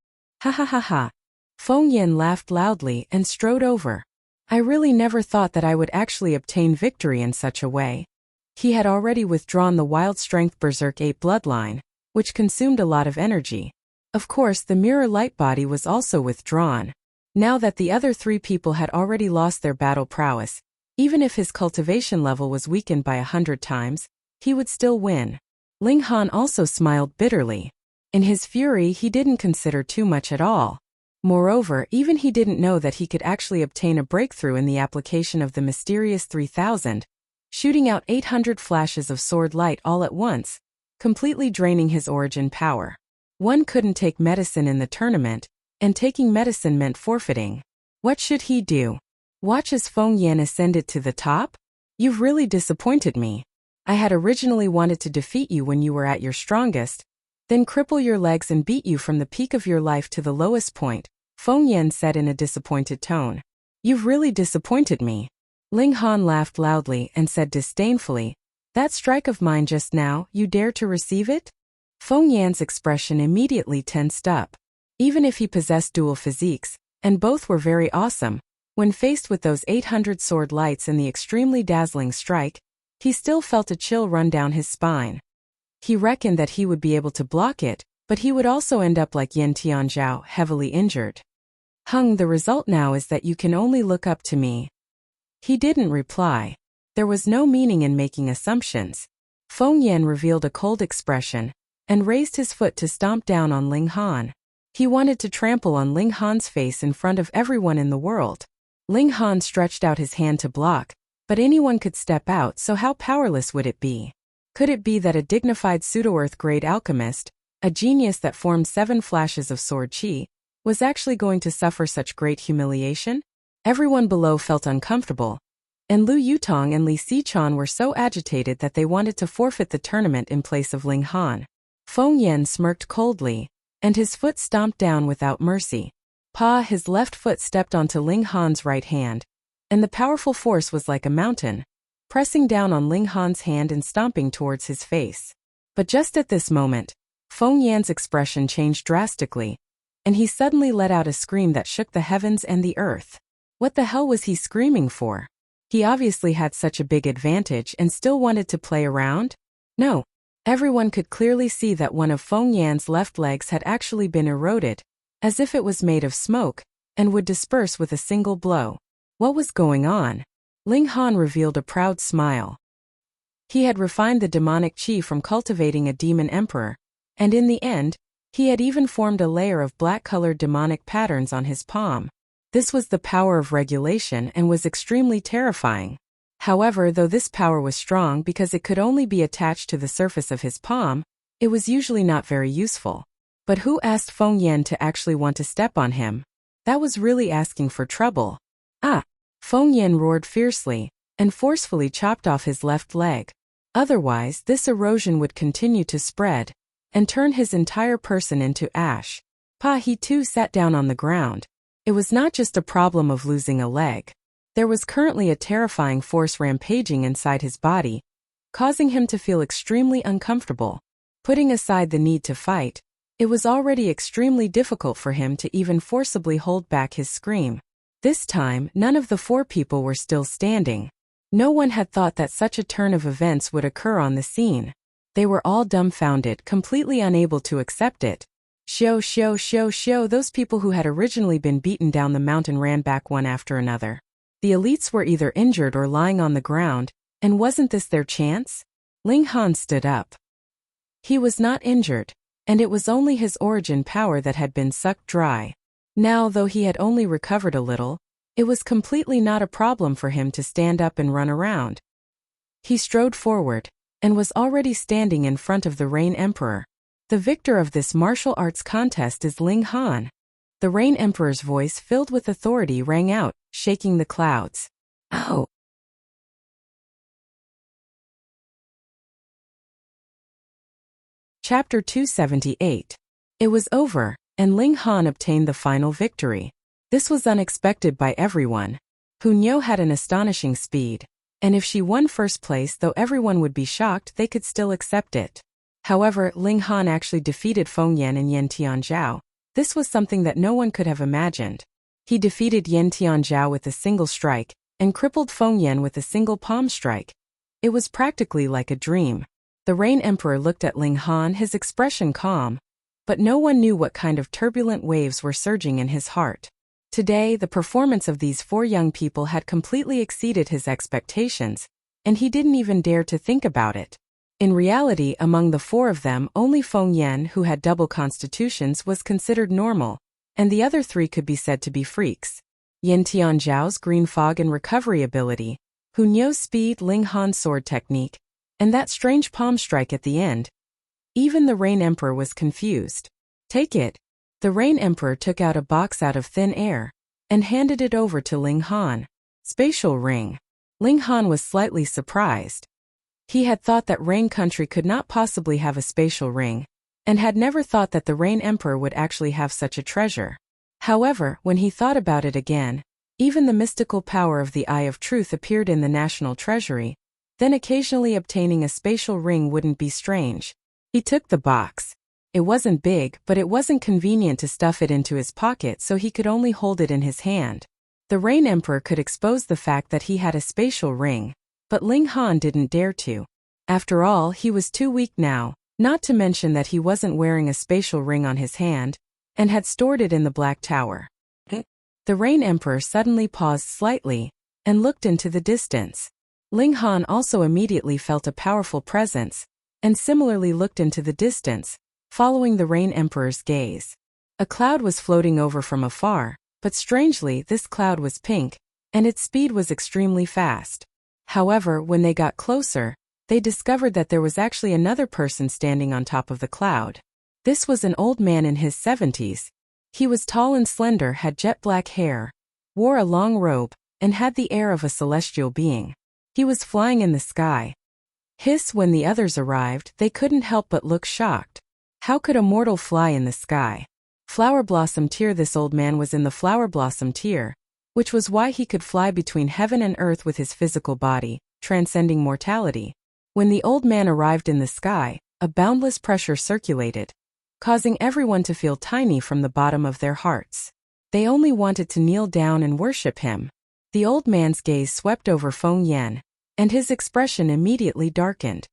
A: Ha ha ha ha. Feng Yan laughed loudly and strode over. I really never thought that I would actually obtain victory in such a way. He had already withdrawn the Wild Strength Berserk 8 bloodline, which consumed a lot of energy. Of course, the mirror light body was also withdrawn. Now that the other three people had already lost their battle prowess, even if his cultivation level was weakened by 100 times, he would still win. Ling Han also smiled bitterly. In his fury, he didn't consider too much at all. Moreover, even he didn't know that he could actually obtain a breakthrough in the application of the mysterious 3000, shooting out 800 flashes of sword light all at once, completely draining his origin power. One couldn't take medicine in the tournament, and taking medicine meant forfeiting. What should he do? Watch as Feng Yan ascended to the top? You've really disappointed me. I had originally wanted to defeat you when you were at your strongest, then cripple your legs and beat you from the peak of your life to the lowest point, Feng Yan said in a disappointed tone. You've really disappointed me. Ling Han laughed loudly and said disdainfully, that strike of mine just now, you dare to receive it? Feng Yan's expression immediately tensed up. Even if he possessed dual physiques, and both were very awesome, when faced with those 800 sword lights and the extremely dazzling strike, he still felt a chill run down his spine. He reckoned that he would be able to block it, but he would also end up like Yan Tianzhao, heavily injured. The result now is that you can only look up to me. He didn't reply. There was no meaning in making assumptions. Feng Yan revealed a cold expression, and raised his foot to stomp down on Ling Han. He wanted to trample on Ling Han's face in front of everyone in the world. Ling Han stretched out his hand to block, but anyone could step out, so how powerless would it be? Could it be that a dignified pseudo-earth-grade alchemist, a genius that formed 7 flashes of sword chi, was actually going to suffer such great humiliation? Everyone below felt uncomfortable, and Lu Yutong and Li Sichuan were so agitated that they wanted to forfeit the tournament in place of Ling Han. Feng Yan smirked coldly, and his foot stomped down without mercy. His left foot stepped onto Ling Han's right hand, and the powerful force was like a mountain, pressing down on Ling Han's hand and stomping towards his face. But just at this moment, Feng Yan's expression changed drastically, and he suddenly let out a scream that shook the heavens and the earth. What the hell was he screaming for? He obviously had such a big advantage and still wanted to play around? No. Everyone could clearly see that one of Feng Yan's left legs had actually been eroded, as if it was made of smoke, and would disperse with a single blow. What was going on? Ling Han revealed a proud smile. He had refined the demonic chi from cultivating a demon emperor, and in the end, he had even formed a layer of black-colored demonic patterns on his palm. This was the power of regulation and was extremely terrifying. However, though this power was strong because it could only be attached to the surface of his palm, it was usually not very useful. But who asked Feng Yan to actually want to step on him? That was really asking for trouble. Feng Yan roared fiercely, and forcefully chopped off his left leg. Otherwise, this erosion would continue to spread, and turn his entire person into ash. He too sat down on the ground. It was not just a problem of losing a leg. There was currently a terrifying force rampaging inside his body, causing him to feel extremely uncomfortable. Putting aside the need to fight, it was already extremely difficult for him to even forcibly hold back his scream. This time, none of the 4 people were still standing. No one had thought that such a turn of events would occur on the scene. They were all dumbfounded, completely unable to accept it. Those people who had originally been beaten down the mountain ran back one after another. The elites were either injured or lying on the ground, and wasn't this their chance? Ling Han stood up. He was not injured, and it was only his origin power that had been sucked dry. Now, though he had only recovered a little, it was completely not a problem for him to stand up and run around. He strode forward, and was already standing in front of the Rain Emperor. The victor of this martial arts contest is Ling Han. The Rain Emperor's voice, filled with authority, rang out, shaking the clouds. Oh! Chapter 278. It was over, and Ling Han obtained the final victory. This was unexpected by everyone. Hunyo had an astonishing speed, and if she won first place, though everyone would be shocked, they could still accept it. However, Ling Han actually defeated Feng Yan and Yan Tianzhao. This was something that no one could have imagined. He defeated Yan Tianzhao with a single strike, and crippled Feng Yan with a single palm strike. It was practically like a dream. The Rain Emperor looked at Ling Han, his expression calm, but no one knew what kind of turbulent waves were surging in his heart. Today, the performance of these four young people had completely exceeded his expectations, and he didn't even dare to think about it. In reality, among the four of them, only Feng Yan, who had double constitutions, was considered normal, and the other three could be said to be freaks. Yan Tianzhao's green fog and recovery ability, Hunyo's speed, Ling Han's sword technique, and that strange palm strike at the end. Even the Rain Emperor was confused. Take it. The Rain Emperor took out a box out of thin air and handed it over to Ling Han. Spatial ring. Ling Han was slightly surprised. He had thought that Rain Country could not possibly have a spatial ring, and had never thought that the Rain Emperor would actually have such a treasure. However, when he thought about it again, even the mystical power of the Eye of Truth appeared in the national treasury, then occasionally obtaining a spatial ring wouldn't be strange. He took the box. It wasn't big, but it wasn't convenient to stuff it into his pocket, so he could only hold it in his hand. The Rain Emperor could expose the fact that he had a spatial ring, but Ling Han didn't dare to. After all, he was too weak now, not to mention that he wasn't wearing a spatial ring on his hand, and had stored it in the Black Tower. The Rain Emperor suddenly paused slightly, and looked into the distance. Ling Han also immediately felt a powerful presence, and similarly looked into the distance, following the Rain Emperor's gaze. A cloud was floating over from afar, but strangely this cloud was pink, and its speed was extremely fast. However, when they got closer, they discovered that there was actually another person standing on top of the cloud. This was an old man in his 70s. He was tall and slender, had jet black hair, wore a long robe, and had the air of a celestial being. He was flying in the sky. When the others arrived, they couldn't help but look shocked. How could a mortal fly in the sky? Flower Blossom tier. This old man was in the Flower Blossom tier, which was why he could fly between heaven and earth with his physical body, transcending mortality. When the old man arrived in the sky, a boundless pressure circulated, causing everyone to feel tiny from the bottom of their hearts. They only wanted to kneel down and worship him. The old man's gaze swept over Feng Yan, and his expression immediately darkened.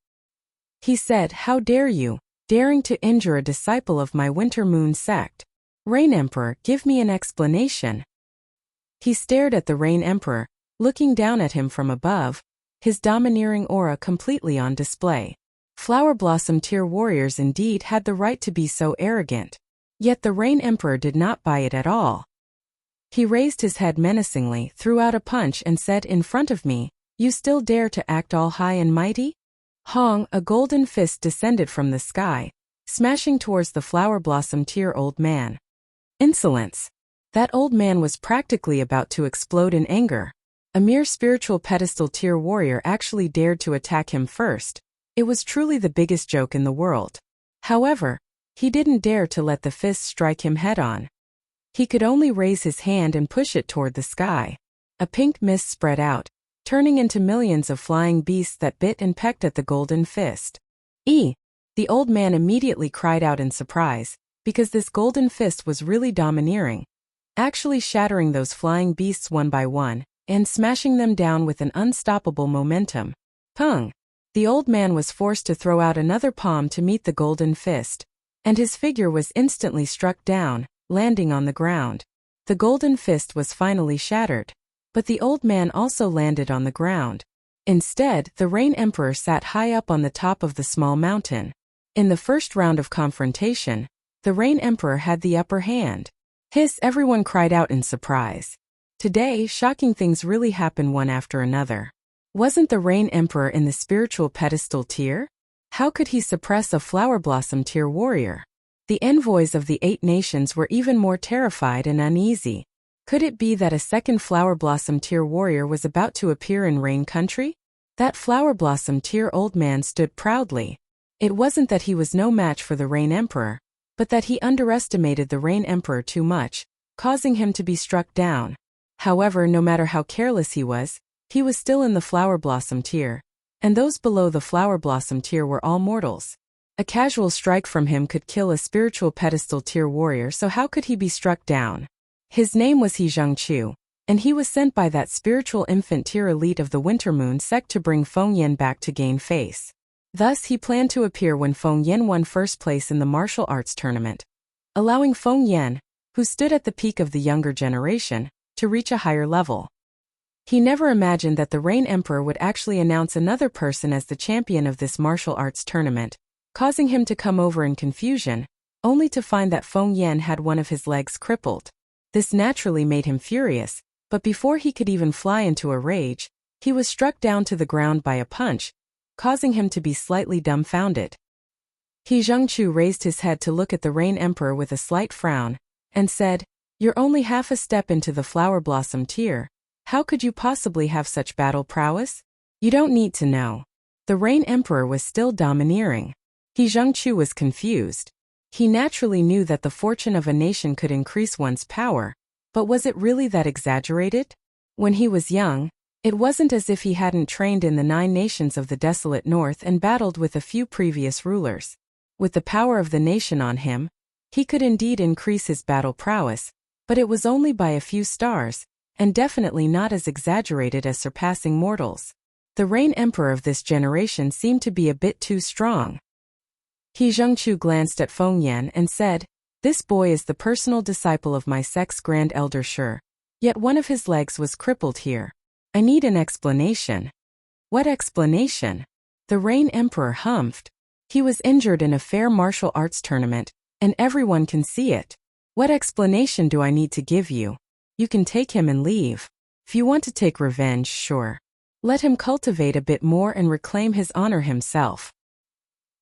A: He said, "How dare you, daring to injure a disciple of my Winter Moon sect? Rain Emperor, give me an explanation." He stared at the Rain Emperor, looking down at him from above, his domineering aura completely on display. Flower Blossom tier warriors indeed had the right to be so arrogant. Yet the Rain Emperor did not buy it at all. He raised his head menacingly, threw out a punch and said, "In front of me, you still dare to act all high and mighty?" Hong, a golden fist descended from the sky, smashing towards the Flower Blossom tier old man. Insolence. That old man was practically about to explode in anger. A mere spiritual pedestal tier warrior actually dared to attack him first. It was truly the biggest joke in the world. However, he didn't dare to let the fist strike him head-on. He could only raise his hand and push it toward the sky. A pink mist spread out, turning into millions of flying beasts that bit and pecked at the golden fist. The old man immediately cried out in surprise, because this golden fist was really domineering, actually shattering those flying beasts one by one, and smashing them down with an unstoppable momentum. Pung! The old man was forced to throw out another palm to meet the golden fist, and his figure was instantly struck down, landing on the ground. The golden fist was finally shattered, but the old man also landed on the ground. Instead, the Rain Emperor sat high up on the top of the small mountain. In the first round of confrontation, the Rain Emperor had the upper hand. Hiss! Everyone cried out in surprise. Today, shocking things really happen one after another. Wasn't the Rain Emperor in the spiritual pedestal tier? How could he suppress a flower blossom tier warrior? The envoys of the 8 nations were even more terrified and uneasy. Could it be that a second flower blossom tier warrior was about to appear in Rain Country? That flower blossom tier old man stood proudly. It wasn't that he was no match for the Rain Emperor, but that he underestimated the Rain Emperor too much, causing him to be struck down. However, no matter how careless he was still in the flower blossom tier, and those below the flower blossom tier were all mortals. A casual strike from him could kill a spiritual pedestal tier warrior, so how could he be struck down? His name was He Zhengqiu, and he was sent by that spiritual infant tier elite of the Winter Moon sect to bring Feng Yan back to gain face. Thus he planned to appear when Feng Yan won first place in the martial arts tournament, allowing Feng Yan, who stood at the peak of the younger generation, to reach a higher level. He never imagined that the Rain Emperor would actually announce another person as the champion of this martial arts tournament, causing him to come over in confusion, only to find that Feng Yan had one of his legs crippled. This naturally made him furious, but before he could even fly into a rage, he was struck down to the ground by a punch, causing him to be slightly dumbfounded. He Zhengqiu raised his head to look at the Rain Emperor with a slight frown, and said, "You're only half a step into the flower blossom tier. How could you possibly have such battle prowess? You don't need to know." The Rain Emperor was still domineering. He Zhengqiu was confused. He naturally knew that the fortune of a nation could increase one's power, but was it really that exaggerated? When he was young, it wasn't as if he hadn't trained in the 9 nations of the desolate north and battled with a few previous rulers. With the power of the nation on him, he could indeed increase his battle prowess, but it was only by a few stars, and definitely not as exaggerated as surpassing mortals. The Rain Emperor of this generation seemed to be a bit too strong. He Zhengqiu glanced at Feng Yan and said, "This boy is the personal disciple of my sect's Grand Elder Shi, yet one of his legs was crippled here. I need an explanation." "What explanation?" The Rain Emperor humphed. "He was injured in a fair martial arts tournament, and everyone can see it. What explanation do I need to give you? You can take him and leave. If you want to take revenge, sure. Let him cultivate a bit more and reclaim his honor himself."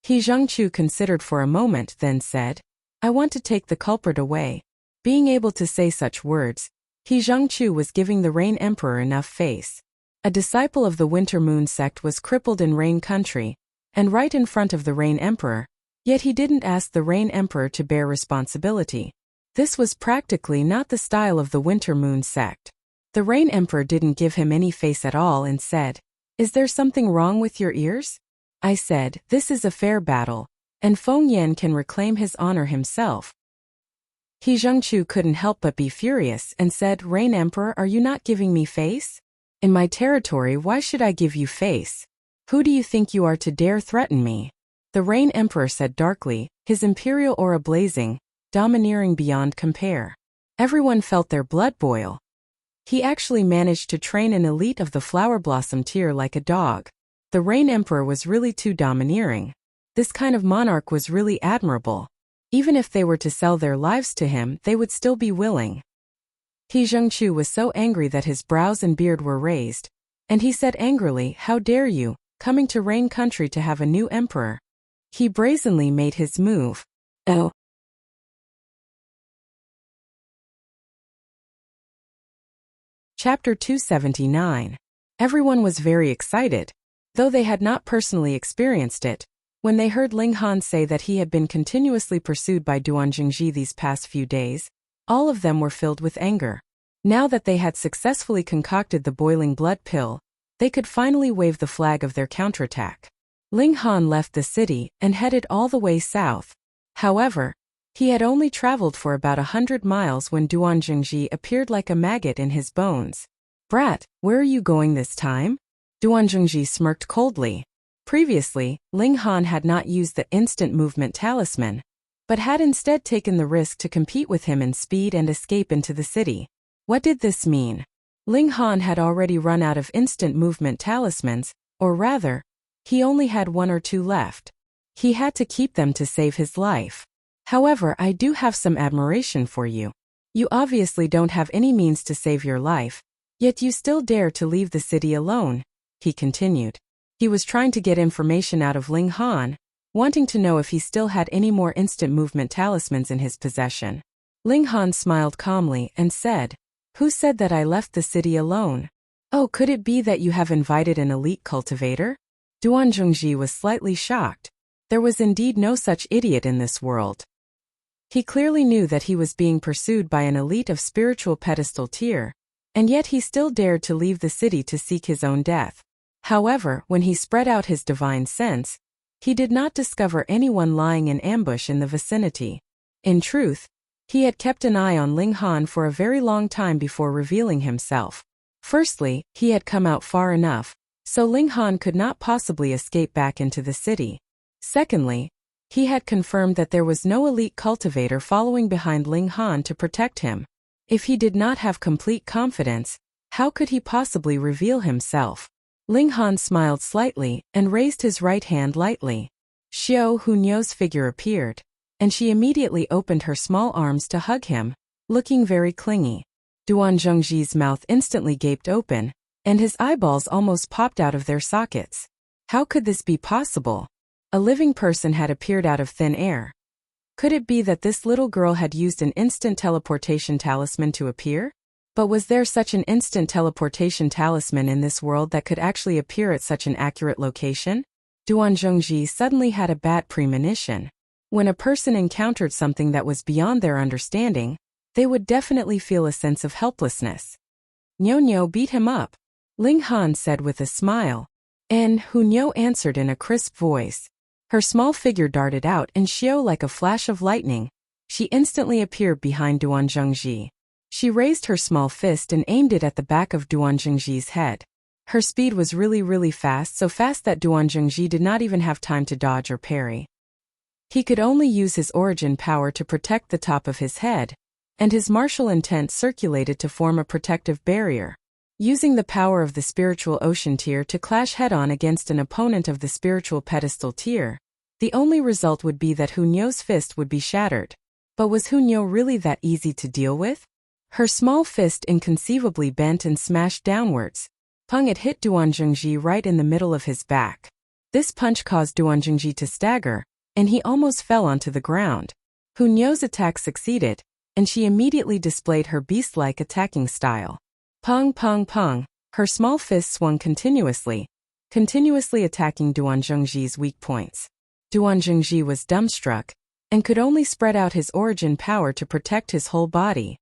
A: He Zhengqiu considered for a moment, then said, "I want to take the culprit away." Being able to say such words, He Zhengqiu was giving the Rain Emperor enough face. A disciple of the Winter Moon sect was crippled in Rain Country, and right in front of the Rain Emperor, yet he didn't ask the Rain Emperor to bear responsibility. This was practically not the style of the Winter Moon sect. The Rain Emperor didn't give him any face at all and said, "Is there something wrong with your ears?" I said, "This is a fair battle, and Feng Yan can reclaim his honor himself." He Zhengqiu couldn't help but be furious and said, "Rain Emperor, are you not giving me face? In my territory, why should I give you face? Who do you think you are to dare threaten me?" The Rain Emperor said darkly, his imperial aura blazing, domineering beyond compare. Everyone felt their blood boil. He actually managed to train an elite of the flower blossom tier like a dog. The Rain Emperor was really too domineering. This kind of monarch was really admirable. Even if they were to sell their lives to him, they would still be willing. He Zhengqiu was so angry that his brows and beard were raised, and he said angrily, "How dare you, coming to Rain Country to have a new emperor?" He brazenly made his move. Oh. Chapter 279. Everyone was very excited, though they had not personally experienced it, when they heard Ling Han say that he had been continuously pursued by Duan Jingji these past few days. All of them were filled with anger. Now that they had successfully concocted the boiling blood pill, they could finally wave the flag of their counterattack. Ling Han left the city and headed all the way south. However, he had only traveled for about 100 miles when Duan Jingji appeared like a maggot in his bones. "Brat, where are you going this time?" Duan Jingji smirked coldly. Previously, Ling Han had not used the instant movement talisman, but had instead taken the risk to compete with him in speed and escape into the city. What did this mean? Ling Han had already run out of instant movement talismans, or rather, he only had 1 or 2 left. He had to keep them to save his life. However, I do have some admiration for you. You obviously don't have any means to save your life, yet you still dare to leave the city alone, he continued. He was trying to get information out of Ling Han, wanting to know if he still had any more instant movement talismans in his possession. Ling Han smiled calmly and said, "Who said that I left the city alone? Oh, could it be that you have invited an elite cultivator?" Duan Zhongji was slightly shocked. There was indeed no such idiot in this world. He clearly knew that he was being pursued by an elite of spiritual pedestal tier, and yet he still dared to leave the city to seek his own death. However, when he spread out his divine sense, he did not discover anyone lying in ambush in the vicinity. In truth, he had kept an eye on Ling Han for a very long time before revealing himself. Firstly, he had come out far enough, so Ling Han could not possibly escape back into the city. Secondly, he had confirmed that there was no elite cultivator following behind Ling Han to protect him. If he did not have complete confidence, how could he possibly reveal himself? Ling Han smiled slightly and raised his right hand lightly. Xiao Hunyo's figure appeared, and she immediately opened her small arms to hug him, looking very clingy. Duan Zhongji's mouth instantly gaped open, and his eyeballs almost popped out of their sockets. How could this be possible? A living person had appeared out of thin air. Could it be that this little girl had used an instant teleportation talisman to appear? But was there such an instant teleportation talisman in this world that could actually appear at such an accurate location? Duan Zhongji suddenly had a bad premonition. When a person encountered something that was beyond their understanding, they would definitely feel a sense of helplessness. "Nyo beat him up," Ling Han said with a smile. And Hunyo answered in a crisp voice. Her small figure darted out and Xiao like a flash of lightning. She instantly appeared behind Duan Zhongji. She raised her small fist and aimed it at the back of Duan Zhongji's head. Her speed was really fast, so fast that Duan Zhongji did not even have time to dodge or parry. He could only use his origin power to protect the top of his head, and his martial intent circulated to form a protective barrier. Using the power of the spiritual ocean tier to clash head-on against an opponent of the spiritual pedestal tier, the only result would be that Hunyo's fist would be shattered. But was Hunyo really that easy to deal with? Her small fist inconceivably bent and smashed downwards. Pung! It hit Duan Zhongji right in the middle of his back. This punch caused Duan Zhongji to stagger, and he almost fell onto the ground. Hunyo's attack succeeded, and she immediately displayed her beast-like attacking style. Pung! Pung! Pung! Her small fist swung continuously attacking Duan Zhongji's weak points. Duan Zhongji was dumbstruck, and could only spread out his origin power to protect his whole body.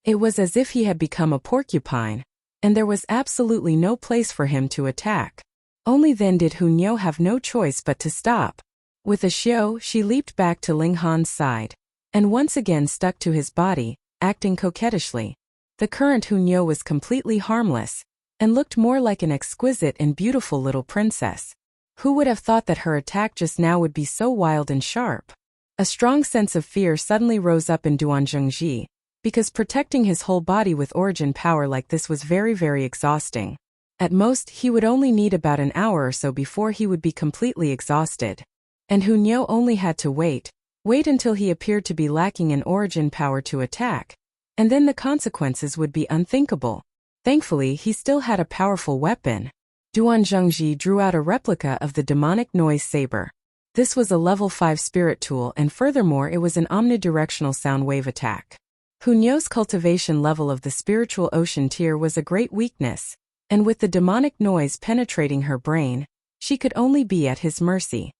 A: It was as if he had become a porcupine, and there was absolutely no place for him to attack. Only then did Hunyo have no choice but to stop. With a xiao, she leaped back to Ling Han's side, and once again stuck to his body, acting coquettishly. The current Hunyo was completely harmless, and looked more like an exquisite and beautiful little princess. Who would have thought that her attack just now would be so wild and sharp? A strong sense of fear suddenly rose up in Duan Zhongji, because protecting his whole body with origin power like this was very exhausting. At most, he would only need about an hour or so before he would be completely exhausted. And Hunyo only had to wait until he appeared to be lacking in origin power to attack, and then the consequences would be unthinkable. Thankfully, he still had a powerful weapon. Duan Zhongji drew out a replica of the demonic noise saber. This was a level 5 spirit tool, and furthermore it was an omnidirectional sound wave attack. Hunyo's cultivation level of the spiritual ocean tier was a great weakness, and with the demonic noise penetrating her brain, she could only be at his mercy.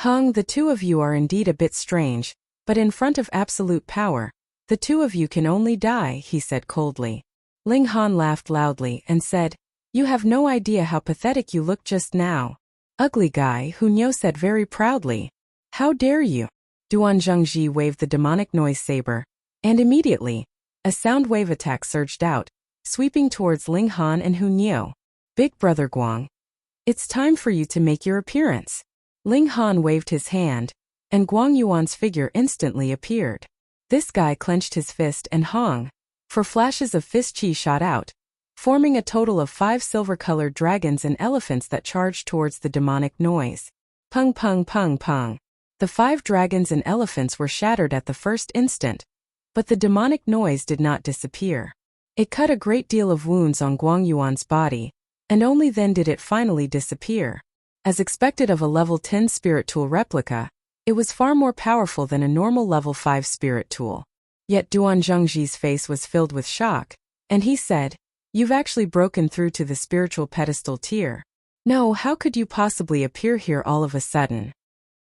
A: The two of you are indeed a bit strange, but in front of absolute power, the two of you can only die, he said coldly. Ling Han laughed loudly and said, "You have no idea how pathetic you looked just now." "Ugly guy," Hunyo said very proudly. "How dare you?" Duan Zhongji waved the demonic noise saber, and immediately, a sound wave attack surged out, sweeping towards Ling Han and Hunyo. "Big brother Guang, it's time for you to make your appearance." Ling Han waved his hand, and Guang Yuan's figure instantly appeared. This guy clenched his fist and hung. For flashes of fist chi shot out, forming a total of 5 silver-colored dragons and elephants that charged towards the demonic noise. Pung pung pung pung. The 5 dragons and elephants were shattered at the first instant, but the demonic noise did not disappear. It cut a great deal of wounds on Guangyuan's body, and only then did it finally disappear. As expected of a level 10 spirit tool replica, it was far more powerful than a normal level 5 spirit tool. Yet Duan Zhengji's face was filled with shock, and he said, "You've actually broken through to the spiritual pedestal tier. No, how could you possibly appear here all of a sudden?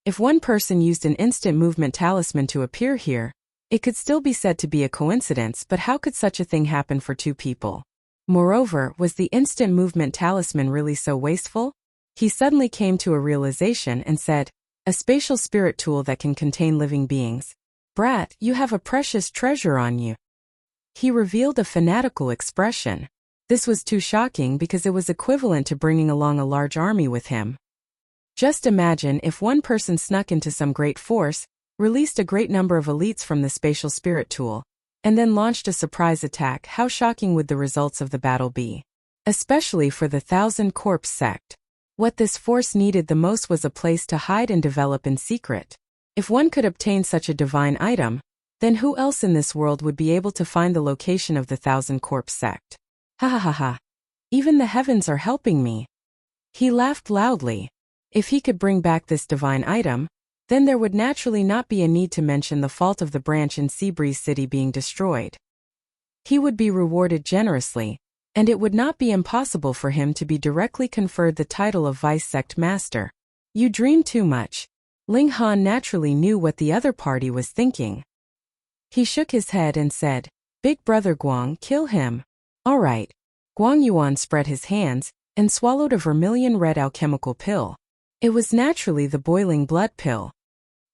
A: If one person used an instant movement talisman to appear here, it could still be said to be a coincidence, but how could such a thing happen for 2 people? Moreover, was the instant movement talisman really so wasteful?" He suddenly came to a realization and said, "A spatial spirit tool that can contain living beings. Brat, you have a precious treasure on you." He revealed a fanatical expression. This was too shocking because it was equivalent to bringing along a large army with him. Just imagine if one person snuck into some great force, released a great number of elites from the spatial spirit tool, and then launched a surprise attack. How shocking would the results of the battle be? Especially for the Thousand Corpse sect. What this force needed the most was a place to hide and develop in secret. If one could obtain such a divine item, then who else in this world would be able to find the location of the Thousand Corpse sect? Ha ha ha ha. Even the heavens are helping me. He laughed loudly. If he could bring back this divine item, then there would naturally not be a need to mention the fault of the branch in Seabreeze City being destroyed. He would be rewarded generously, and it would not be impossible for him to be directly conferred the title of Vice Sect Master. You dream too much. Ling Han naturally knew what the other party was thinking. He shook his head and said, "Big brother Guang, kill him." "All right." Guang Yuan spread his hands and swallowed a vermilion red alchemical pill. It was naturally the boiling blood pill.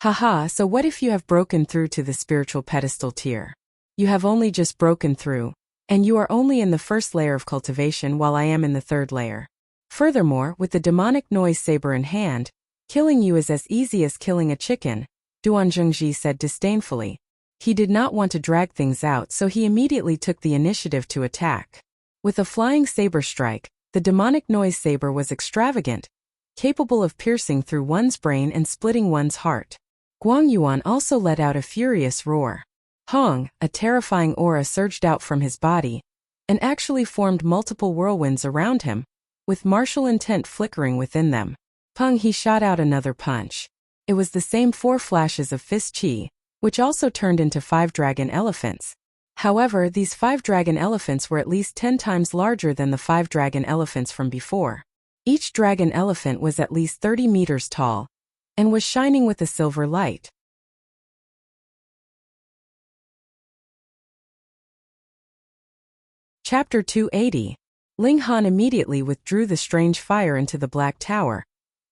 A: Haha, so what if you have broken through to the spiritual pedestal tier? You have only just broken through, and you are only in the first layer of cultivation while I am in the 3rd layer. Furthermore, with the demonic noise saber in hand, killing you is as easy as killing a chicken, Duan Zhengji said disdainfully. He did not want to drag things out, so he immediately took the initiative to attack. With a flying saber strike, the demonic noise saber was extravagant, capable of piercing through one's brain and splitting one's heart. Guang Yuan also let out a furious roar. Hong, a terrifying aura surged out from his body, and actually formed multiple whirlwinds around him, with martial intent flickering within them. Pung, he shot out another punch. It was the same 4 flashes of fist chi, which also turned into 5 dragon elephants. However, these 5 dragon elephants were at least 10 times larger than the 5 dragon elephants from before. Each dragon elephant was at least 30 meters tall, and was shining with a silver light. Chapter 280. Ling Han immediately withdrew the strange fire into the Black Tower,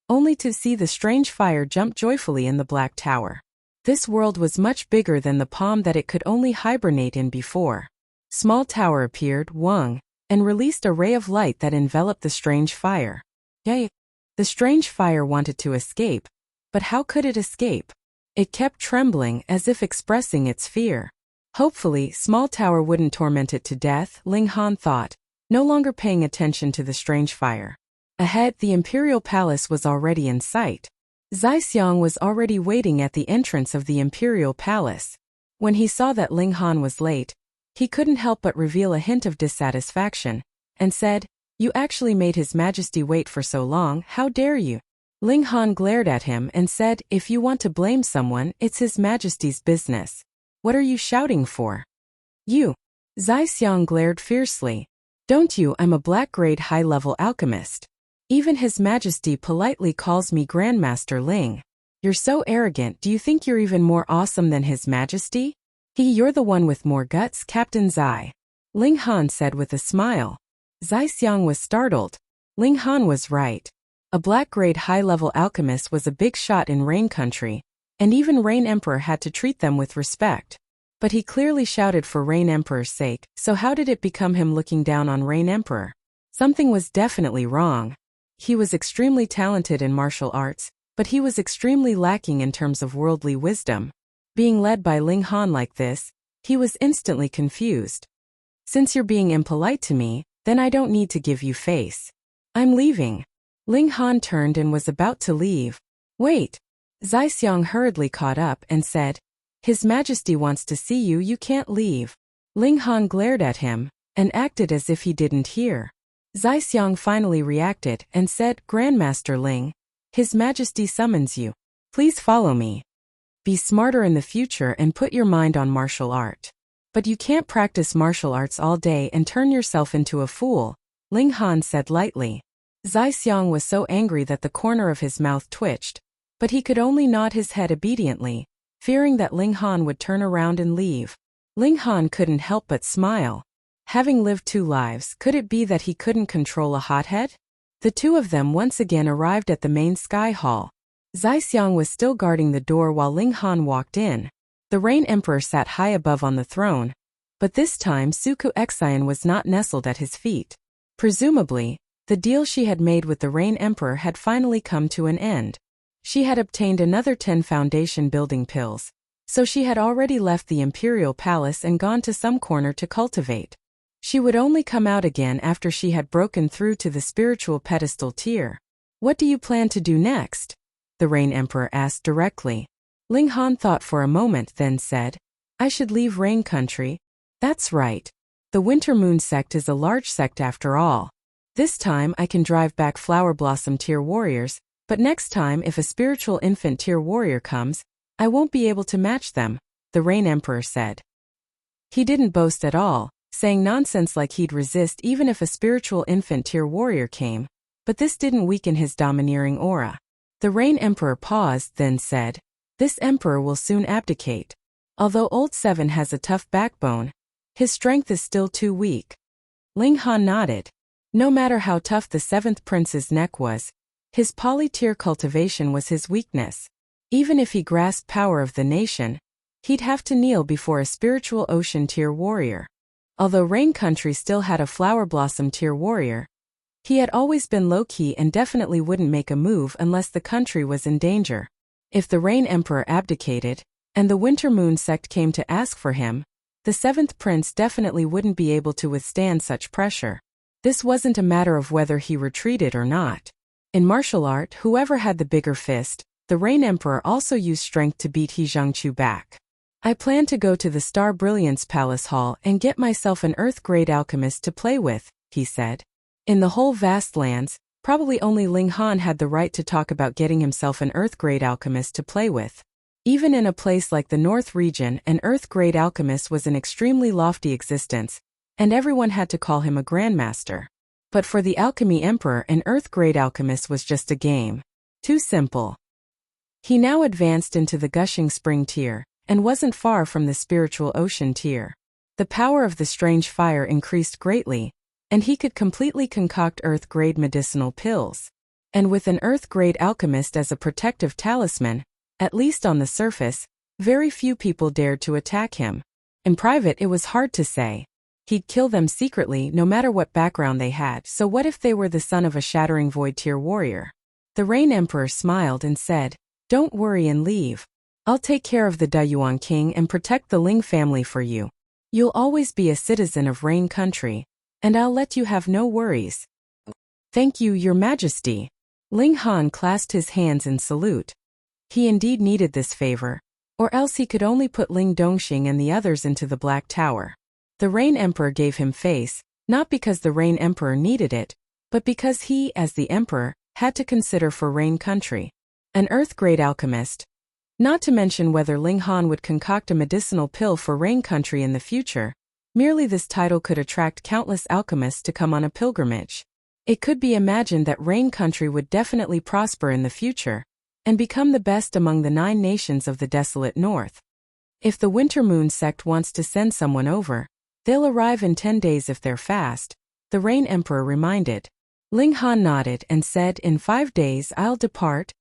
A: only to see the strange fire jump joyfully in the Black Tower. This world was much bigger than the palm that it could only hibernate in before. Small tower appeared, Wang, and released a ray of light that enveloped the strange fire. Yay! The strange fire wanted to escape, but how could it escape? It kept trembling as if expressing its fear. Hopefully, small tower wouldn't torment it to death, Ling Han thought, no longer paying attention to the strange fire. Ahead, the imperial palace was already in sight. Zai Xiang was already waiting at the entrance of the imperial palace. When he saw that Ling Han was late, he couldn't help but reveal a hint of dissatisfaction, and said, "You actually made His Majesty wait for so long, how dare you?" Ling Han glared at him and said, "If you want to blame someone, it's His Majesty's business. What are you shouting for?" "You." Zai Xiang glared fiercely. "Don't you? I'm a black-grade high-level alchemist. Even His Majesty politely calls me Grandmaster Ling. You're so arrogant, do you think you're even more awesome than His Majesty?" You're the one with more guts, Captain Zai," Ling Han said with a smile. Zai Xiang was startled. Ling Han was right. A black-grade high-level alchemist was a big shot in Rain Country, and even Rain Emperor had to treat them with respect. But he clearly shouted for Rain Emperor's sake, so how did it become him looking down on Rain Emperor? Something was definitely wrong. He was extremely talented in martial arts, but he was extremely lacking in terms of worldly wisdom. Being led by Ling Han like this, he was instantly confused. "Since you're being impolite to me, then I don't need to give you face. I'm leaving." Ling Han turned and was about to leave. "Wait." Zaixiang hurriedly caught up and said, "His Majesty wants to see you, you can't leave." Ling Han glared at him and acted as if he didn't hear. Zaixiang finally reacted and said, "Grandmaster Ling, His Majesty summons you. Please follow me. Be smarter in the future and put your mind on martial art. But you can't practice martial arts all day and turn yourself into a fool," Ling Han said lightly. Zaixiang was so angry that the corner of his mouth twitched, but he could only nod his head obediently, fearing that Ling Han would turn around and leave. Ling Han couldn't help but smile. Having lived 2 lives, could it be that he couldn't control a hothead? The two of them once again arrived at the main sky hall. Zaixiang was still guarding the door while Ling Han walked in. The Rain Emperor sat high above on the throne, but this time Suku Exian was not nestled at his feet. Presumably, the deal she had made with the Rain Emperor had finally come to an end. She had obtained another 10 foundation building pills, so she had already left the Imperial Palace and gone to some corner to cultivate. She would only come out again after she had broken through to the spiritual pedestal tier. "What do you plan to do next?" the Rain Emperor asked directly. Ling Han thought for a moment, then said, "I should leave Rain Country." "That's right. The Winter Moon sect is a large sect after all. This time I can drive back Flower Blossom tier warriors, but next time if a spiritual infant tier warrior comes, I won't be able to match them," the Rain Emperor said. He didn't boast at all, saying nonsense like he'd resist even if a spiritual infant tier warrior came, but this didn't weaken his domineering aura. The Rain Emperor paused, then said, "This emperor will soon abdicate. Although Old Seven has a tough backbone, his strength is still too weak." Ling Han nodded. No matter how tough the 7th prince's neck was, his poly-tier cultivation was his weakness. Even if he grasped power of the nation, he'd have to kneel before a spiritual ocean tier warrior. Although Rain Country still had a Flower Blossom tier warrior, he had always been low-key and definitely wouldn't make a move unless the country was in danger. If the Rain Emperor abdicated, and the Winter Moon sect came to ask for him, the 7th prince definitely wouldn't be able to withstand such pressure. This wasn't a matter of whether he retreated or not. In martial art, whoever had the bigger fist, the Rain Emperor also used strength to beat He Zhangqiu back. "I plan to go to the Star Brilliance Palace Hall and get myself an Earth-grade alchemist to play with," he said. In the whole vast lands, probably only Ling Han had the right to talk about getting himself an Earth-grade alchemist to play with. Even in a place like the North region, an Earth-grade alchemist was an extremely lofty existence, and everyone had to call him a grandmaster. But for the Alchemy Emperor, an Earth-grade alchemist was just a game. Too simple. He now advanced into the Gushing Spring tier, and wasn't far from the Spiritual Ocean tier. The power of the strange fire increased greatly, and he could completely concoct Earth-grade medicinal pills. And with an Earth-grade alchemist as a protective talisman, at least on the surface, very few people dared to attack him. In private it was hard to say. He'd kill them secretly no matter what background they had, so what if they were the son of a Shattering Void tier warrior? The Rain Emperor smiled and said, "Don't worry and leave. I'll take care of the Dayuan King and protect the Ling family for you. You'll always be a citizen of Rain Country, and I'll let you have no worries." "Thank you, Your Majesty." Ling Han clasped his hands in salute. He indeed needed this favor, or else he could only put Ling Dongxing and the others into the Black Tower. The Rain Emperor gave him face, not because the Rain Emperor needed it, but because he, as the Emperor, had to consider for Rain Country. An Earth-grade alchemist. Not to mention whether Ling Han would concoct a medicinal pill for Rain Country in the future. Merely this title could attract countless alchemists to come on a pilgrimage. It could be imagined that Rain Country would definitely prosper in the future, and become the best among the 9 nations of the desolate north. If the Winter Moon sect wants to send someone over, they'll arrive in 10 days if they're fast, the Rain Emperor reminded. Ling Han nodded and said, "In 5 days I'll depart."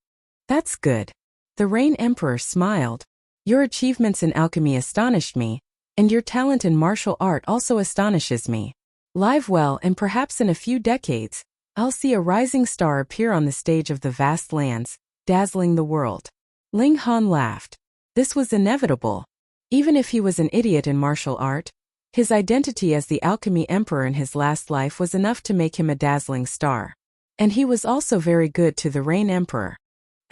A: "That's good." The Rain Emperor smiled. "Your achievements in alchemy astonished me, and your talent in martial art also astonishes me. Live well, and perhaps in a few decades, I'll see a rising star appear on the stage of the vast lands, dazzling the world." Ling Han laughed. This was inevitable. Even if he was an idiot in martial art, his identity as the Alchemy Emperor in his last life was enough to make him a dazzling star. And he was also very good to the Rain Emperor.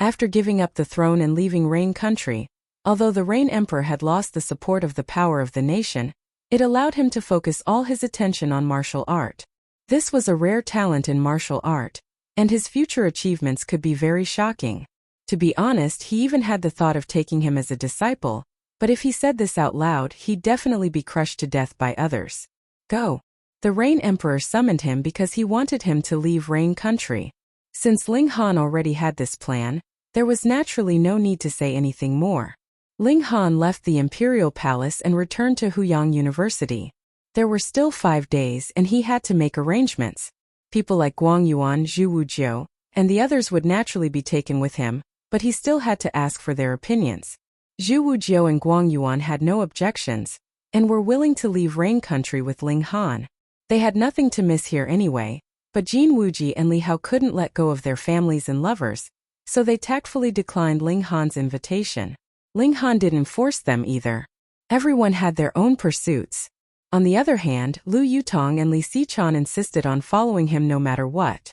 A: After giving up the throne and leaving Rain Country, although the Rain Emperor had lost the support of the power of the nation, it allowed him to focus all his attention on martial art. This was a rare talent in martial art, and his future achievements could be very shocking. To be honest, he even had the thought of taking him as a disciple, but if he said this out loud, he'd definitely be crushed to death by others. Go. The Rain Emperor summoned him because he wanted him to leave Rain Country. Since Ling Han already had this plan, there was naturally no need to say anything more. Ling Han left the imperial palace and returned to Huyang University. There were still 5 days and he had to make arrangements. People like Guang Yuan, Zhu Wujiu, and the others would naturally be taken with him, but he still had to ask for their opinions. Zhu Wujiu and Guang Yuan had no objections, and were willing to leave Rain Country with Ling Han. They had nothing to miss here anyway, but Jin Wuji and Li Hao couldn't let go of their families and lovers, so they tactfully declined Ling Han's invitation. Ling Han didn't force them either. Everyone had their own pursuits. On the other hand, Lu Yutong and Li Xichan insisted on following him no matter what.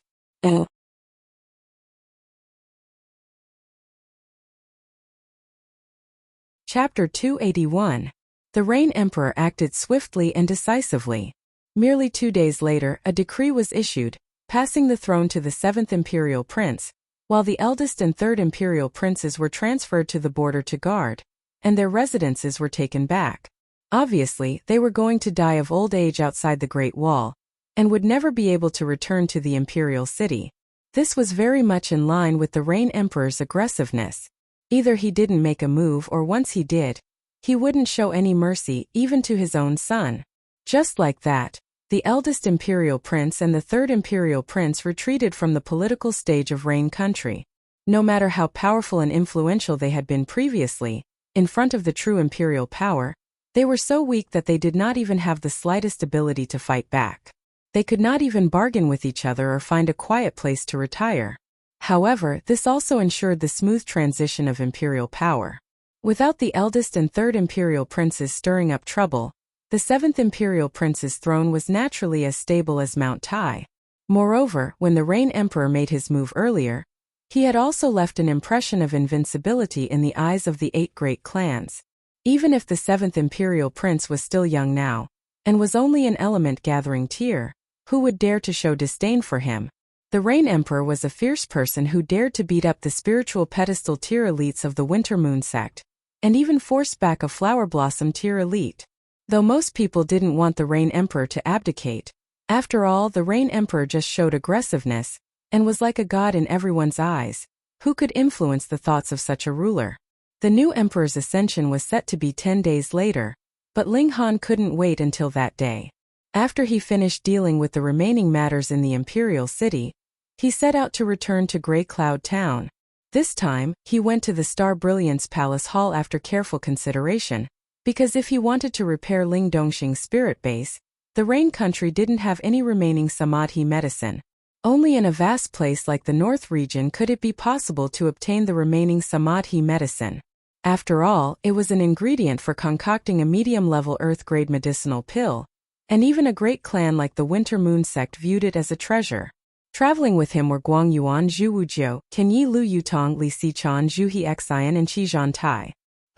A: Chapter 281. The Rain Emperor acted swiftly and decisively. Merely 2 days later, a decree was issued, passing the throne to the 7th Imperial Prince, while the eldest and 3rd Imperial Princes were transferred to the border to guard, and their residences were taken back. Obviously, they were going to die of old age outside the Great Wall, and would never be able to return to the imperial city. This was very much in line with the Rain Emperor's aggressiveness. Either he didn't make a move or once he did, he wouldn't show any mercy even to his own son. Just like that, the eldest Imperial Prince and the 3rd Imperial Prince retreated from the political stage of Rain Country. No matter how powerful and influential they had been previously, in front of the true imperial power, they were so weak that they did not even have the slightest ability to fight back. They could not even bargain with each other or find a quiet place to retire. However, this also ensured the smooth transition of imperial power. Without the eldest and 3rd Imperial Princes stirring up trouble, the 7th Imperial Prince's throne was naturally as stable as Mount Tai. Moreover, when the Rain Emperor made his move earlier, he had also left an impression of invincibility in the eyes of the 8 great clans. Even if the 7th Imperial Prince was still young now, and was only an element-gathering tier, who would dare to show disdain for him? The Rain Emperor was a fierce person who dared to beat up the spiritual pedestal tier elites of the Winter Moon sect, and even force back a Flower Blossom tier elite. Though most people didn't want the Rain Emperor to abdicate, after all, the Rain Emperor just showed aggressiveness, and was like a god in everyone's eyes. Who could influence the thoughts of such a ruler? The new emperor's ascension was set to be 10 days later, but Ling Han couldn't wait until that day. After he finished dealing with the remaining matters in the imperial city, he set out to return to Grey Cloud Town. This time, he went to the Star Brilliance Palace Hall after careful consideration, because if he wanted to repair Ling Dongxing's spirit base, the Rain Country didn't have any remaining Samadhi medicine. Only in a vast place like the North region could it be possible to obtain the remaining Samadhi medicine. After all, it was an ingredient for concocting a medium-level earth-grade medicinal pill, and even a great clan like the Winter Moon sect viewed it as a treasure. Traveling with him were Guang Yuan, Zhu Wujiu, Kenyi Lu Yutong, Li Xichan, Zhu Hexian and Qi Zhantai.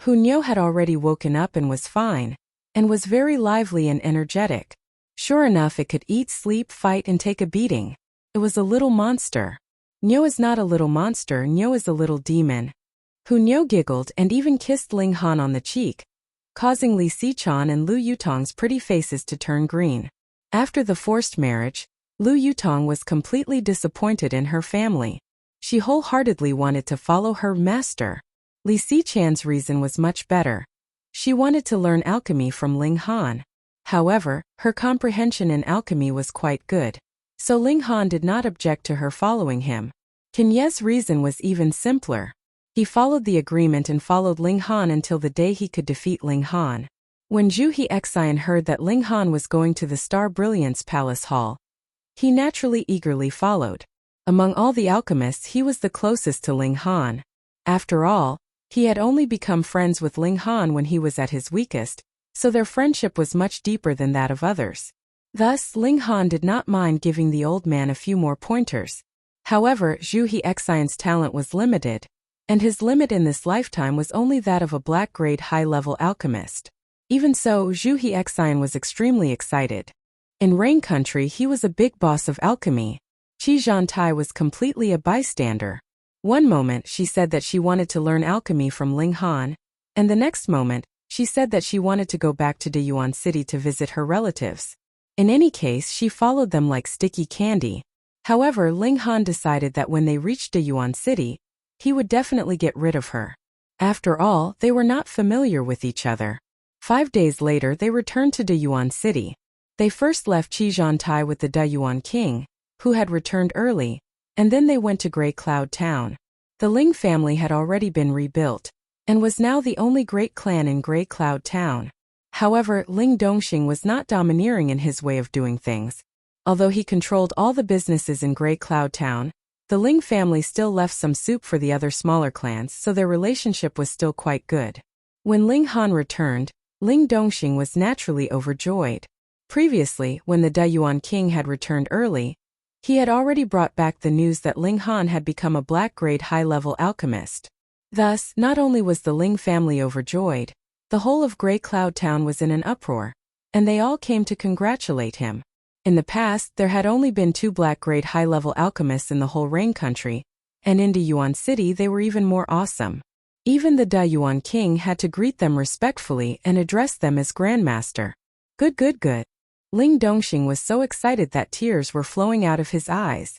A: Hu Niu had already woken up and was fine, and was very lively and energetic. Sure enough, it could eat, sleep, fight and take a beating. It was a little monster. Niu is not a little monster, Niu is a little demon. Hu Niu giggled and even kissed Ling Han on the cheek, causing Li Xichan and Lu Yutong's pretty faces to turn green. After the forced marriage, Lu Yutong was completely disappointed in her family. She wholeheartedly wanted to follow her master. Li Xichan's reason was much better. She wanted to learn alchemy from Ling Han. However, her comprehension in alchemy was quite good, so Ling Han did not object to her following him. Kenye's reason was even simpler. He followed the agreement and followed Ling Han until the day he could defeat Ling Han. When Zhu Hexian heard that Ling Han was going to the Star Brilliance Palace Hall, he naturally eagerly followed. Among all the alchemists, he was the closest to Ling Han. After all, he had only become friends with Ling Han when he was at his weakest, so their friendship was much deeper than that of others. Thus, Ling Han did not mind giving the old man a few more pointers. However, Zhu Hexian's talent was limited, and his limit in this lifetime was only that of a black-grade high-level alchemist. Even so, Zhu Hexian was extremely excited. In Rain Country he was a big boss of alchemy. Qi Zhantai was completely a bystander. One moment she said that she wanted to learn alchemy from Ling Han, and the next moment, she said that she wanted to go back to Deyuan City to visit her relatives. In any case, she followed them like sticky candy. However, Ling Han decided that when they reached Deyuan City, he would definitely get rid of her. After all, they were not familiar with each other. 5 days later they returned to Deyuan City. They first left Qi Zhantai with the Deyuan king, who had returned early, and then they went to Grey Cloud Town. The Ling family had already been rebuilt, and was now the only great clan in Grey Cloud Town. However, Ling Dongxing was not domineering in his way of doing things. Although he controlled all the businesses in Grey Cloud Town, the Ling family still left some soup for the other smaller clans, so their relationship was still quite good. When Ling Han returned, Ling Dongxing was naturally overjoyed. Previously, when the Deyuan king had returned early, he had already brought back the news that Ling Han had become a black-grade high-level alchemist. Thus, not only was the Ling family overjoyed, the whole of Grey Cloud Town was in an uproar, and they all came to congratulate him. In the past, there had only been 2 black-grade high-level alchemists in the whole Rain Country, and in Deyuan City they were even more awesome. Even the Deyuan king had to greet them respectfully and address them as Grandmaster. Good. Ling Dongxing was so excited that tears were flowing out of his eyes.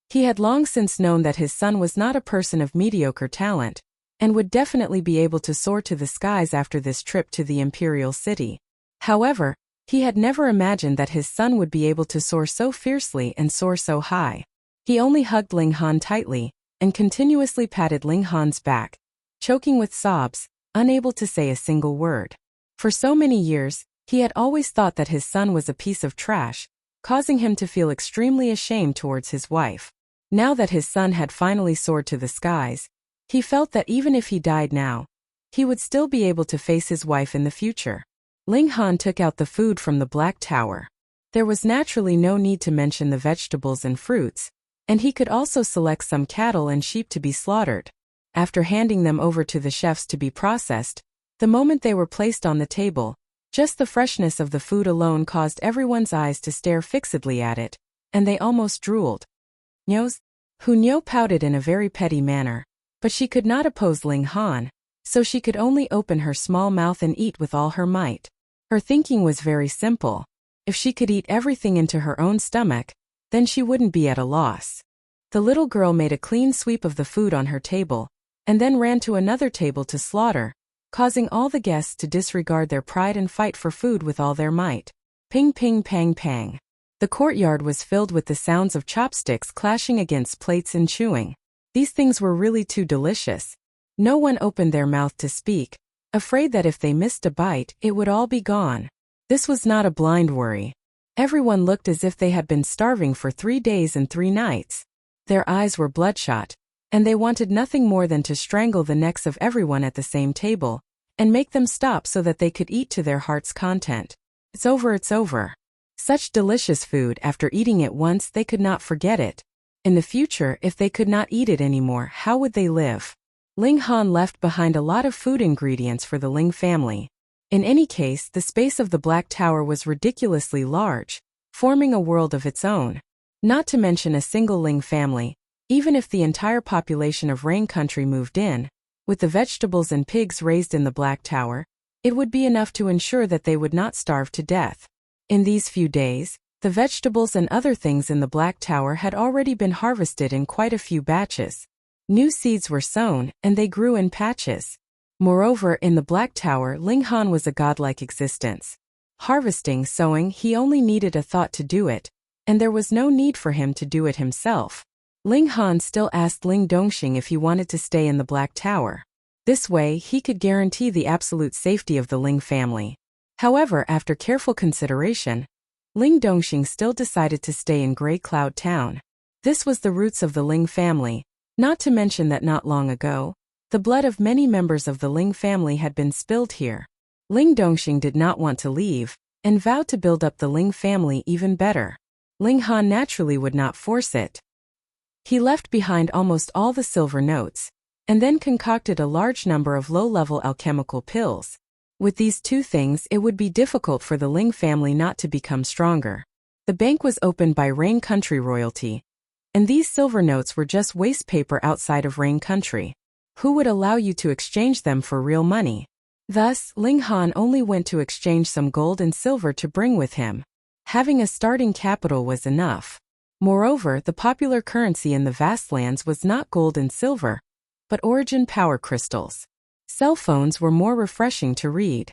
A: He had long since known that his son was not a person of mediocre talent, and would definitely be able to soar to the skies after this trip to the Imperial City. However, he had never imagined that his son would be able to soar so fiercely and soar so high. He only hugged Ling Han tightly, and continuously patted Ling Han's back, choking with sobs, unable to say a single word. For so many years, he had always thought that his son was a piece of trash, causing him to feel extremely ashamed towards his wife. Now that his son had finally soared to the skies, he felt that even if he died now, he would still be able to face his wife in the future. Ling Han took out the food from the Black Tower. There was naturally no need to mention the vegetables and fruits, and he could also select some cattle and sheep to be slaughtered. After handing them over to the chefs to be processed, the moment they were placed on the table, just the freshness of the food alone caused everyone's eyes to stare fixedly at it, and they almost drooled. Hu Niu pouted in a very petty manner, but she could not oppose Ling Han, so she could only open her small mouth and eat with all her might. Her thinking was very simple. If she could eat everything into her own stomach, then she wouldn't be at a loss. The little girl made a clean sweep of the food on her table, and then ran to another table to slaughter, causing all the guests to disregard their pride and fight for food with all their might. Ping ping pang pang. The courtyard was filled with the sounds of chopsticks clashing against plates and chewing. These things were really too delicious. No one opened their mouth to speak, afraid that if they missed a bite, it would all be gone. This was not a blind worry. Everyone looked as if they had been starving for 3 days and 3 nights. Their eyes were bloodshot, and they wanted nothing more than to strangle the necks of everyone at the same table, and make them stop so that they could eat to their heart's content. It's over. Such delicious food, after eating it once they could not forget it. In the future, if they could not eat it anymore, how would they live? Ling Han left behind a lot of food ingredients for the Ling family. In any case, the space of the Black Tower was ridiculously large, forming a world of its own. Not to mention a single Ling family, even if the entire population of Rain Country moved in, with the vegetables and pigs raised in the Black Tower, it would be enough to ensure that they would not starve to death. In these few days, the vegetables and other things in the Black Tower had already been harvested in quite a few batches. New seeds were sown, and they grew in patches. Moreover, in the Black Tower, Ling Han was a godlike existence. Harvesting, sowing, he only needed a thought to do it, and there was no need for him to do it himself. Ling Han still asked Ling Dongxing if he wanted to stay in the Black Tower. This way, he could guarantee the absolute safety of the Ling family. However, after careful consideration, Ling Dongxing still decided to stay in Grey Cloud Town. This was the roots of the Ling family, not to mention that not long ago, the blood of many members of the Ling family had been spilled here. Ling Dongxing did not want to leave, and vowed to build up the Ling family even better. Ling Han naturally would not force it. He left behind almost all the silver notes, and then concocted a large number of low-level alchemical pills. With these two things, it would be difficult for the Ling family not to become stronger. The bank was opened by Rain Country royalty, and these silver notes were just waste paper outside of Rain Country. Who would allow you to exchange them for real money? Thus, Ling Han only went to exchange some gold and silver to bring with him. Having a starting capital was enough. Moreover, the popular currency in the vast lands was not gold and silver, but origin power crystals. Cell phones were more refreshing to read.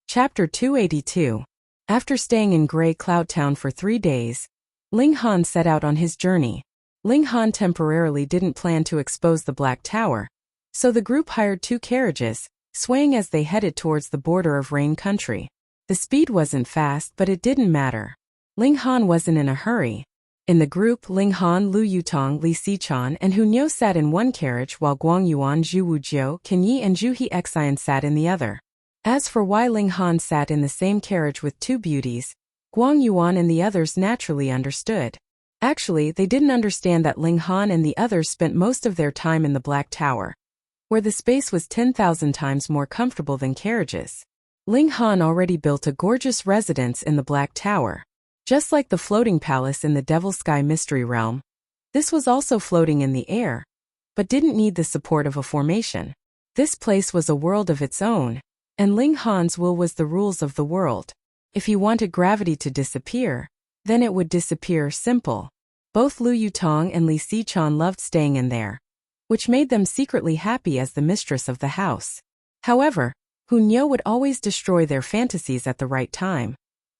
A: Chapter 282. After staying in Grey Cloud Town for 3 days, Ling Han set out on his journey. Ling Han temporarily didn't plan to expose the Black Tower, so the group hired 2 carriages, swaying as they headed towards the border of Rain Country. The speed wasn't fast, but it didn't matter. Ling Han wasn't in a hurry. In the group, Ling Han, Lu Yutong, Li Xichan, and Hu Niu sat in one carriage while Guang Yuan, Zhu Wujiu, Qin Yi, and Zhu He Xian sat in the other. As for why Ling Han sat in the same carriage with 2 beauties, Guang Yuan and the others naturally understood. Actually, they didn't understand that Ling Han and the others spent most of their time in the Black Tower, where the space was 10,000 times more comfortable than carriages. Ling Han already built a gorgeous residence in the Black Tower. Just like the floating palace in the Devil Sky Mystery Realm, this was also floating in the air, but didn't need the support of a formation. This place was a world of its own, and Ling Han's will was the rules of the world. If he wanted gravity to disappear, then it would disappear, simple. Both Lu Yutong and Li Xichan loved staying in there, which made them secretly happy as the mistress of the house. However, Hu Niu would always destroy their fantasies at the right time,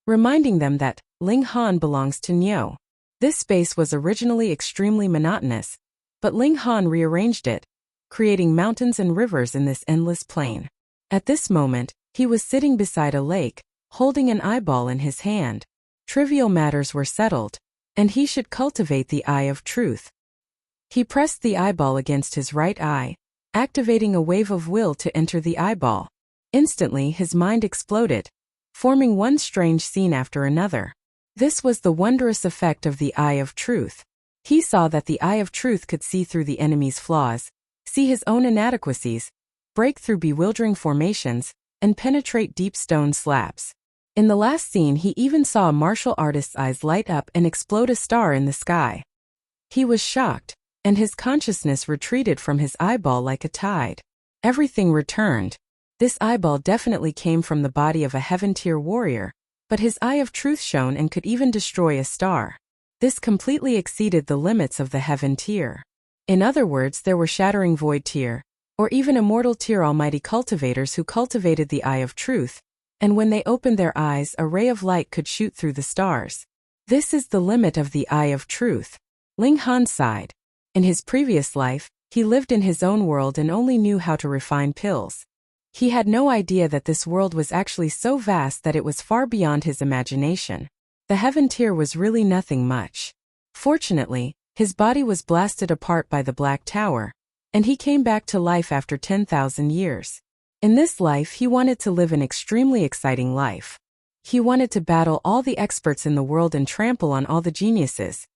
A: reminding them that Ling Han belongs to Niu. This space was originally extremely monotonous, but Ling Han rearranged it, creating mountains and rivers in this endless plain. At this moment, he was sitting beside a lake, holding an eyeball in his hand. Trivial matters were settled, and he should cultivate the eye of truth. He pressed the eyeball against his right eye, activating a wave of will to enter the eyeball. Instantly, his mind exploded, forming one strange scene after another. This was the wondrous effect of the eye of truth. He saw that the eye of truth could see through the enemy's flaws, see his own inadequacies, break through bewildering formations, and penetrate deep stone slabs. In the last scene, he even saw a martial artist's eyes light up and explode a star in the sky. He was shocked, and his consciousness retreated from his eyeball like a tide. Everything returned. This eyeball definitely came from the body of a heaven-tier warrior, but his eye of truth shone and could even destroy a star. This completely exceeded the limits of the heaven tier. In other words, there were shattering void tier, or even immortal tier almighty cultivators who cultivated the eye of truth, and when they opened their eyes, a ray of light could shoot through the stars. This is the limit of the eye of truth. Ling Han sighed. In his previous life, he lived in his own world and only knew how to refine pills. He had no idea that this world was actually so vast that it was far beyond his imagination. The heaven tier was really nothing much. Fortunately, his body was blasted apart by the Black Tower, and he came back to life after 10,000 years. In this life, he wanted to live an extremely exciting life. He wanted to battle all the experts in the world and trample on all the geniuses.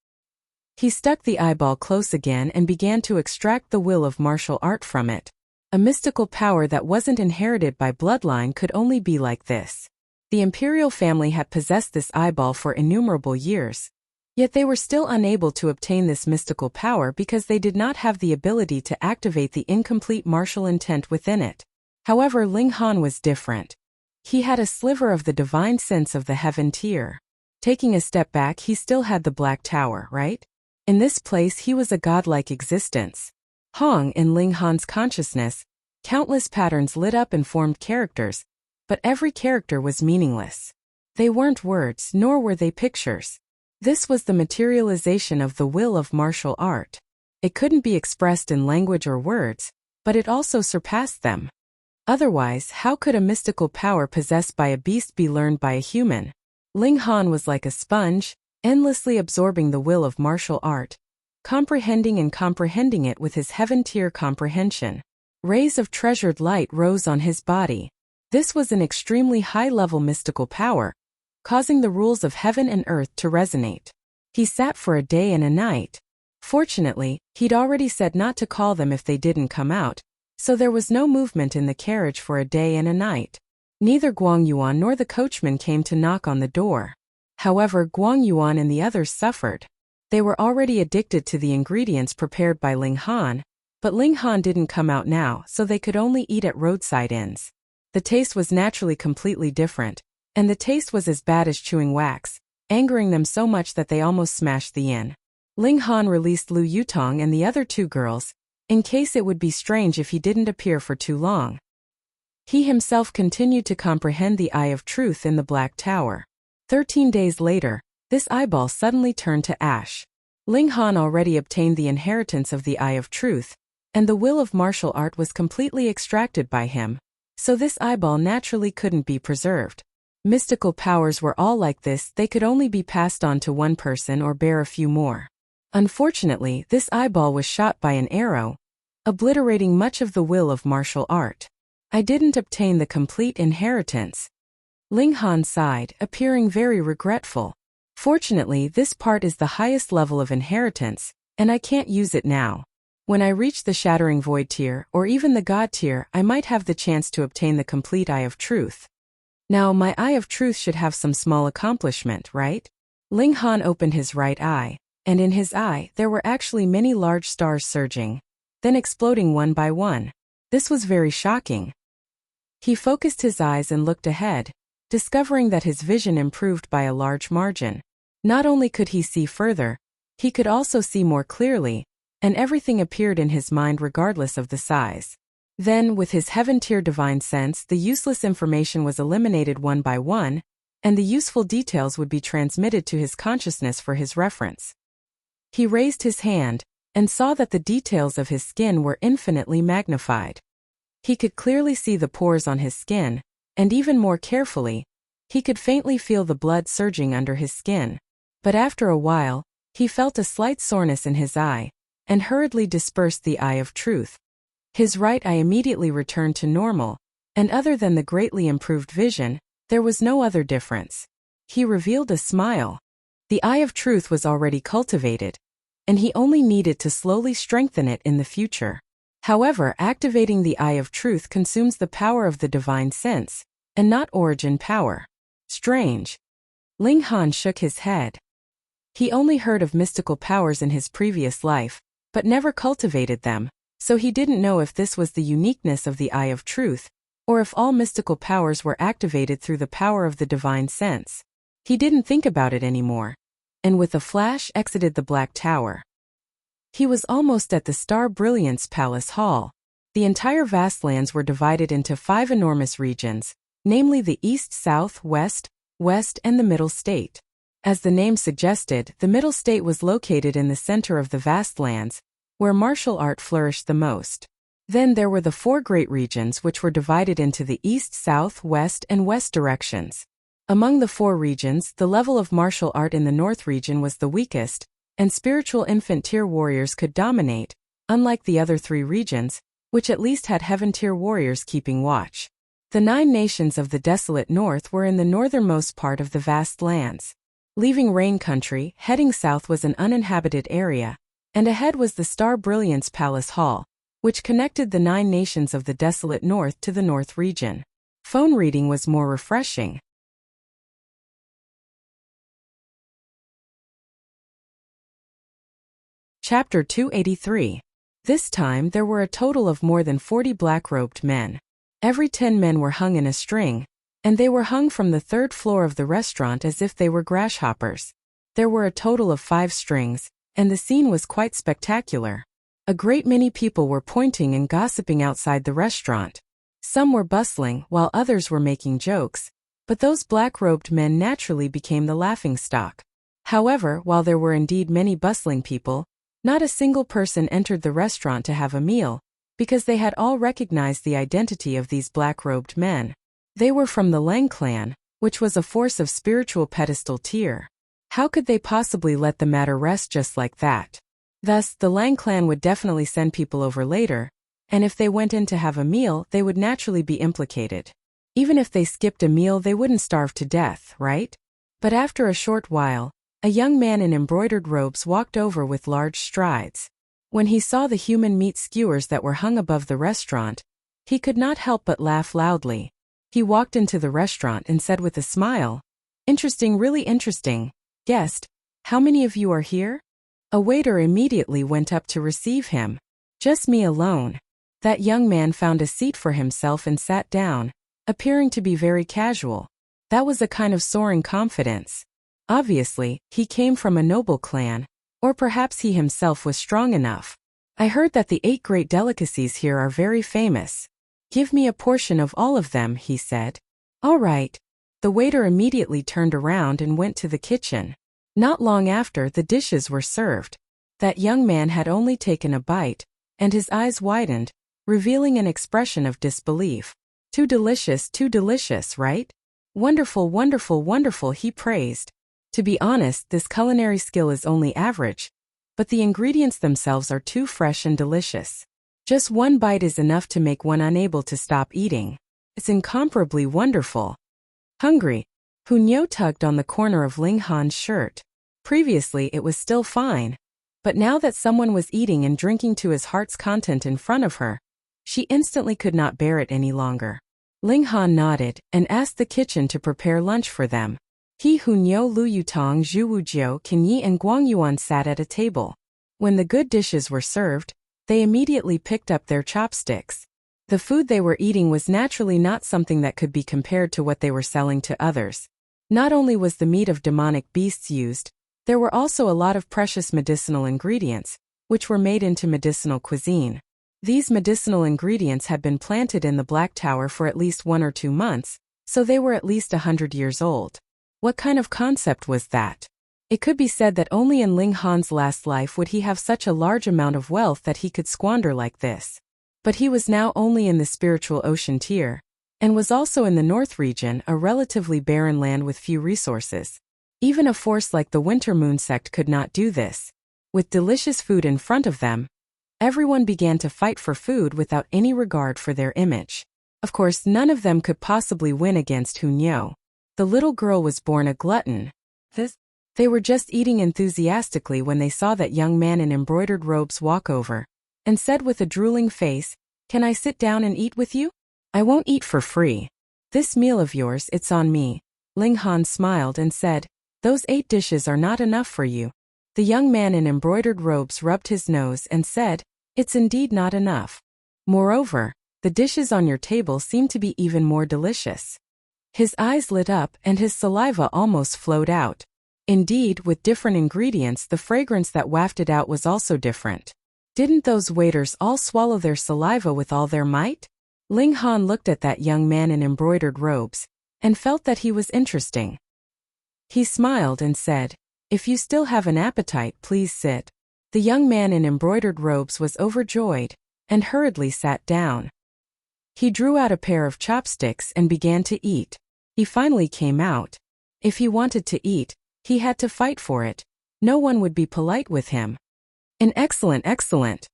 A: He stuck the eyeball close again and began to extract the will of martial art from it. A mystical power that wasn't inherited by bloodline could only be like this. The imperial family had possessed this eyeball for innumerable years, yet they were still unable to obtain this mystical power because they did not have the ability to activate the incomplete martial intent within it. However, Ling Han was different. He had a sliver of the divine sense of the heaven tier. Taking a step back, he still had the Black Tower, right? In this place, he was a godlike existence. Hong, in Ling Han's consciousness, countless patterns lit up and formed characters, but every character was meaningless. They weren't words, nor were they pictures. This was the materialization of the will of martial art. It couldn't be expressed in language or words, but it also surpassed them. Otherwise, how could a mystical power possessed by a beast be learned by a human? Ling Han was like a sponge, endlessly absorbing the will of martial art, comprehending it with his heaven-tier comprehension. Rays of treasured light rose on his body. This was an extremely high-level mystical power, causing the rules of heaven and earth to resonate. He sat for a day and a night. Fortunately, he'd already said not to call them if they didn't come out, so there was no movement in the carriage for a day and a night. Neither Guang Yuan nor the coachman came to knock on the door. However, Guang Yuan and the others suffered. They were already addicted to the ingredients prepared by Ling Han, but Ling Han didn't come out now, so they could only eat at roadside inns. The taste was naturally completely different, and the taste was as bad as chewing wax, angering them so much that they almost smashed the inn. Ling Han released Lu Yutong and the other two girls, in case it would be strange if he didn't appear for too long. He himself continued to comprehend the Eye of Truth in the Black Tower. 13 days later, this eyeball suddenly turned to ash. Ling Han already obtained the inheritance of the Eye of Truth, and the will of martial art was completely extracted by him, so this eyeball naturally couldn't be preserved. Mystical powers were all like this, they could only be passed on to one person or bear a few more. Unfortunately, this eyeball was shot by an arrow, obliterating much of the will of martial art. I didn't obtain the complete inheritance. Ling Han sighed, appearing very regretful. Fortunately, this part is the highest level of inheritance, and I can't use it now. When I reach the Shattering Void tier, or even the God tier, I might have the chance to obtain the complete Eye of Truth. Now, my Eye of Truth should have some small accomplishment, right? Ling Han opened his right eye, and in his eye, there were actually many large stars surging, then exploding one by one. This was very shocking. He focused his eyes and looked ahead, discovering that his vision improved by a large margin. Not only could he see further, he could also see more clearly, and everything appeared in his mind regardless of the size. Then, with his heaven-tier divine sense, the useless information was eliminated one by one, and the useful details would be transmitted to his consciousness for his reference. He raised his hand, and saw that the details of his skin were infinitely magnified. He could clearly see the pores on his skin, and even more carefully, he could faintly feel the blood surging under his skin. But after a while, he felt a slight soreness in his eye, and hurriedly dispersed the Eye of Truth. His right eye immediately returned to normal, and other than the greatly improved vision, there was no other difference. He revealed a smile. The Eye of Truth was already cultivated, and he only needed to slowly strengthen it in the future. However, activating the Eye of Truth consumes the power of the divine sense, and not origin power. Strange. Ling Han shook his head. He only heard of mystical powers in his previous life, but never cultivated them, so he didn't know if this was the uniqueness of the Eye of Truth, or if all mystical powers were activated through the power of the divine sense. He didn't think about it anymore, and with a flash exited the Black Tower. He was almost at the Star Brilliance Palace Hall. The entire vast lands were divided into 5 enormous regions, namely the East, South, West, West, and the Middle State. As the name suggested, the Middle State was located in the center of the vast lands, where martial art flourished the most. Then there were the 4 great regions which were divided into the East, South, West, and West directions. Among the 4 regions, the level of martial art in the North region was the weakest, and spiritual infant-tier warriors could dominate, unlike the other 3 regions, which at least had heaven-tier warriors keeping watch. The 9 nations of the desolate north were in the northernmost part of the vast lands. Leaving Rain Country, heading south was an uninhabited area, and ahead was the Star Brilliance Palace Hall, which connected the 9 nations of the desolate north to the north region. Phone reading was more refreshing. Chapter 283. This time there were a total of more than 40 black-robed men. Every 10 men were hung in a string, and they were hung from the 3rd floor of the restaurant as if they were grasshoppers. There were a total of 5 strings, and the scene was quite spectacular. A great many people were pointing and gossiping outside the restaurant. Some were bustling, while others were making jokes, but those black-robed men naturally became the laughingstock. However, while there were indeed many bustling people, not a single person entered the restaurant to have a meal, because they had all recognized the identity of these black-robed men. They were from the Leng clan, which was a force of spiritual pedestal tier. How could they possibly let the matter rest just like that? Thus, the Lang clan would definitely send people over later, and if they went in to have a meal, they would naturally be implicated. Even if they skipped a meal, they wouldn't starve to death, right? But after a short while, A young man in embroidered robes walked over with large strides. When he saw the human meat skewers that were hung above the restaurant, he could not help but laugh loudly. He walked into the restaurant and said with a smile, "Interesting, really interesting. Guest, how many of you are here?" A waiter immediately went up to receive him. "Just me alone." That young man found a seat for himself and sat down, appearing to be very casual. That was a kind of soaring confidence. Obviously, he came from a noble clan, or perhaps he himself was strong enough. "I heard that the 8 great delicacies here are very famous. Give me a portion of all of them," he said. "All right." The waiter immediately turned around and went to the kitchen. Not long after, the dishes were served. That young man had only taken a bite, and his eyes widened, revealing an expression of disbelief. Too delicious, right? Wonderful, wonderful, wonderful, he praised. To be honest, this culinary skill is only average, but the ingredients themselves are too fresh and delicious. Just one bite is enough to make one unable to stop eating. It's incomparably wonderful. Hungry. Hunyo tugged on the corner of Ling Han's shirt. Previously it was still fine, but now that someone was eating and drinking to his heart's content in front of her, she instantly could not bear it any longer. Ling Han nodded and asked the kitchen to prepare lunch for them. He, Hunyo, Lu Yutong, Zhu Wujiu, Qin and Guang Yuan sat at a table. When the good dishes were served, they immediately picked up their chopsticks. The food they were eating was naturally not something that could be compared to what they were selling to others. Not only was the meat of demonic beasts used, there were also a lot of precious medicinal ingredients, which were made into medicinal cuisine. These medicinal ingredients had been planted in the Black Tower for at least 1 or 2 months, so they were at least 100 years old. What kind of concept was that? It could be said that only in Ling Han's last life would he have such a large amount of wealth that he could squander like this. But he was now only in the spiritual ocean tier, and was also in the north region, a relatively barren land with few resources. Even a force like the Winter Moon sect could not do this. With delicious food in front of them, everyone began to fight for food without any regard for their image. Of course, none of them could possibly win against Hunyo. The little girl was born a glutton. They were just eating enthusiastically when they saw that young man in embroidered robes walk over, and said with a drooling face, "Can I sit down and eat with you? I won't eat for free. This meal of yours, it's on me." Ling Han smiled and said, "Those 8 dishes are not enough for you." The young man in embroidered robes rubbed his nose and said, "It's indeed not enough. Moreover, the dishes on your table seem to be even more delicious." His eyes lit up and his saliva almost flowed out. Indeed, with different ingredients, the fragrance that wafted out was also different. Didn't those waiters all swallow their saliva with all their might? Ling Han looked at that young man in embroidered robes, and felt that he was interesting. He smiled and said, "If you still have an appetite, please sit." The young man in embroidered robes was overjoyed, and hurriedly sat down. He drew out a pair of chopsticks and began to eat. He finally came out. If he wanted to eat, he had to fight for it. No one would be polite with him. Excellent.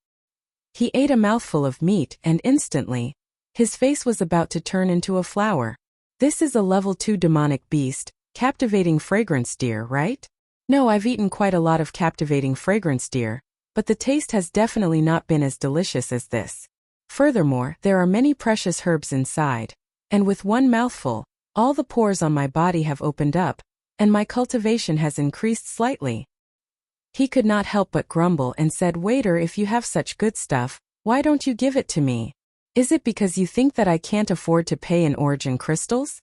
A: He ate a mouthful of meat and instantly, his face was about to turn into a flower. This is a level 2 demonic beast, captivating fragrance deer, right? No, I've eaten quite a lot of captivating fragrance deer, but the taste has definitely not been as delicious as this. Furthermore, there are many precious herbs inside, and with one mouthful, all the pores on my body have opened up, and my cultivation has increased slightly. He could not help but grumble and said, "Waiter, if you have such good stuff, why don't you give it to me? Is it because you think that I can't afford to pay in origin crystals?"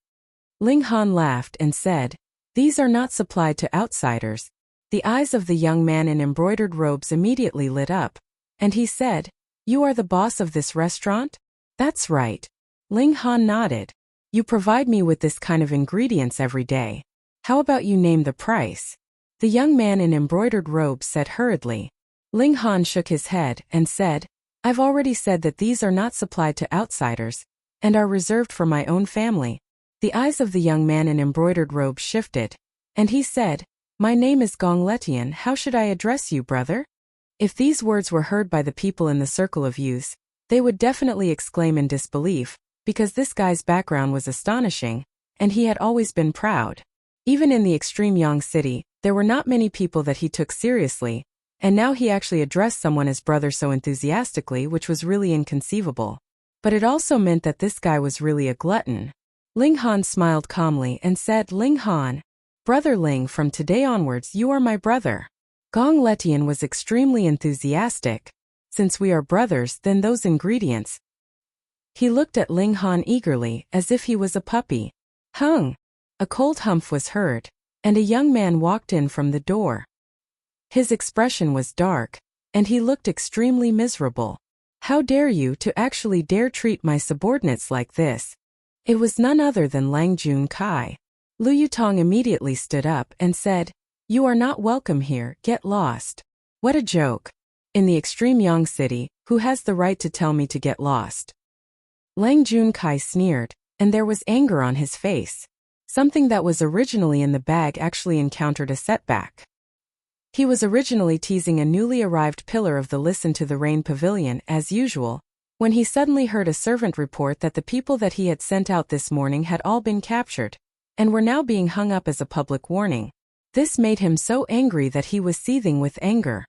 A: Ling Han laughed and said, "These are not supplied to outsiders." The eyes of the young man in embroidered robes immediately lit up, and he said, "You are the boss of this restaurant?" "That's right." Ling Han nodded. "You provide me with this kind of ingredients every day. How about you name the price?" The young man in embroidered robes said hurriedly. Ling Han shook his head and said, "I've already said that these are not supplied to outsiders, and are reserved for my own family." The eyes of the young man in embroidered robes shifted, and he said, "My name is Gong Letian. How should I address you, brother?" If these words were heard by the people in the circle of youths, they would definitely exclaim in disbelief, because this guy's background was astonishing, and he had always been proud. Even in the extreme Yang city, There were not many people that he took seriously, and now he actually addressed someone as brother so enthusiastically, which was really inconceivable. But it also meant that this guy was really a glutton. Ling Han smiled calmly and said, Ling Han, Brother Ling, from today onwards you are my brother. Gong Letian was extremely enthusiastic. Since we are brothers, then those ingredients. He looked at Ling Han eagerly, as if he was a puppy. Hung! A cold humph was heard, and a young man walked in from the door. His expression was dark, and he looked extremely miserable. How dare you to actually dare treat my subordinates like this? It was none other than Lang Jun Kai. Lu Yutong immediately stood up and said, You are not welcome here, get lost. What a joke. In the extreme Yang city, who has the right to tell me to get lost? Lang Jun Kai sneered, and there was anger on his face. Something that was originally in the bag actually encountered a setback. He was originally teasing a newly arrived pillar of the Listen to the Rain pavilion, as usual, when he suddenly heard a servant report that the people that he had sent out this morning had all been captured, and were now being hung up as a public warning. This made him so angry that he was seething with anger.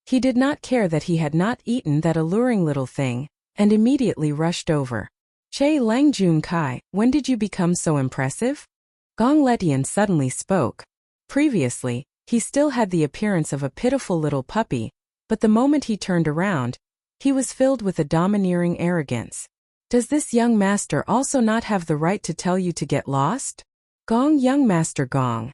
A: He did not care that he had not eaten that alluring little thing, and immediately rushed over. Che Lang Jun Kai, when did you become so impressive? Gong Letian suddenly spoke. Previously, he still had the appearance of a pitiful little puppy, but the moment he turned around, he was filled with a domineering arrogance. Does this young master also not have the right to tell you to get lost? Gong, young master Gong.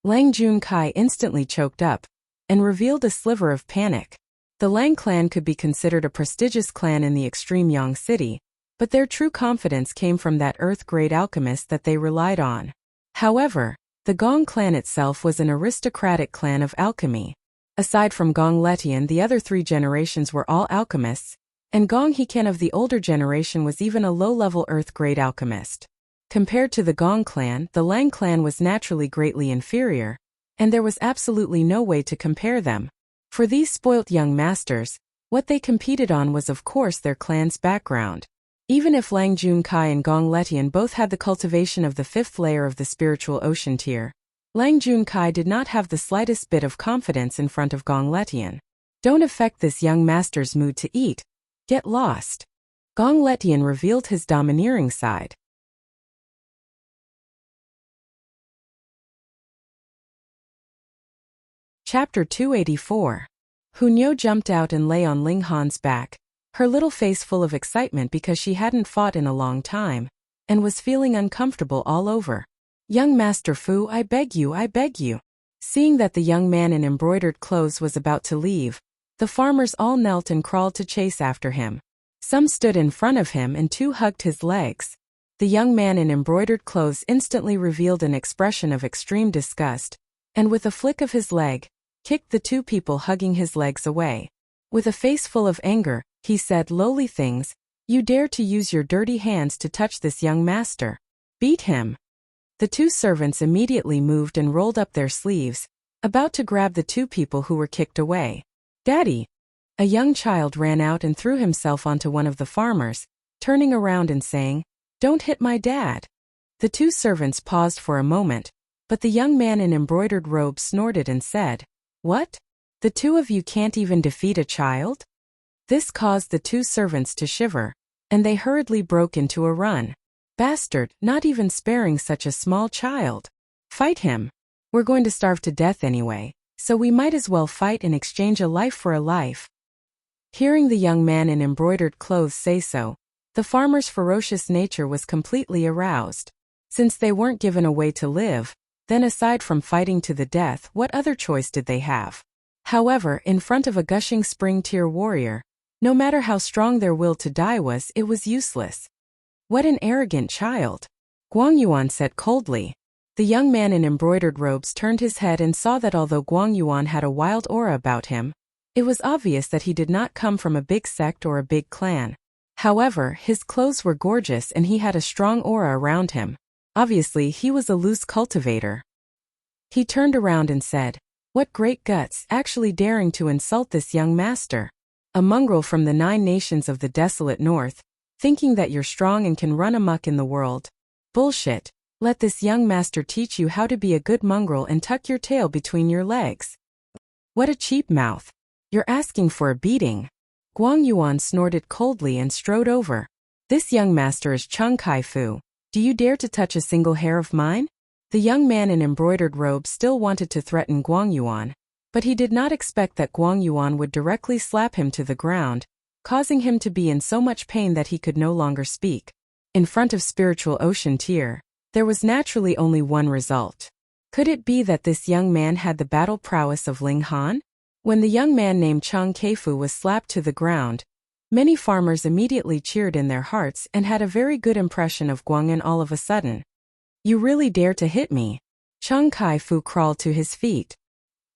A: Lang Jun Kai instantly choked up and revealed a sliver of panic. The Lang clan could be considered a prestigious clan in the extreme Yang city, but their true confidence came from that earth-grade alchemist that they relied on. However, the Gong clan itself was an aristocratic clan of alchemy. Aside from Gong Letian, the other 3 generations were all alchemists, and Gong Hiken of the older generation was even a low-level earth-grade alchemist. Compared to the Gong clan, the Lang clan was naturally greatly inferior, and there was absolutely no way to compare them. For these spoilt young masters, what they competed on was of course their clan's background. Even if Lang Jun Kai and Gong Letian both had the cultivation of the 5th layer of the spiritual ocean tier, Lang Jun Kai did not have the slightest bit of confidence in front of Gong Letian. Don't affect this young master's mood to eat. Get lost. Gong Letian revealed his domineering side. Chapter 284. Hunyo jumped out and lay on Ling Han's back, her little face full of excitement because she hadn't fought in a long time, and was feeling uncomfortable all over. Young Master Fu, I beg you, I beg you. Seeing that the young man in embroidered clothes was about to leave, the farmers all knelt and crawled to chase after him. Some stood in front of him and 2 hugged his legs. The young man in embroidered clothes instantly revealed an expression of extreme disgust, and with a flick of his leg, kicked the 2 people hugging his legs away. With a face full of anger, he said, Lowly things, you dare to use your dirty hands to touch this young master. Beat him. The 2 servants immediately moved and rolled up their sleeves, about to grab the 2 people who were kicked away. Daddy! A young child ran out and threw himself onto one of the farmers, turning around and saying, Don't hit my dad. The 2 servants paused for a moment, but the young man in embroidered robes snorted and said, What? The 2 of you can't even defeat a child? This caused the 2 servants to shiver, and they hurriedly broke into a run. Bastard, not even sparing such a small child. Fight him. We're going to starve to death anyway, so we might as well fight and exchange a life for a life. Hearing the young man in embroidered clothes say so, the farmer's ferocious nature was completely aroused. Since they weren't given a way to live, then aside from fighting to the death, what other choice did they have? However, in front of a gushing spring-tier warrior, no matter how strong their will to die was, it was useless. What an arrogant child! Guang Yuan said coldly. The young man in embroidered robes turned his head and saw that although Guang Yuan had a wild aura about him, it was obvious that he did not come from a big sect or a big clan. However, his clothes were gorgeous and he had a strong aura around him. Obviously, he was a loose cultivator. He turned around and said, What great guts, actually daring to insult this young master. A mongrel from the 9 nations of the desolate north, thinking that you're strong and can run amok in the world. Bullshit. Let this young master teach you how to be a good mongrel and tuck your tail between your legs. What a cheap mouth. You're asking for a beating. Guang Yuan snorted coldly and strode over. This young master is Chung Kai-fu. Do you dare to touch a single hair of mine? The young man in embroidered robe still wanted to threaten Guang Yuan, but he did not expect that Guang Yuan would directly slap him to the ground, causing him to be in so much pain that he could no longer speak. In front of spiritual ocean tier, there was naturally only one result. Could it be that this young man had the battle prowess of Ling Han? When the young man named Chung Kai-fu was slapped to the ground, many farmers immediately cheered in their hearts and had a very good impression of Guang Yuan all of a sudden. You really dare to hit me? Chung Kai-fu crawled to his feet.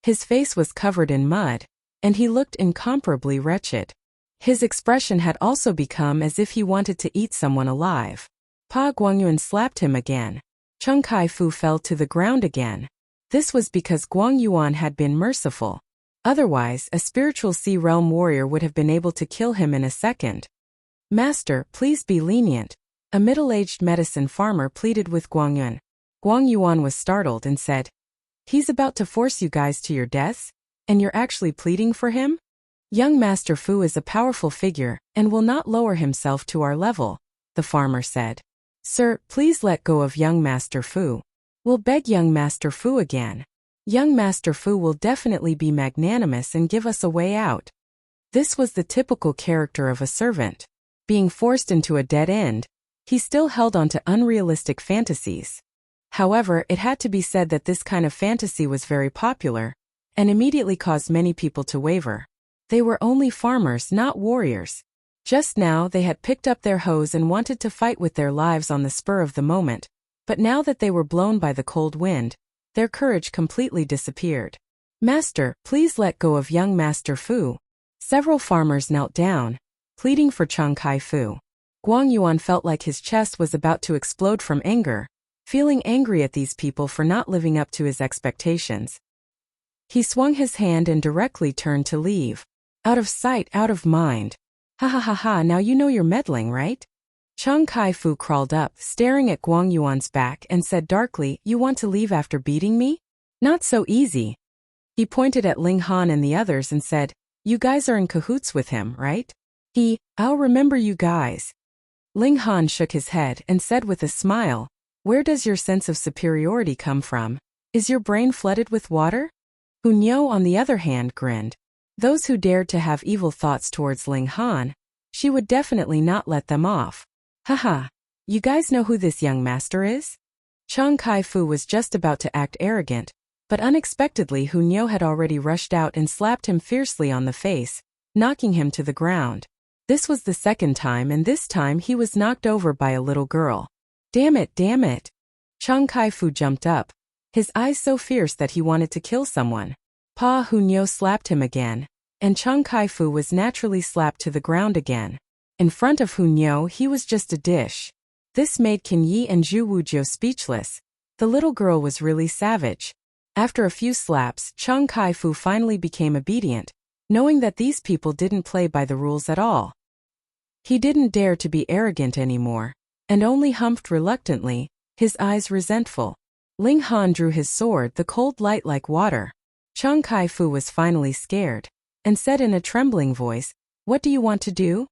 A: His face was covered in mud, and he looked incomparably wretched. His expression had also become as if he wanted to eat someone alive. Pa Guang Yuan slapped him again. Chung Kai-fu fell to the ground again. This was because Guang Yuan had been merciful. Otherwise, a spiritual Sea Realm warrior would have been able to kill him in a second. Master, please be lenient. A middle-aged medicine farmer pleaded with Guang Yuan. Guang Yuan was startled and said, He's about to force you guys to your deaths, and you're actually pleading for him? Young Master Fu is a powerful figure and will not lower himself to our level, the farmer said. Sir, please let go of young Master Fu. We'll beg young Master Fu again. Young Master Fu will definitely be magnanimous and give us a way out. This was the typical character of a servant. Being forced into a dead end, he still held on to unrealistic fantasies. However, it had to be said that this kind of fantasy was very popular, and immediately caused many people to waver. They were only farmers, not warriors. Just now they had picked up their hoes and wanted to fight with their lives on the spur of the moment, but now that they were blown by the cold wind, their courage completely disappeared. Master, please let go of young Master Fu. Several farmers knelt down, pleading for Chung Kai-fu. Guang Yuan felt like his chest was about to explode from anger, feeling angry at these people for not living up to his expectations. He swung his hand and directly turned to leave. Out of sight, out of mind. Ha ha ha ha, now you know you're meddling, right? Chung Kai-fu crawled up, staring at Guang Yuan's back and said darkly, You want to leave after beating me? Not so easy. He pointed at Ling Han and the others and said, You guys are in cahoots with him, right? I'll remember you guys. Ling Han shook his head and said with a smile, Where does your sense of superiority come from? Is your brain flooded with water? Hunyo, on the other hand, grinned. Those who dared to have evil thoughts towards Ling Han, she would definitely not let them off. Haha, you guys know who this young master is? Chung Kai-fu was just about to act arrogant, but unexpectedly Hunyo had already rushed out and slapped him fiercely on the face, knocking him to the ground. This was the second time, and this time he was knocked over by a little girl. Damn it, damn it. Chung Kai-fu jumped up, his eyes so fierce that he wanted to kill someone. Pa Hunyo slapped him again, and Chung Kai-fu was naturally slapped to the ground again. In front of Hunyo, he was just a dish. This made Qin Yi and Zhu Wujiu speechless. The little girl was really savage. After a few slaps, Chung Kai-fu finally became obedient, knowing that these people didn't play by the rules at all. He didn't dare to be arrogant anymore, and only humphed reluctantly, his eyes resentful. Ling Han drew his sword, the cold light like water. Chung Kai-fu was finally scared, and said in a trembling voice, What do you want to do?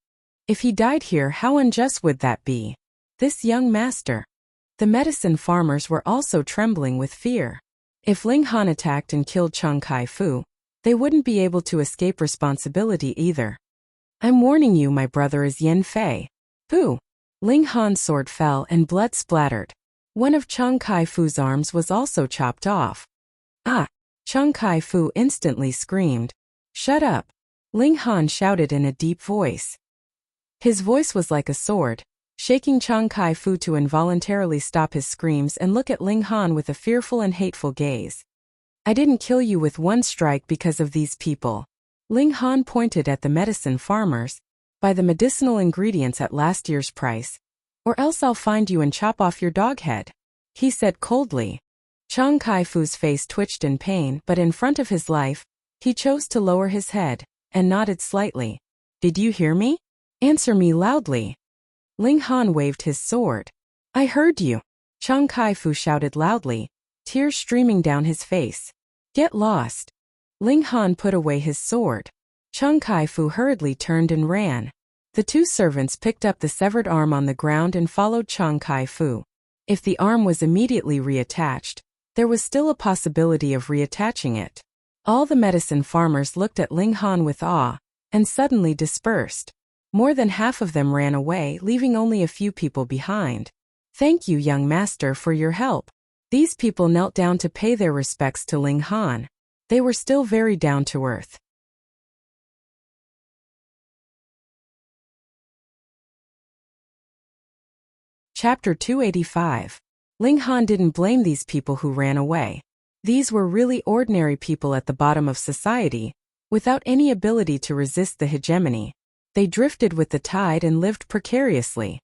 A: If he died here, how unjust would that be? This young master. The medicine farmers were also trembling with fear. If Ling Han attacked and killed Chung Kai-fu, they wouldn't be able to escape responsibility either. I'm warning you, my brother is Yen Fei. Fu. Ling Han's sword fell and blood splattered. One of Chung Kai-fu's arms was also chopped off. Ah! Chung Kai-fu instantly screamed. Shut up! Ling Han shouted in a deep voice. His voice was like a sword, shaking Chung Kai-fu to involuntarily stop his screams and look at Ling Han with a fearful and hateful gaze. I didn't kill you with one strike because of these people. Ling Han pointed at the medicine farmers. Buy the medicinal ingredients at last year's price, or else I'll find you and chop off your dog head, he said coldly. Chung Kai-fu's face twitched in pain, but in front of his life, he chose to lower his head, and nodded slightly. Did you hear me? Answer me loudly. Ling Han waved his sword. I heard you. Chang Kai-fu shouted loudly, tears streaming down his face. Get lost. Ling Han put away his sword. Chang Kai-fu hurriedly turned and ran. The two servants picked up the severed arm on the ground and followed Chang Kai-fu. If the arm was immediately reattached, there was still a possibility of reattaching it. All the medicine farmers looked at Ling Han with awe, and suddenly dispersed. More than half of them ran away, leaving only a few people behind. Thank you, young master, for your help. These people knelt down to pay their respects to Ling Han. They were still very down to earth. Chapter 285. Ling Han didn't blame these people who ran away. These were really ordinary people at the bottom of society, without any ability to resist the hegemony. They drifted with the tide and lived precariously.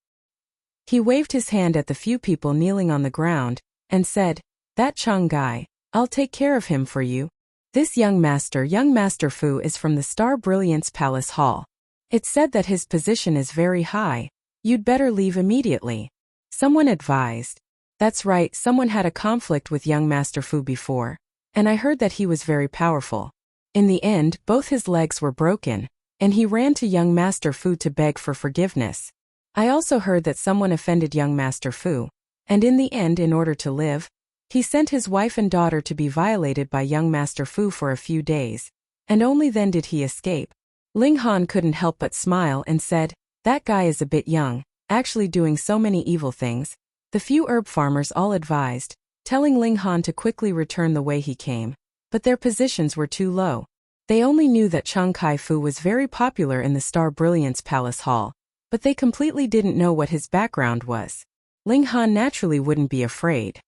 A: He waved his hand at the few people kneeling on the ground, and said, "That Chang guy, I'll take care of him for you. This young Master Fu is from the Star Brilliance Palace Hall. It's said that his position is very high. You'd better leave immediately." Someone advised. That's right, someone had a conflict with young Master Fu before, and I heard that he was very powerful. In the end, both his legs were broken, and he ran to young Master Fu to beg for forgiveness. I also heard that someone offended young Master Fu, and in the end, in order to live, he sent his wife and daughter to be violated by young Master Fu for a few days, and only then did he escape. Ling Han couldn't help but smile and said, "That guy is a bit young, actually doing so many evil things." The few herb farmers all advised, telling Ling Han to quickly return the way he came, but their positions were too low. They only knew that Chang Kai-fu was very popular in the Star Brilliance Palace Hall, but they completely didn't know what his background was. Ling Han naturally wouldn't be afraid.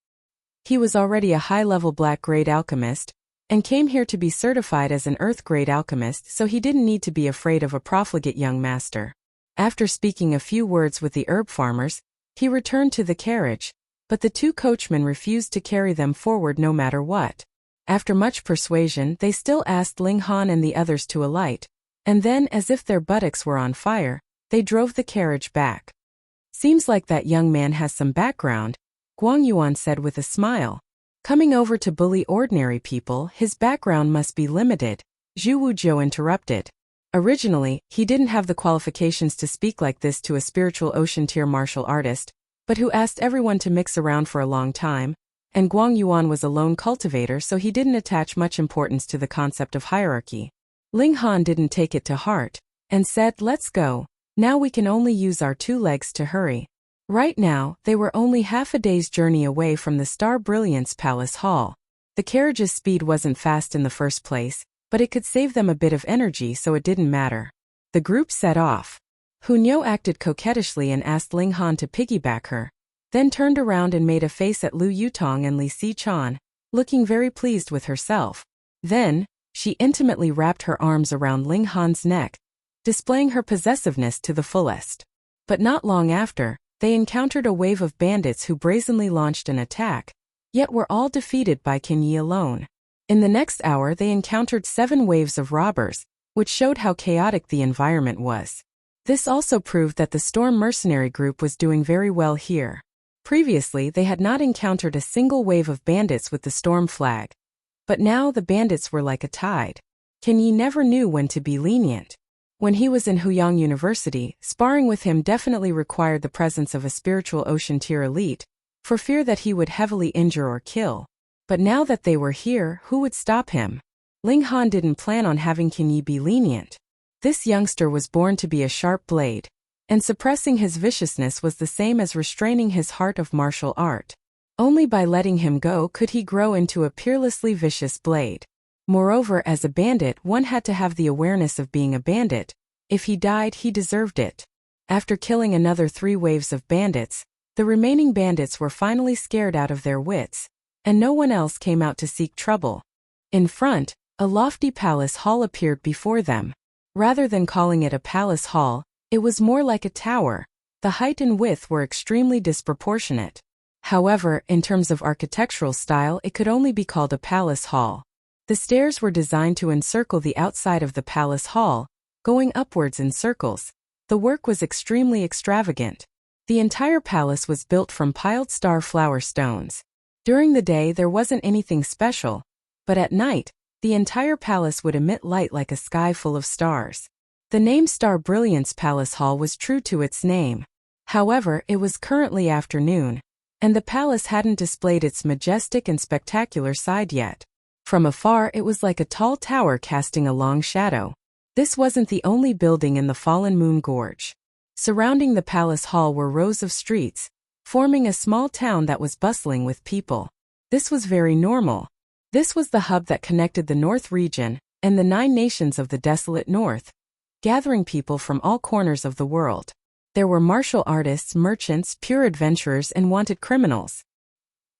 A: He was already a high-level black-grade alchemist, and came here to be certified as an earth-grade alchemist, so he didn't need to be afraid of a profligate young master. After speaking a few words with the herb farmers, he returned to the carriage, but the two coachmen refused to carry them forward no matter what. After much persuasion, they still asked Ling Han and the others to alight, and then, as if their buttocks were on fire, they drove the carriage back. "Seems like that young man has some background," Guang Yuan said with a smile. "Coming over to bully ordinary people, his background must be limited," Zhu Wujiu interrupted. Originally, he didn't have the qualifications to speak like this to a spiritual ocean-tier martial artist, but who asked everyone to mix around for a long time, and Guang Yuan was a lone cultivator, so he didn't attach much importance to the concept of hierarchy. Ling Han didn't take it to heart, and said, "Let's go. Now we can only use our two legs to hurry." Right now, they were only half a day's journey away from the Star Brilliance Palace Hall. The carriage's speed wasn't fast in the first place, but it could save them a bit of energy, so it didn't matter. The group set off. Hunyou acted coquettishly and asked Ling Han to piggyback her, then turned around and made a face at Lu Yutong and Li Si-chan, looking very pleased with herself. Then, she intimately wrapped her arms around Ling Han's neck, displaying her possessiveness to the fullest. But not long after, they encountered a wave of bandits who brazenly launched an attack, yet were all defeated by Qin Yi alone. In the next hour they encountered 7 waves of robbers, which showed how chaotic the environment was. This also proved that the Storm Mercenary Group was doing very well here. Previously they had not encountered a single wave of bandits with the Storm flag. But now the bandits were like a tide. Qin Yi never knew when to be lenient. When he was in Huyang University, sparring with him definitely required the presence of a spiritual ocean-tier elite, for fear that he would heavily injure or kill. But now that they were here, who would stop him? Ling Han didn't plan on having Qin Yi be lenient. This youngster was born to be a sharp blade, and suppressing his viciousness was the same as restraining his heart of martial art. Only by letting him go could he grow into a peerlessly vicious blade. Moreover, as a bandit, one had to have the awareness of being a bandit. If he died, he deserved it. After killing another 3 waves of bandits, the remaining bandits were finally scared out of their wits, and no one else came out to seek trouble. In front, a lofty palace hall appeared before them. Rather than calling it a palace hall, it was more like a tower. The height and width were extremely disproportionate. However, in terms of architectural style, it could only be called a palace hall. The stairs were designed to encircle the outside of the palace hall, going upwards in circles. The work was extremely extravagant. The entire palace was built from piled star flower stones. During the day there wasn't anything special, but at night, the entire palace would emit light like a sky full of stars. The name Star Brilliance Palace Hall was true to its name. However, it was currently afternoon, and the palace hadn't displayed its majestic and spectacular side yet. From afar it was like a tall tower casting a long shadow. This wasn't the only building in the Fallen Moon Gorge. Surrounding the palace hall were rows of streets, forming a small town that was bustling with people. This was very normal. This was the hub that connected the North region and the 9 nations of the desolate North, gathering people from all corners of the world. There were martial artists, merchants, pure adventurers, and wanted criminals.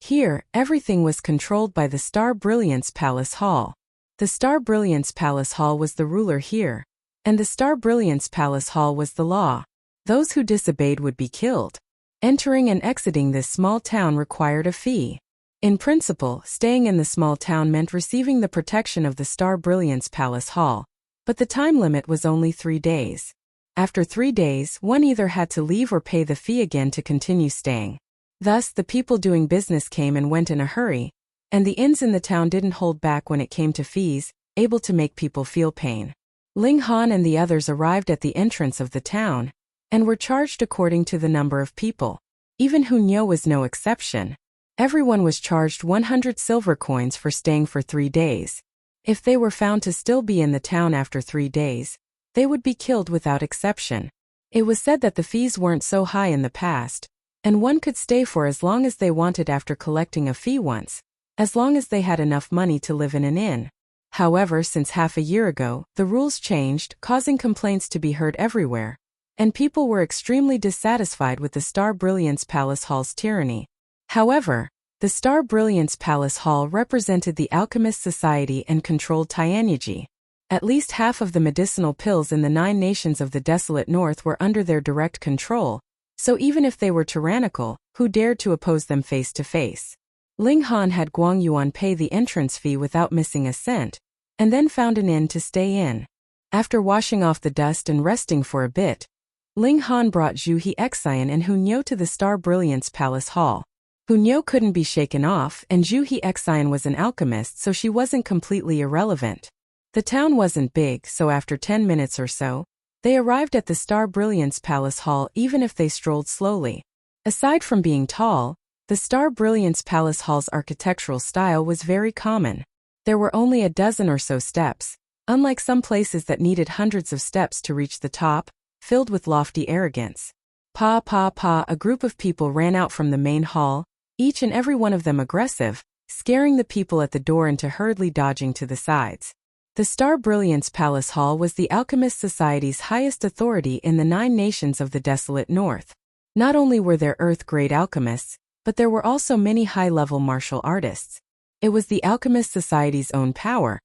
A: Here, everything was controlled by the Star Brilliance Palace Hall. The Star Brilliance Palace Hall was the ruler here, and the Star Brilliance Palace Hall was the law. Those who disobeyed would be killed. Entering and exiting this small town required a fee. In principle, staying in the small town meant receiving the protection of the Star Brilliance Palace Hall, but the time limit was only 3 days. After 3 days, one either had to leave or pay the fee again to continue staying. Thus, the people doing business came and went in a hurry, and the inns in the town didn't hold back when it came to fees, able to make people feel pain. Ling Han and the others arrived at the entrance of the town, and were charged according to the number of people. Even Hunyeo was no exception. Everyone was charged 100 silver coins for staying for 3 days. If they were found to still be in the town after 3 days, they would be killed without exception. It was said that the fees weren't so high in the past, and one could stay for as long as they wanted after collecting a fee once, as long as they had enough money to live in an inn. However, since half a year ago, the rules changed, causing complaints to be heard everywhere, and people were extremely dissatisfied with the Star Brilliance Palace Hall's tyranny. However, the Star Brilliance Palace Hall represented the Alchemist Society and controlled Tianyiji. At least half of the medicinal pills in the 9 nations of the desolate North were under their direct control, so even if they were tyrannical, who dared to oppose them face to face? Ling Han had Guang Yuan pay the entrance fee without missing a cent, and then found an inn to stay in. After washing off the dust and resting for a bit, Ling Han brought Zhu He Xian and Hunyeo to the Star Brilliance Palace Hall. Hunyeo couldn't be shaken off, and Zhu He Xian was an alchemist, so she wasn't completely irrelevant. The town wasn't big, so after 10 minutes or so, they arrived at the Star Brilliance Palace Hall even if they strolled slowly. Aside from being tall, the Star Brilliance Palace Hall's architectural style was very common. There were only a dozen or so steps, unlike some places that needed hundreds of steps to reach the top, filled with lofty arrogance. Pa pa pa, a group of people ran out from the main hall, each and every one of them aggressive, scaring the people at the door into hurriedly dodging to the sides. The Star Brilliance Palace Hall was the Alchemist Society's highest authority in the 9 nations of the desolate North. Not only were there Earth-grade alchemists, but there were also many high-level martial artists. It was the Alchemist Society's own power,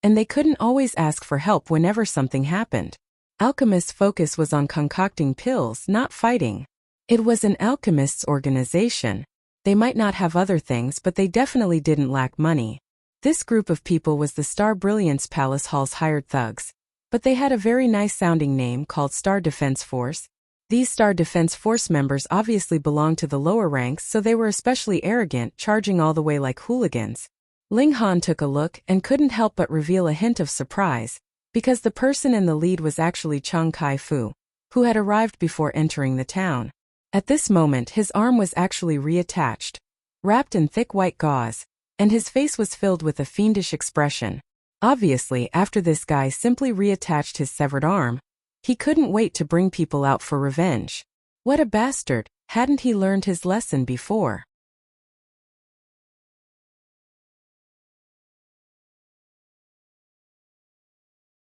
A: and they couldn't always ask for help whenever something happened. Alchemists' focus was on concocting pills, not fighting. It was an alchemists' organization. They might not have other things, but they definitely didn't lack money. This group of people was the Star Brilliance Palace Hall's hired thugs, but they had a very nice-sounding name called Star Defense Force. These Star Defense Force members obviously belonged to the lower ranks, so they were especially arrogant, charging all the way like hooligans. Ling Han took a look and couldn't help but reveal a hint of surprise, because the person in the lead was actually Chang Kai-fu, who had arrived before entering the town. At this moment his arm was actually reattached, wrapped in thick white gauze, and his face was filled with a fiendish expression. Obviously, after this guy simply reattached his severed arm, he couldn't wait to bring people out for revenge. What a bastard, hadn't he learned his lesson before?